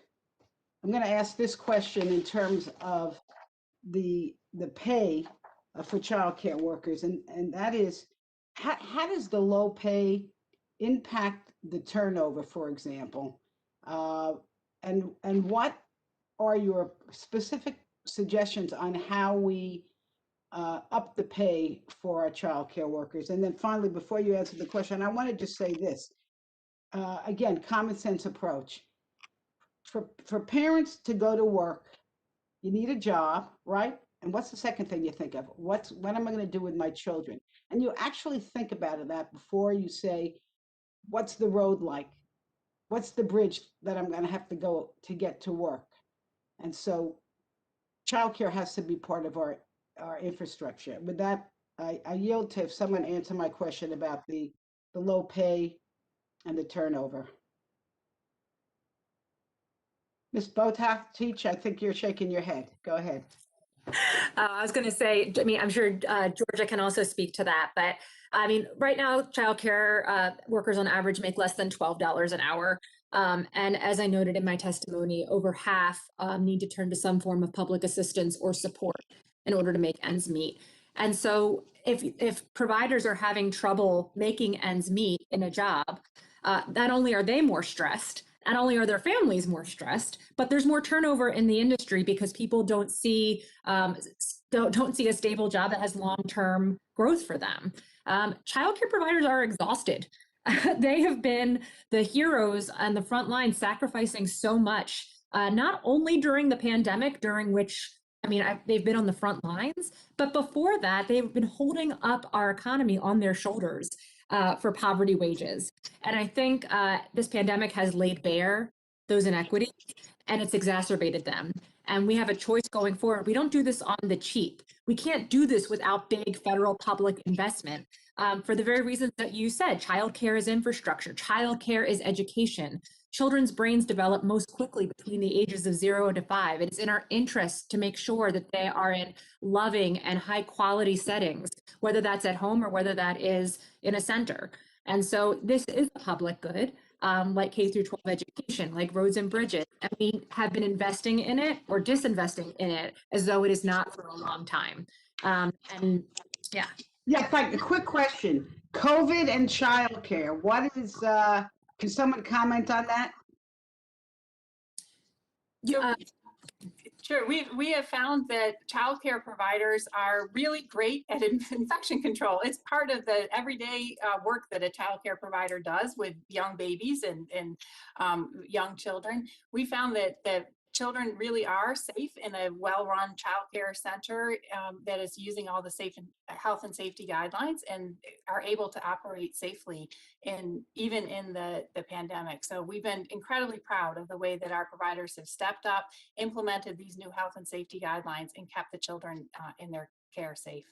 I'm going to ask this question in terms of the pay for child care workers, and that is, how does the low pay impact the turnover, for example? And what are your specific suggestions on how we up the pay for our child care workers? And then finally, before you answer the question, I want to just say this. Again, common sense approach. For parents to go to work, you need a job, right? And what's the second thing you think of? What am I going to do with my children? And you actually think about that before you say, what's the road like? What's the bridge that I'm going to have to go to get to work? And so childcare has to be part of our infrastructure. With that, I yield to if someone answer my question about the low pay and the turnover. Ms. Botak, teach, I think you're shaking your head. Go ahead. I was going to say, I mean, I'm sure Georgia can also speak to that, but I mean, right now, childcare workers on average make less than $12 an hour. And as I noted in my testimony, over half need to turn to some form of public assistance or support in order to make ends meet. And so if providers are having trouble making ends meet in a job, not only are they more stressed, not only are their families more stressed, but there's more turnover in the industry because people don't see a stable job that has long-term growth for them. Childcare providers are exhausted. They have been the heroes on the front line, sacrificing so much, not only during the pandemic, during which, I mean, they've been on the front lines, but before that, they've been holding up our economy on their shoulders for poverty wages. And I think this pandemic has laid bare those inequities and it's exacerbated them. And we have a choice going forward. We don't do this on the cheap. We can't do this without big federal public investment. For the very reasons that you said, childcare is infrastructure, childcare is education. Children's brains develop most quickly between the ages of 0 to 5. It is in our interest to make sure that they are in loving and high quality settings, whether that's at home or whether that is in a center. And so this is a public good, like K through 12 education, like roads and bridges. And we have been investing in it or disinvesting in it as though it is not for a long time. And yeah. Yeah, Frank, a quick question. COVID and childcare, what is, can someone comment on that? Sure. We have found that childcare providers are really great at infection control. It's part of the everyday work that a childcare provider does with young babies and young children. We found that children really are safe in a well-run childcare center that is using all the health and safety guidelines and are able to operate safely even in the pandemic. So we've been incredibly proud of the way that our providers have stepped up, implemented these new health and safety guidelines, and kept the children in their care safe.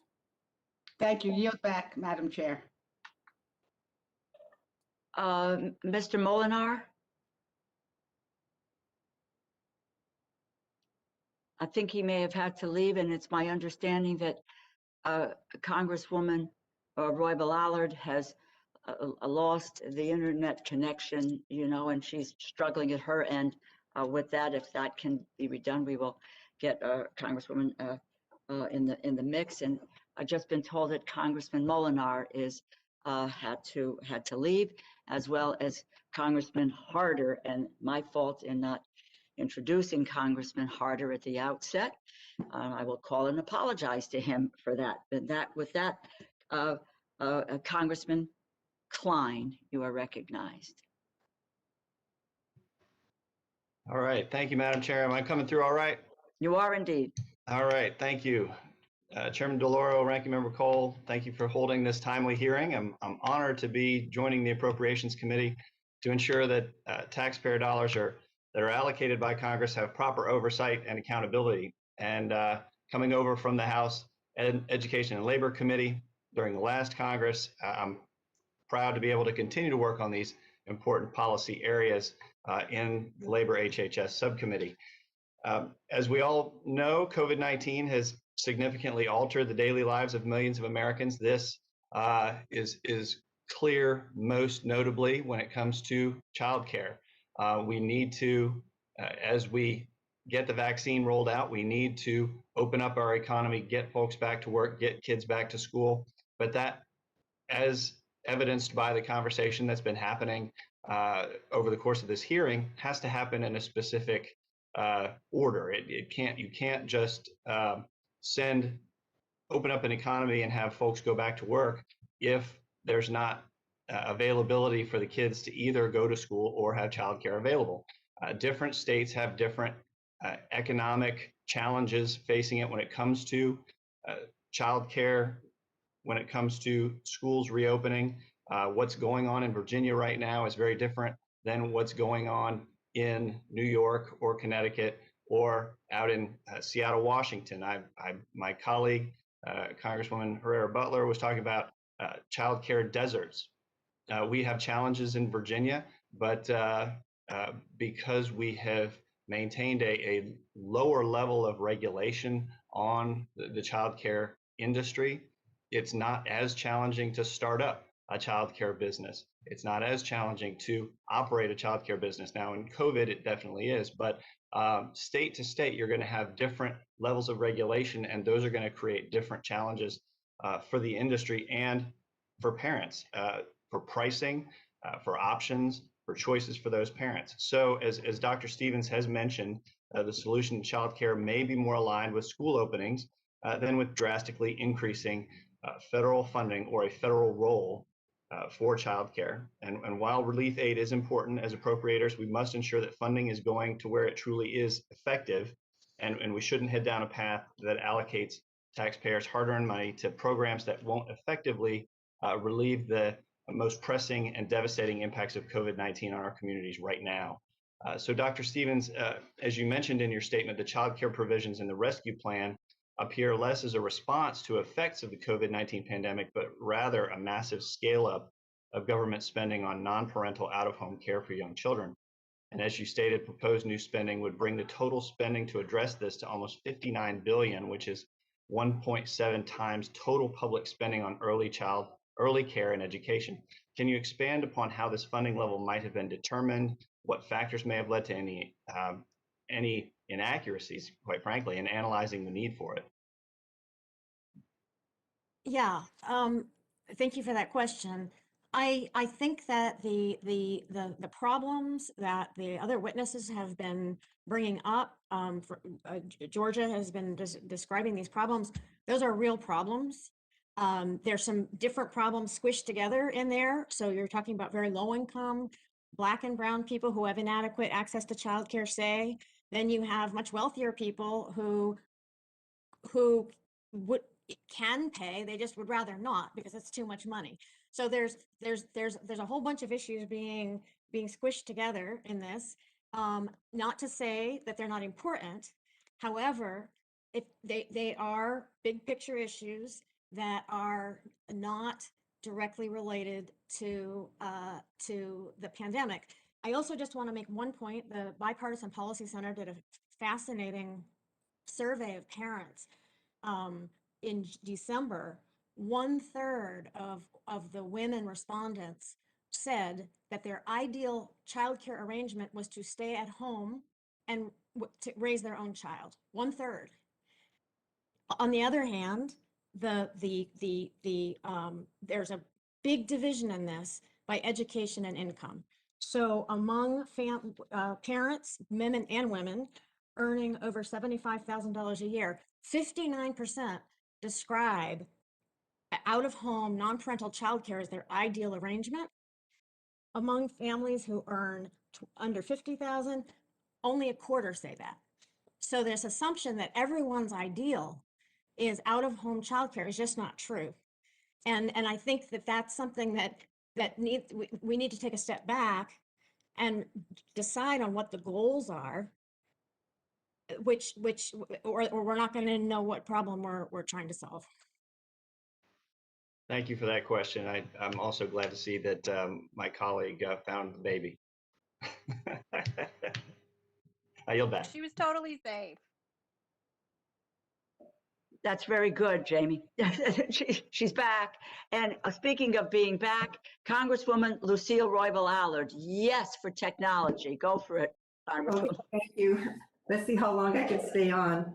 Thank you. Yield back, Madam Chair. Mr. Molinar? I think he may have had to leave, and it's my understanding that Congresswoman Roybal Allard has lost the internet connection, you know, and she's struggling at her end with that. If that can be redone, we will get Congresswoman in the mix. And I've just been told that Congressman Molinar is had to leave, as well as Congressman Harder, and my fault in not introducing Congressman Harder at the outset. I will call and apologize to him for that. But with that, Congressman Klein, you are recognized. All right. Thank you, Madam Chair. Am I coming through all right? You are indeed. All right. Thank you. Chairman DeLauro, Ranking Member Cole, thank you for holding this timely hearing. I'm honored to be joining the Appropriations Committee to ensure that taxpayer dollars that are allocated by Congress have proper oversight and accountability. And coming over from the House Education and Labor Committee during the last Congress, I'm proud to be able to continue to work on these important policy areas in the Labor HHS Subcommittee. As we all know, COVID-19 has significantly alter the daily lives of millions of Americans. This is clear, most notably when it comes to childcare. We need to, as we get the vaccine rolled out, we need to open up our economy, get folks back to work, get kids back to school. But that, as evidenced by the conversation that's been happening over the course of this hearing, has to happen in a specific order. You can't just open up an economy and have folks go back to work if there's not availability for the kids to either go to school or have childcare available. Different states have different economic challenges facing it when it comes to childcare, when it comes to schools reopening. What's going on in Virginia right now is very different than what's going on in New York or Connecticut or out in Seattle, Washington. My colleague, Congresswoman Herrera Butler, was talking about childcare deserts. We have challenges in Virginia, but because we have maintained a lower level of regulation on the childcare industry, it's not as challenging to start up a childcare business. It's not as challenging to operate a childcare business. Now, in COVID, it definitely is, but state to state, you're going to have different levels of regulation, and those are going to create different challenges for the industry and for parents, for pricing, for options, for choices for those parents. So as Dr. Stevens has mentioned, the solution to childcare may be more aligned with school openings than with drastically increasing federal funding or a federal role for childcare. And while relief aid is important as appropriators, we must ensure that funding is going to where it truly is effective. And we shouldn't head down a path that allocates taxpayers' hard-earned money to programs that won't effectively relieve the most pressing and devastating impacts of COVID-19 on our communities right now. So Dr. Stevens, as you mentioned in your statement, the child care provisions in the rescue plan appear less as a response to effects of the COVID-19 pandemic, but rather a massive scale up of government spending on non-parental out-of-home care for young children. And as you stated, proposed new spending would bring the total spending to address this to almost $59 billion, which is 1.7 times total public spending on early care and education. Can you expand upon how this funding level might have been determined, what factors may have led to any inaccuracies, quite frankly, in analyzing the need for it? Yeah, thank you for that question. I think that the problems that the other witnesses have been bringing up, Georgia has been describing these problems. Those are real problems. There's some different problems squished together in there. So you're talking about very low income, Black and brown people who have inadequate access to childcare, say. Then you have much wealthier people who can pay, they just would rather not because it's too much money. So there's a whole bunch of issues being squished together in this. Not to say that they're not important. However, if they are big picture issues that are not directly related to the pandemic. I also just want to make one point. The Bipartisan Policy Center did a fascinating survey of parents in December. 1/3 of the women respondents said that their ideal childcare arrangement was to stay at home and to raise their own child. 1/3. On the other hand, there's a big division in this by education and income. So among parents, men and women, earning over $75,000 a year, 59% describe out-of-home, non-parental childcare as their ideal arrangement. Among families who earn under $50,000, only a quarter say that. So this assumption that everyone's ideal is out-of-home childcare is just not true. And I think that that's something that we need to take a step back and decide on what the goals are, or we're not going to know what problem we're trying to solve. Thank you for that question. I'm also glad to see that my colleague found the baby. I yield back. She was totally safe. That's very good, Jamie. She's back. And speaking of being back, Congresswoman Lucille Roybal Allard, yes for technology. Go for it, Congresswoman. Okay, thank you. Let's see how long I can stay on.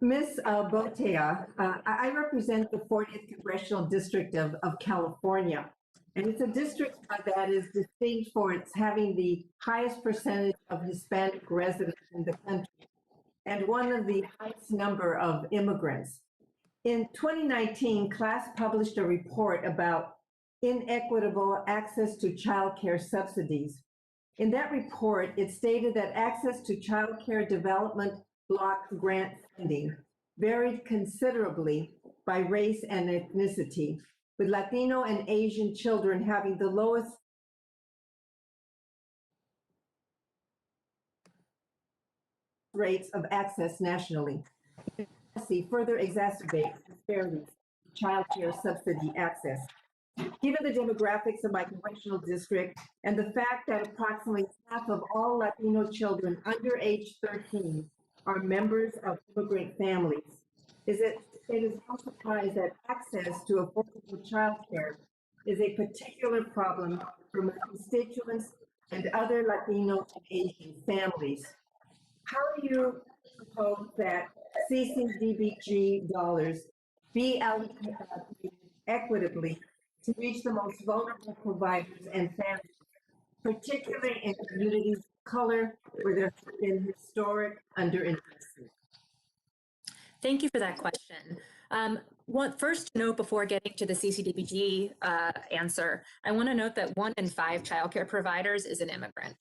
Ms. Poteau, I represent the 40th Congressional District of California. And it's a district that is distinct for its having the highest percentage of Hispanic residents in the country and one of the highest number of immigrants. In 2019, CLASS published a report about inequitable access to child care subsidies. In that report, it stated that access to child care development block grant funding varied considerably by race and ethnicity, with Latino and Asian children having the lowest rates of access nationally. Policy further exacerbates disparities in child care subsidy access. Given the demographics of my congressional district and the fact that approximately half of all Latino children under age 13 are members of immigrant families, it is no surprise that access to affordable child care is a particular problem for my constituents and other Latino and Asian families. How do you propose that CCDBG dollars be allocated equitably to reach the most vulnerable providers and families, particularly in communities of color where there have been historic underinvestment? Thank you for that question. First note before getting to the CCDBG answer, I want to note that 1 in 5 childcare providers is an immigrant.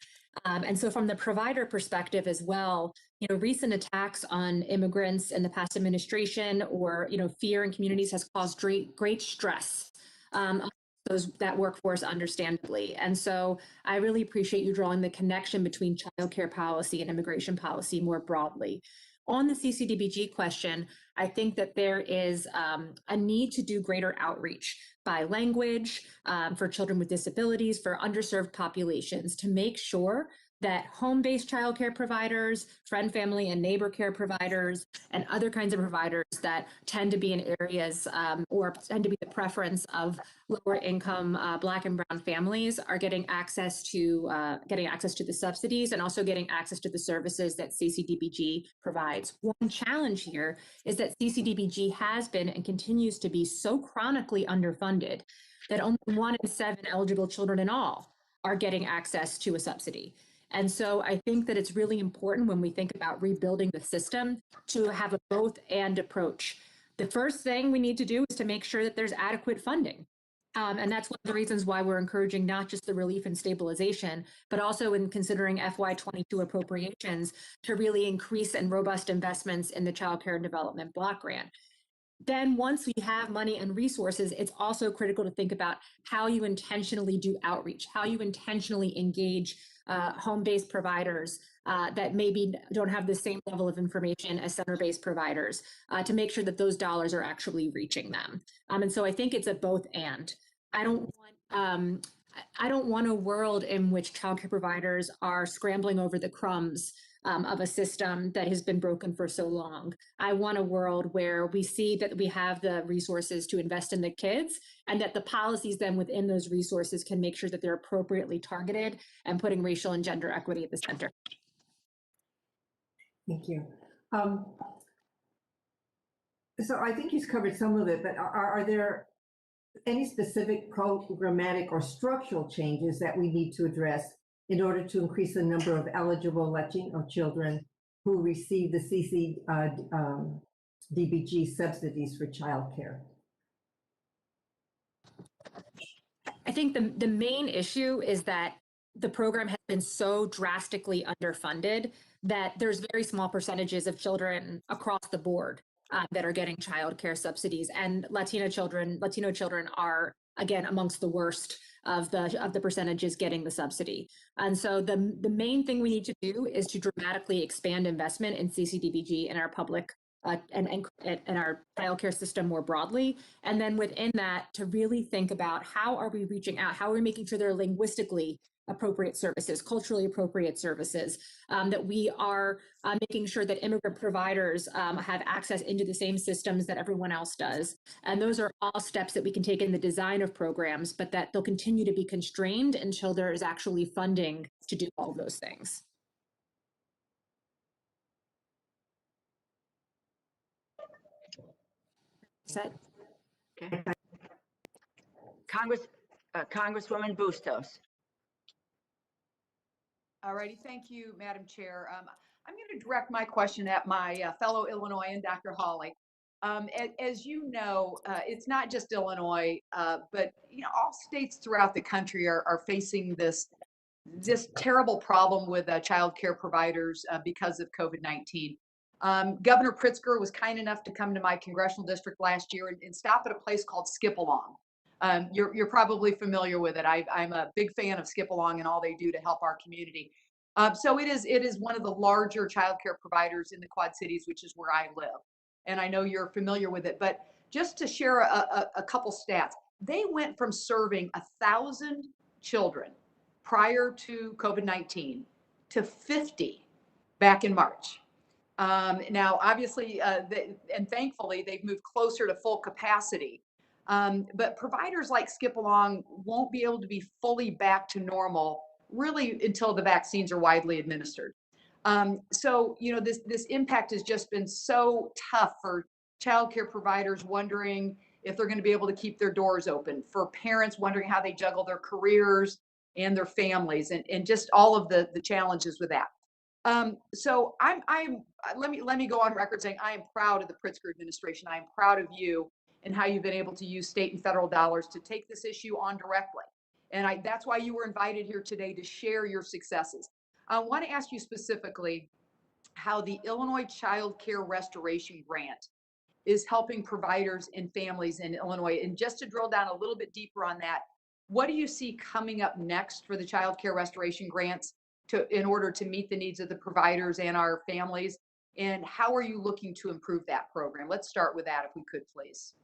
And so from the provider perspective as well, recent attacks on immigrants in the past administration or, fear in communities has caused great stress that workforce, understandably. And so I really appreciate you drawing the connection between childcare policy and immigration policy more broadly. On the CCDBG question, I think that there is a need to do greater outreach by language for children with disabilities, for underserved populations, to make sure that home-based childcare providers, friend, family, and neighbor care providers, and other kinds of providers that tend to be in areas or tend to be the preference of lower income Black and brown families are getting access to the subsidies and also getting access to the services that CCDBG provides. One challenge here is that CCDBG has been and continues to be so chronically underfunded that only 1 in 7 eligible children in all are getting access to a subsidy. And so I think that it's really important when we think about rebuilding the system to have a both and approach. The first thing we need to do is to make sure that there's adequate funding. And that's one of the reasons why we're encouraging not just the relief and stabilization, but also in considering FY22 appropriations to really increase and robust investments in the Child Care and Development Block Grant. Then once we have money and resources, it's also critical to think about how you intentionally do outreach, how you intentionally engage home-based providers that maybe don't have the same level of information as center-based providers to make sure that those dollars are actually reaching them. And so I think it's a both and. I don't want a world in which childcare providers are scrambling over the crumbs of a system that has been broken for so long. I want a world where we see that we have the resources to invest in the kids and that the policies then within those resources can make sure that they're appropriately targeted and putting racial and gender equity at the center. Thank you. So I think you've covered some of it, but are there any specific programmatic or structural changes that we need to address in order to increase the number of eligible Latino children who receive the CCDBG subsidies for childcare? I think the main issue is that the program has been so drastically underfunded that there's very small percentages of children across the board that are getting childcare subsidies, and Latino children are again amongst the worst of the percentages getting the subsidy. And so the main thing we need to do is to dramatically expand investment in CCDBG and our public and our childcare system more broadly. And then within that, to really think about how are we reaching out? How are we making sure they're linguistically appropriate services, culturally appropriate services, that we are making sure that immigrant providers have access into the same systems that everyone else does. And those are all steps that we can take in the design of programs, but that they'll continue to be constrained until there is actually funding to do all of those things. Set. Okay. Congresswoman Bustos. All righty, thank you, Madam Chair. I'm going to direct my question at my fellow Illinoisan, Dr. Hawley. As you know, it's not just Illinois, but all states throughout the country are facing this terrible problem with child care providers because of COVID-19. Governor Pritzker was kind enough to come to my congressional district last year and stop at a place called Skip Along. You're probably familiar with it. I'm a big fan of Skip Along and all they do to help our community. So it is one of the larger child care providers in the Quad Cities, which is where I live. And I know you're familiar with it, but just to share a couple stats, they went from serving 1,000 children prior to COVID-19 to 50 back in March. Now, obviously, and thankfully, they've moved closer to full capacity. But providers like Skip Along won't be able to be fully back to normal really until the vaccines are widely administered. So, this impact has just been so tough for childcare providers wondering if they're going to be able to keep their doors open, for parents wondering how they juggle their careers and their families, and just all of the challenges with that. So let me go on record saying I am proud of the Pritzker administration. I am proud of you and how you've been able to use state and federal dollars to take this issue on directly. And that's why you were invited here today, to share your successes. I want to ask you specifically how the Illinois Child Care Restoration Grant is helping providers and families in Illinois. And just to drill down a little bit deeper on that, what do you see coming up next for the Child Care Restoration Grants in order to meet the needs of the providers and our families? And how are you looking to improve that program? Let's start with that, if we could, please.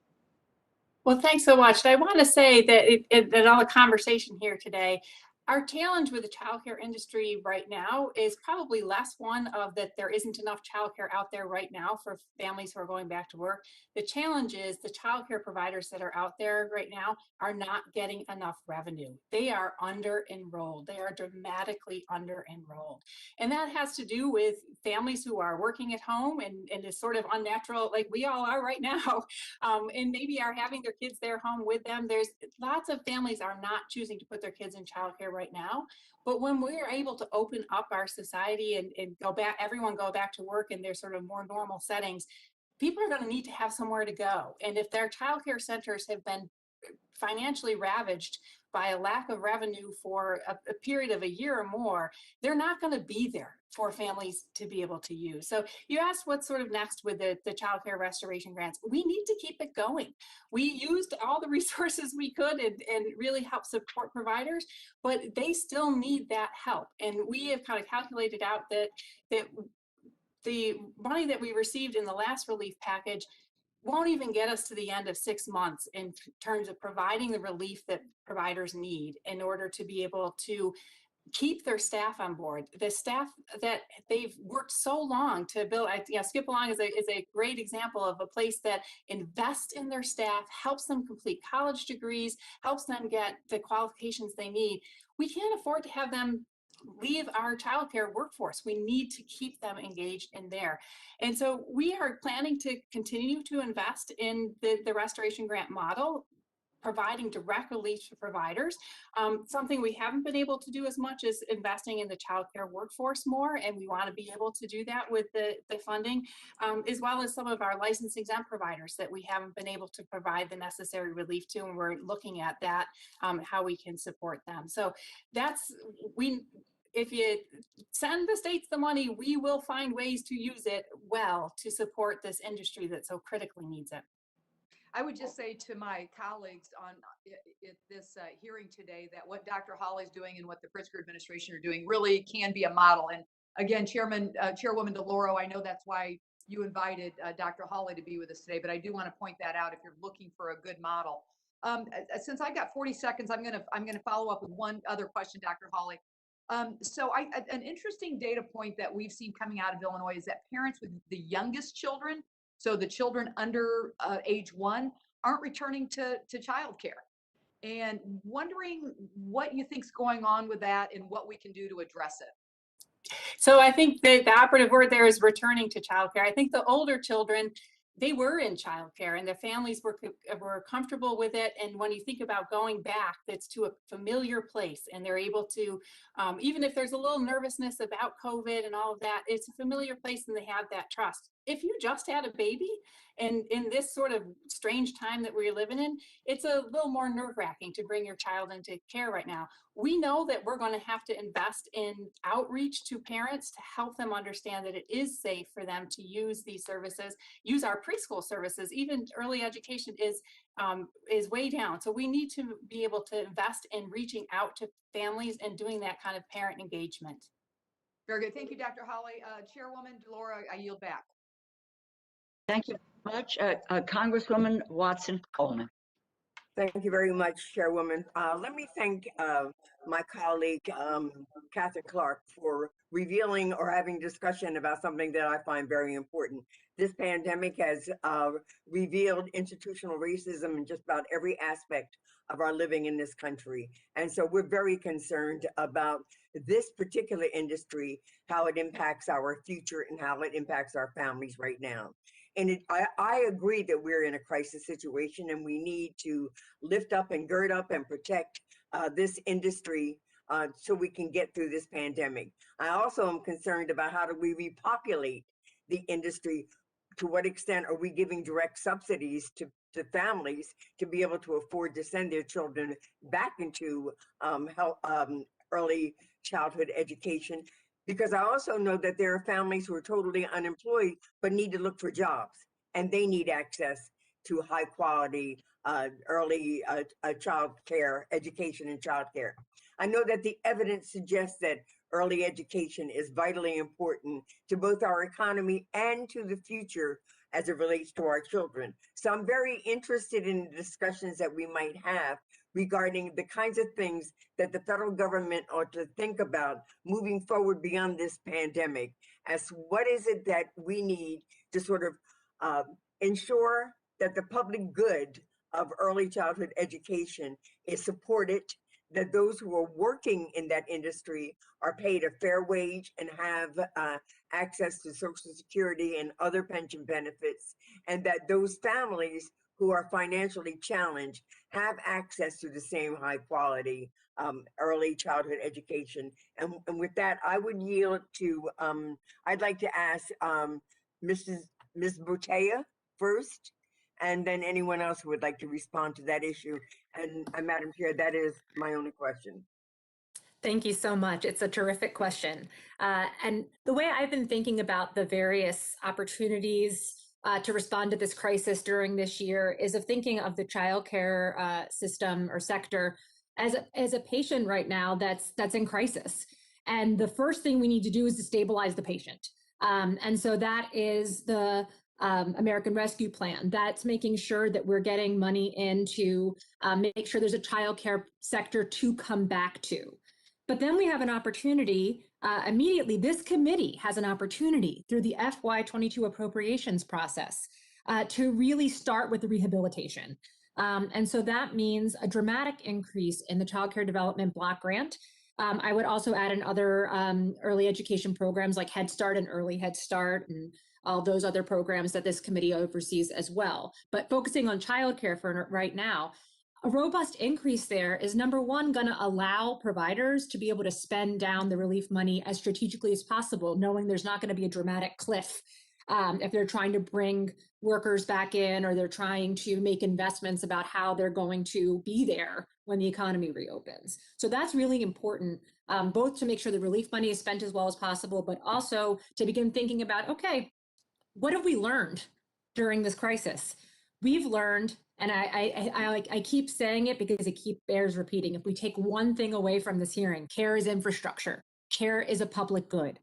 Well, thanks so much. I want to say that that all the conversation here today, our challenge with the childcare industry right now is probably less one of that there isn't enough childcare out there right now for families who are going back to work. The challenge is the childcare providers that are out there right now are not getting enough revenue. They are under enrolled. They are dramatically under enrolled. And that has to do with families who are working at home and is sort of unnatural, like we all are right now, and maybe are having their kids there home with them. There's lots of families are not choosing to put their kids in childcare right now. But when we are able to open up our society and go back, everyone go back to work in their sort of more normal settings, people are going to need to have somewhere to go. And if their childcare centers have been financially ravaged by a lack of revenue for a period of a year or more, they're not going to be there for families to be able to use. So you asked what's sort of next with the child care restoration grants. We need to keep it going. We used all the resources we could and really help support providers, but they still need that help. And we have kind of calculated out that the money that we received in the last relief package won't even get us to the end of 6 months in terms of providing the relief that providers need in order to be able to keep their staff on board. The staff that they've worked so long to build, Skip Along is a great example of a place that invests in their staff, helps them complete college degrees, helps them get the qualifications they need. We can't afford to have them leave our childcare workforce. We need to keep them engaged in there. And so we are planning to continue to invest in the restoration grant model, providing direct relief to providers. Something we haven't been able to do as much is investing in the childcare workforce more, and we want to be able to do that with the funding, as well as some of our licensed exempt providers that we haven't been able to provide the necessary relief to, and we're looking at that, how we can support them. So if you send the states the money, we will find ways to use it well to support this industry that so critically needs it. I would just say to my colleagues on this hearing today that what Dr. Hawley is doing and what the Pritzker administration are doing really can be a model. And again, Chairwoman DeLauro, I know that's why you invited Dr. Hawley to be with us today, but I do want to point that out if you're looking for a good model. Since I got 40 seconds, I'm gonna follow up with one other question, Dr. Hawley. An interesting data point that we've seen coming out of Illinois is that parents with the youngest children, so the children under age 1, aren't returning to childcare. And wondering what you think's going on with that and what we can do to address it. So I think the operative word there is returning to childcare. I think the older children, they were in childcare and their families were comfortable with it. And when you think about going back, that's to a familiar place, and they're able to, even if there's a little nervousness about COVID and all of that, it's a familiar place and they have that trust. If you just had a baby and in this sort of strange time that we're living in, it's a little more nerve-wracking to bring your child into care right now. We know that we're going to have to invest in outreach to parents to help them understand that it is safe for them to use these services, use our preschool services. Even early education is way down. So we need to be able to invest in reaching out to families and doing that kind of parent engagement. Very good. Thank you, Dr. Hawley. Chairwoman Delora, I yield back. Thank you very much. Congresswoman Watson Coleman. Thank you very much, Chairwoman. Let me thank my colleague, Katherine Clark, for revealing or having discussion about something that I find very important. This pandemic has revealed institutional racism in just about every aspect of our living in this country. And so we're very concerned about this particular industry, how it impacts our future and how it impacts our families right now. And I agree that we're in a crisis situation and we need to lift up and gird up and protect this industry so we can get through this pandemic. I also am concerned about how do we repopulate the industry. To what extent are we giving direct subsidies to families to be able to afford to send their children back into early childhood education? Because I also know that there are families who are totally unemployed but need to look for jobs, and they need access to high quality early child care, education and child care. I know that the evidence suggests that early education is vitally important to both our economy and to the future as it relates to our children. So I'm very interested in the discussions that we might have regarding the kinds of things that the federal government ought to think about moving forward beyond this pandemic, as what is it that we need to sort of ensure that the public good of early childhood education is supported, that those who are working in that industry are paid a fair wage and have access to Social Security and other pension benefits, and that those families who are financially challenged have access to the same high quality early childhood education. And with that, I would yield to, I'd like to ask Ms. Poteau first, and then anyone else who would like to respond to that issue. And Madam Chair, that is my only question. Thank you so much. It's a terrific question. And the way I've been thinking about the various opportunities to respond to this crisis during this year is of thinking of the childcare system or sector as a patient right now that's in crisis. And the first thing we need to do is to stabilize the patient. And so that is the American Rescue Plan. That's making sure that we're getting money in to make sure there's a childcare sector to come back to. But then we have an opportunity, immediately, this committee has an opportunity through the FY22 appropriations process to really start with the rehabilitation. And so that means a dramatic increase in the Child Care Development Block Grant. I would also add in other early education programs like Head Start and Early Head Start and all those other programs that this committee oversees as well. But focusing on childcare for right now, a robust increase there is, number one, going to allow providers to be able to spend down the relief money as strategically as possible, knowing there's not going to be a dramatic cliff if they're trying to bring workers back in or they're trying to make investments about how they're going to be there when the economy reopens. So that's really important, both to make sure the relief money is spent as well as possible, but also to begin thinking about, okay, what have we learned during this crisis? We've learned, and I keep saying it because it bears repeating. If we take one thing away from this hearing, care is infrastructure. Care is a public good.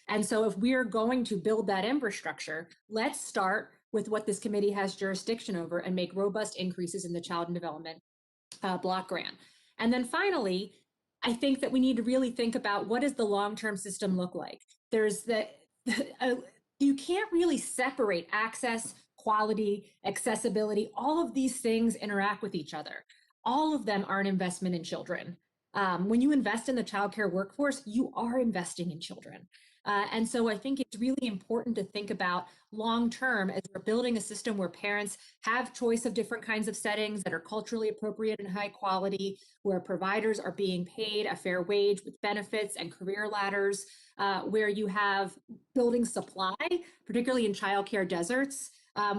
And so if we are going to build that infrastructure, let's start with what this committee has jurisdiction over and make robust increases in the child and development block grant. And then finally, I think that we need to really think about what does the long-term system look like? There's you can't really separate access, quality, accessibility. All of these things interact with each other. All of them are an investment in children. When you invest in the childcare workforce, you are investing in children. And so I think it's really important to think about long-term as we're building a system where parents have choice of different kinds of settings that are culturally appropriate and high quality, where providers are being paid a fair wage with benefits and career ladders, where you have building supply, particularly in childcare deserts,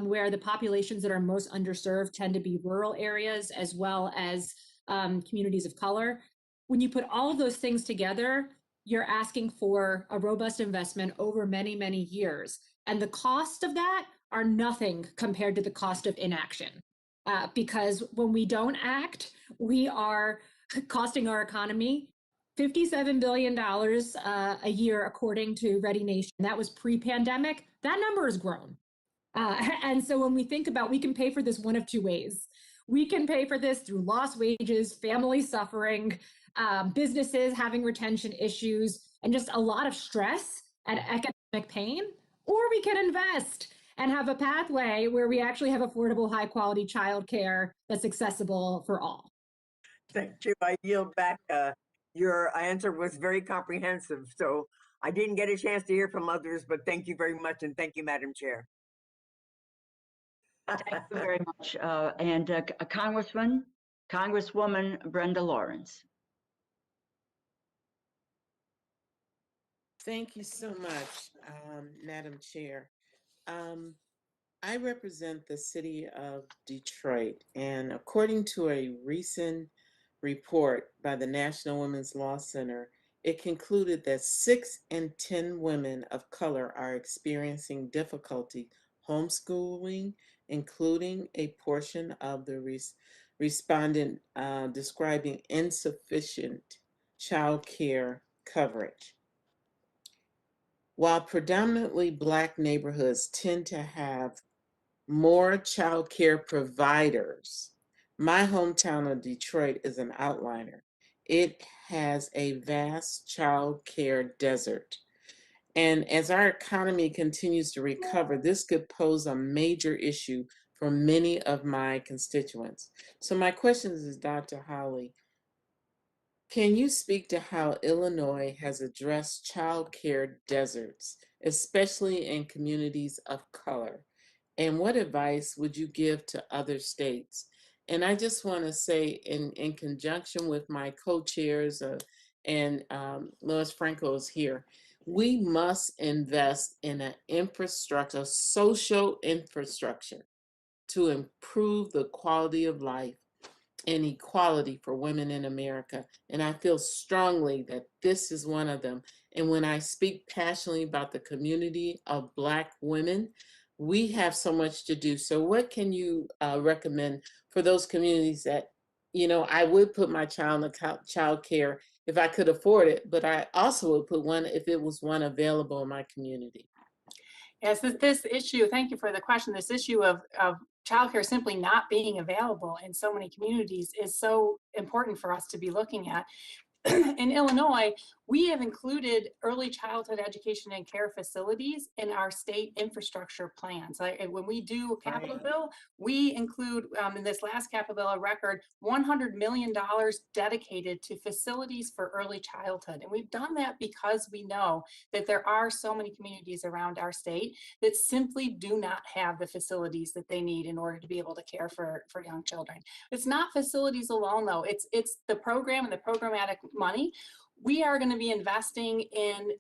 where the populations that are most underserved tend to be rural areas as well as communities of color. When you put all of those things together, you're asking for a robust investment over many, many years. And the cost of that are nothing compared to the cost of inaction. Because when we don't act, we are costing our economy $57 billion a year, according to Ready Nation. That was pre-pandemic. That number has grown. And so when we think about, we can pay for this one of two ways. We can pay for this through lost wages, family suffering, businesses having retention issues, and just a lot of stress and economic pain, or we can invest and have a pathway where we actually have affordable, high quality childcare that's accessible for all. Thank you. I yield back. Your answer was very comprehensive. So I didn't get a chance to hear from others, but thank you very much. And thank you, Madam Chair. Thank you very much. Congresswoman Brenda Lawrence. Thank you so much, Madam Chair. I represent the city of Detroit, and according to a recent report by the National Women's Law Center, it concluded that 6 in 10 women of color are experiencing difficulty homeschooling, including a portion of the respondent describing insufficient child care coverage. While predominantly Black neighborhoods tend to have more child care providers, my hometown of Detroit is an outliner. It has a vast child care desert. And as our economy continues to recover, this could pose a major issue for many of my constituents. So my question is, Dr. Hawley, can you speak to how Illinois has addressed child care deserts, especially in communities of color? And what advice would you give to other states? And I just want to say, in conjunction with my co-chairs, and Lois Franco is here, we must invest in an infrastructure, social infrastructure, to improve the quality of life and equality for women in America. And I feel strongly that this is one of them. And when I speak passionately about the community of Black women, we have so much to do. So what can you recommend for those communities that, you know, I would put my child in child care if I could afford it, but I also would put one if it was one available in my community? Yes, this issue, thank you for the question, this issue of childcare simply not being available in so many communities is so important for us to be looking at. In Illinois, we have included early childhood education and care facilities in our state infrastructure plans. When we do a capital bill, we include in this last capital bill a record $100 million dedicated to facilities for early childhood. And we've done that because we know that there are so many communities around our state that simply do not have the facilities that they need in order to be able to care for young children. It's not facilities alone, though. It's the program and the programmatic money. We are going to be investing in,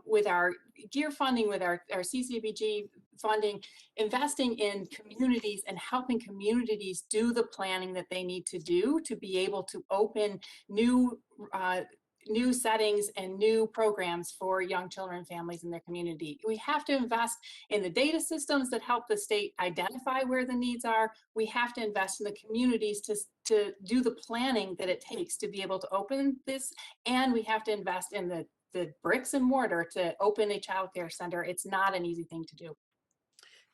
with our GEAR funding, with our CCBG funding, investing in communities and helping communities do the planning that they need to do to be able to open new settings and new programs for young children and families in their community. We have to invest in the data systems that help the state identify where the needs are. We have to invest in the communities to do the planning that it takes to be able to open this. And we have to invest in the bricks and mortar to open a child care center. It's not an easy thing to do.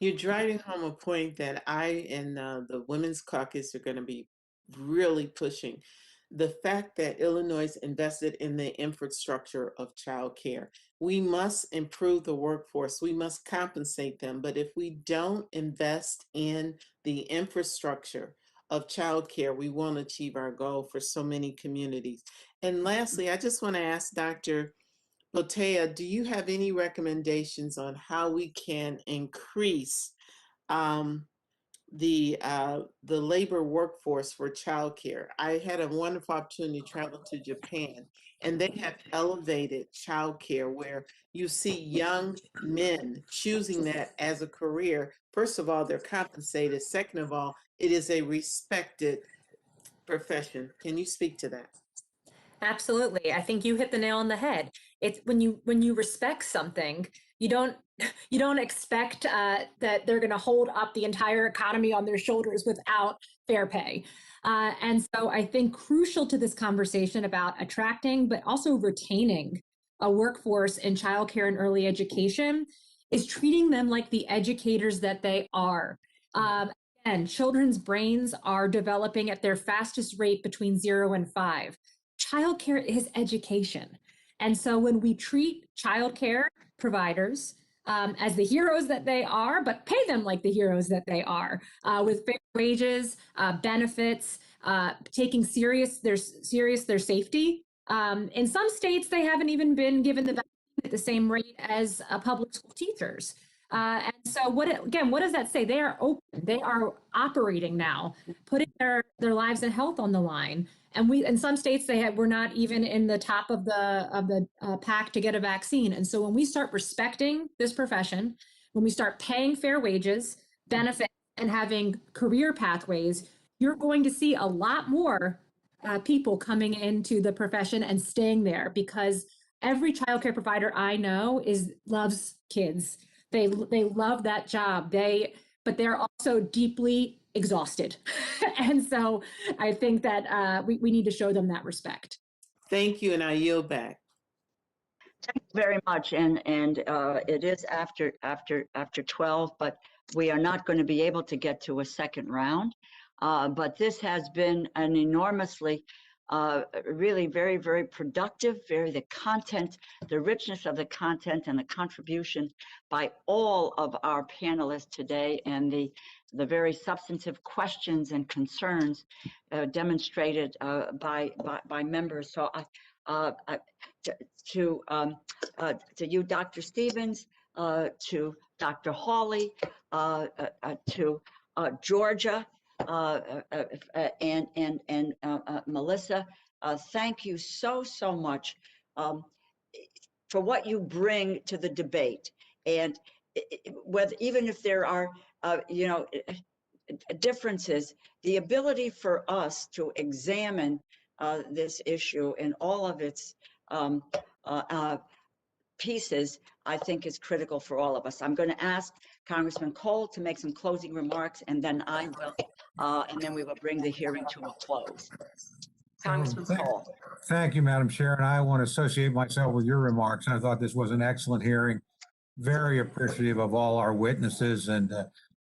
You're driving home a point that I and the Women's Caucus are going to be really pushing the fact that Illinois invested in the infrastructure of childcare. We must improve the workforce. We must compensate them. But if we don't invest in the infrastructure of childcare, we won't achieve our goal for so many communities. And lastly, I just want to ask Dr. Poteau, do you have any recommendations on how we can increase the labor workforce for childcare? I had a wonderful opportunity to travel to Japan, and they have elevated childcare where you see young men choosing that as a career. First of all, they're compensated. Second of all, it is a respected profession. Can you speak to that? Absolutely. I think you hit the nail on the head. It's when you respect something, you don't you don't expect that they're going to hold up the entire economy on their shoulders without fair pay. And so I think crucial to this conversation about attracting, but also retaining a workforce in childcare and early education is treating them like the educators that they are. And children's brains are developing at their fastest rate between 0 and 5. Childcare is education. And so when we treat childcare providers as the heroes that they are, but pay them like the heroes that they are, with fair wages, benefits, taking their safety. In some states, they haven't even been given the vaccine at the same rate as public school teachers. And so what does that say? They are open, they are operating now, putting their lives and health on the line. And in some states, we're not even in the top of the pack to get a vaccine. And so when we start respecting this profession, when we start paying fair wages, benefits, and having career pathways, you're going to see a lot more people coming into the profession and staying there, because every childcare provider I know loves kids. They love that job. But they're also deeply exhausted. And so I think that we need to show them that respect. Thank you, and I yield back. Thank you very much. And it is after 12, but we are not going to be able to get to a second round. But this has been an enormously really very, very productive, the content, the richness of the content and the contribution by all of our panelists today, and the very substantive questions and concerns demonstrated by members. So to you, Dr. Stevens, to Dr. Hawley, to Georgia, and Melissa, thank you so much for what you bring to the debate. And whether, even if there are differences, the ability for us to examine this issue in all of its pieces, I think, is critical for all of us. I'm going to ask Congressman Cole to make some closing remarks, and then I will, and then we will bring the hearing to a close. Congressman Cole. Thank you, Madam Chair, and I want to associate myself with your remarks. I thought this was an excellent hearing, very appreciative of all our witnesses and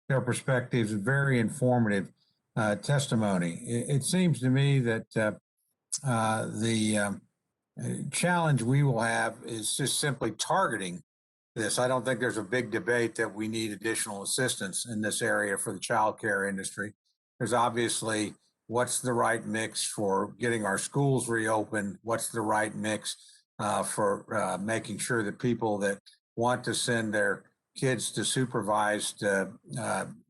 their perspectives, very informative testimony. It seems to me that the challenge we will have is just simply targeting this. I don't think there's a big debate that we need additional assistance in this area for the childcare industry. There's obviously what's the right mix for getting our schools reopened, what's the right mix for making sure that people that want to send their kids to supervised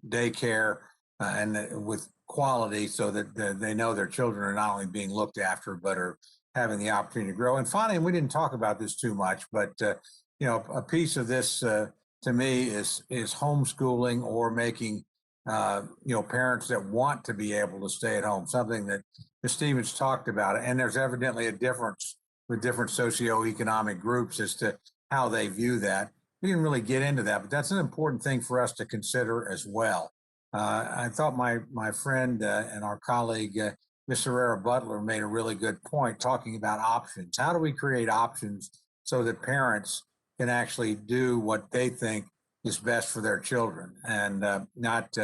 daycare and with quality, so that they know their children are not only being looked after, but are having the opportunity to grow. And finally, and we didn't talk about this too much, but a piece of this to me is homeschooling, or making parents that want to be able to stay at home, something that Ms. Stevens talked about. And there's evidently a difference with different socioeconomic groups as to how they view that. We didn't really get into that, but that's an important thing for us to consider as well. I thought my friend and our colleague, Ms. Herrera Butler, made a really good point talking about options. How do we create options so that parents can actually do what they think is best for their children, and not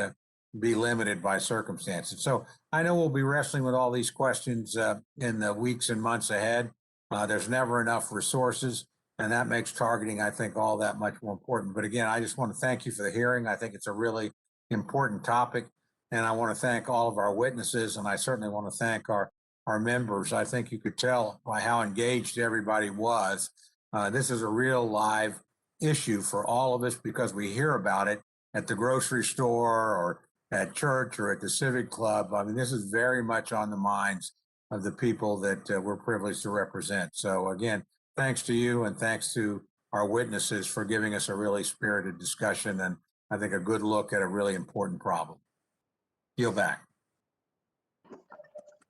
be limited by circumstances. So I know we'll be wrestling with all these questions in the weeks and months ahead. There's never enough resources, and that makes targeting, I think, all that much more important. But again, I just want to thank you for the hearing. I think it's a really important topic, and I want to thank all of our witnesses, and I certainly want to thank our members. I think you could tell by how engaged everybody was. This is a real live issue for all of us because we hear about it at the grocery store or at church or at the civic club. I mean, this is very much on the minds of the people that we're privileged to represent. So again, thanks to you and thanks to our witnesses for giving us a really spirited discussion and I think a good look at a really important problem. Yield back.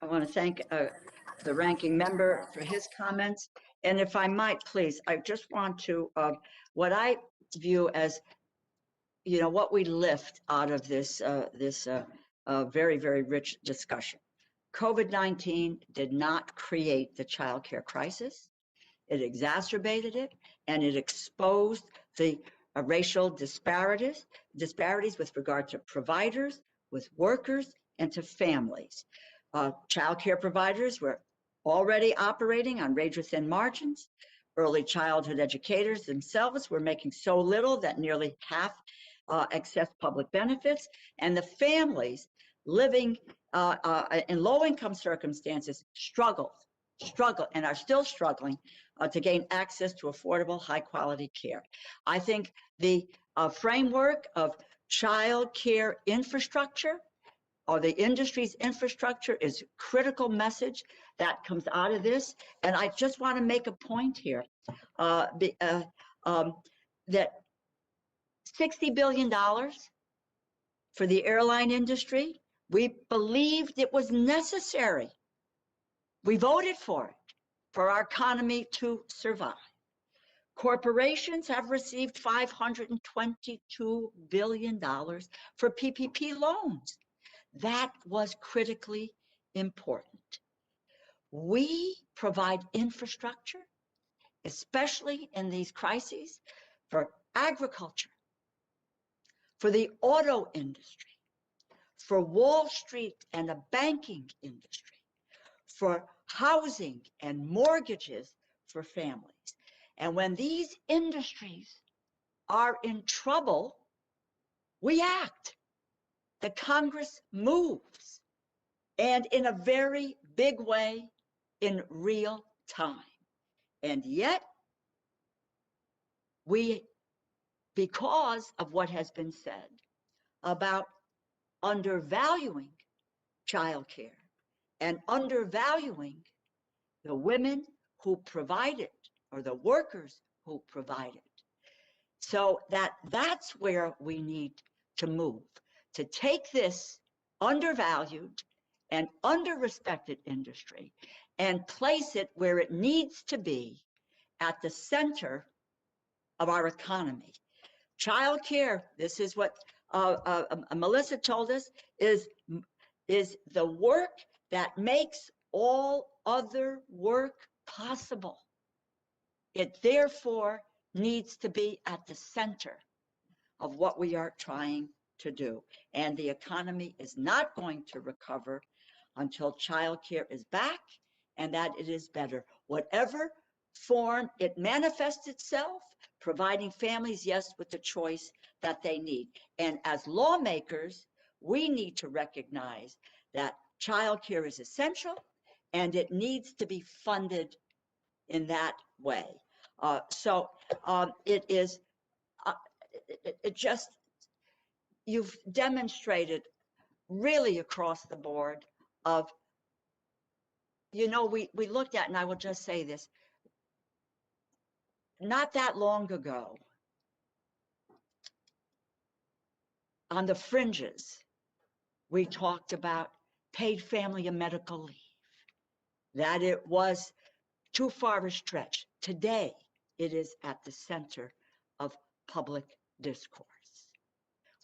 I want to thank the ranking member for his comments. And if I might, please, I just want to, what I view as, you know, what we lift out of this, very, very rich discussion. COVID-19 did not create the childcare crisis. It exacerbated it, and it exposed the racial disparities with regard to providers, with workers, and to families. Childcare providers were already operating on razor-thin margins. Early childhood educators themselves were making so little that nearly half accessed public benefits, and the families living in low-income circumstances struggled and are still struggling to gain access to affordable, high-quality care. I think the framework of child care infrastructure or the industry's infrastructure is a critical message that comes out of this. And I just want to make a point here that $60 billion for the airline industry, we believed it was necessary. We voted for it, for our economy to survive. Corporations have received $522 billion for PPP loans. That was critically important. We provide infrastructure, especially in these crises, for agriculture, for the auto industry, for Wall Street and the banking industry, for housing and mortgages for families. And when these industries are in trouble, we act. The Congress moves, and in a very big way, in real time. And yet, we, because of what has been said about undervaluing childcare and undervaluing the women who provide it or the workers who provide it. So that's where we need to move, to take this undervalued and under-respected industry and place it where it needs to be, at the center of our economy. Childcare, this is what Melissa told us, is the work that makes all other work possible. It therefore needs to be at the center of what we are trying to do. And the economy is not going to recover until childcare is back and that it is better. Whatever form it manifests itself, providing families, yes, with the choice that they need. And as lawmakers, we need to recognize that childcare is essential and it needs to be funded in that way. It is, it just, you've demonstrated really across the board of, you know, we looked at, and I will just say this, not that long ago, on the fringes, we talked about paid family and medical leave, that it was too far a stretch. Today, it is at the center of public discourse.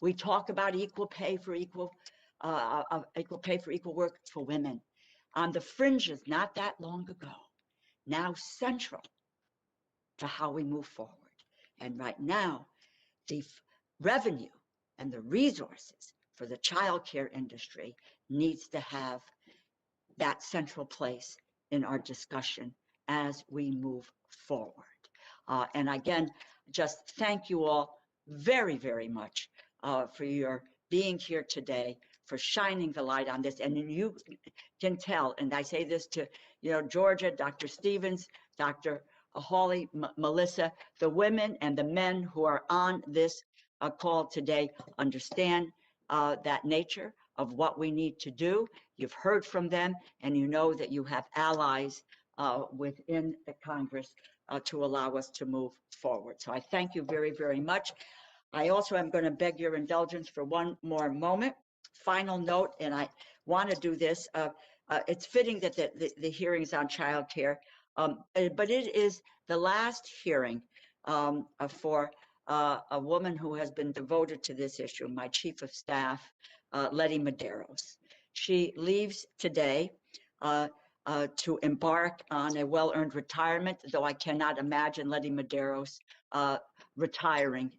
We talk about equal pay for equal work for women. On the fringes, not that long ago, now central to how we move forward. And right now, the revenue and the resources for the childcare industry needs to have that central place in our discussion as we move forward. And again, just thank you all very, very much for your being here today, for shining the light on this. And you can tell, and I say this to, Georgia, Dr. Stevens, Dr. Hawley, Melissa, the women and the men who are on this call today understand that nature of what we need to do. You've heard from them, and you know that you have allies within the Congress to allow us to move forward. So I thank you very, very much. I also am going to beg your indulgence for one more moment. Final note, and I want to do this. It's fitting that the hearings on childcare, but it is the last hearing for a woman who has been devoted to this issue, my chief of staff, Letty Medeiros. She leaves today to embark on a well-earned retirement, though I cannot imagine Letty Medeiros retiring.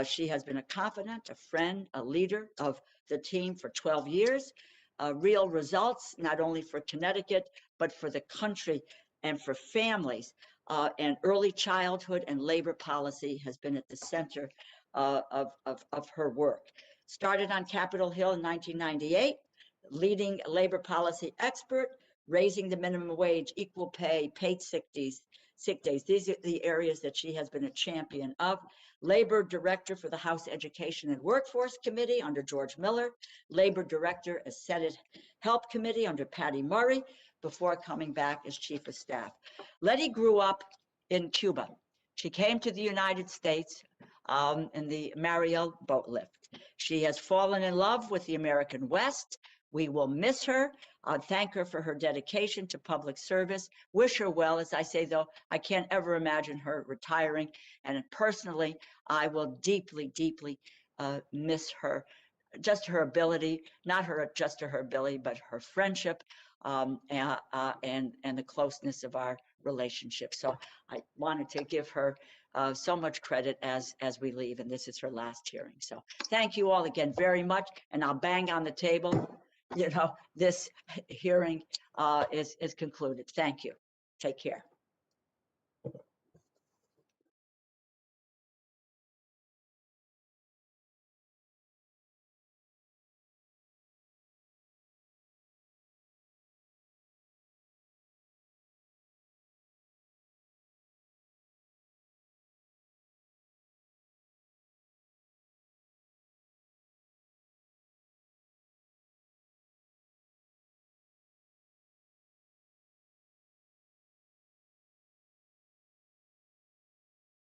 She has been a confidant, a friend, a leader of the team for 12 years. Real results, not only for Connecticut, but for the country and for families. And early childhood and labor policy has been at the center of her work. Started on Capitol Hill in 1998, leading labor policy expert, raising the minimum wage, equal pay, paid sick days. These are the areas that she has been a champion of. Labor Director for the House Education and Workforce Committee under George Miller, Labor Director as Senate Help Committee under Patty Murray, before coming back as Chief of Staff. Letty grew up in Cuba. She came to the United States in the Mariel boat lift. She has fallen in love with the American West. We will miss her. Thank her for her dedication to public service. Wish her well. As I say, though, I can't ever imagine her retiring. And personally, I will deeply, deeply miss her. Just her ability, not just her ability, but her friendship and the closeness of our relationship. So I wanted to give her so much credit as we leave, and this is her last hearing. So thank you all again very much, and I'll bang on the table. This hearing is concluded. Thank you. Take care.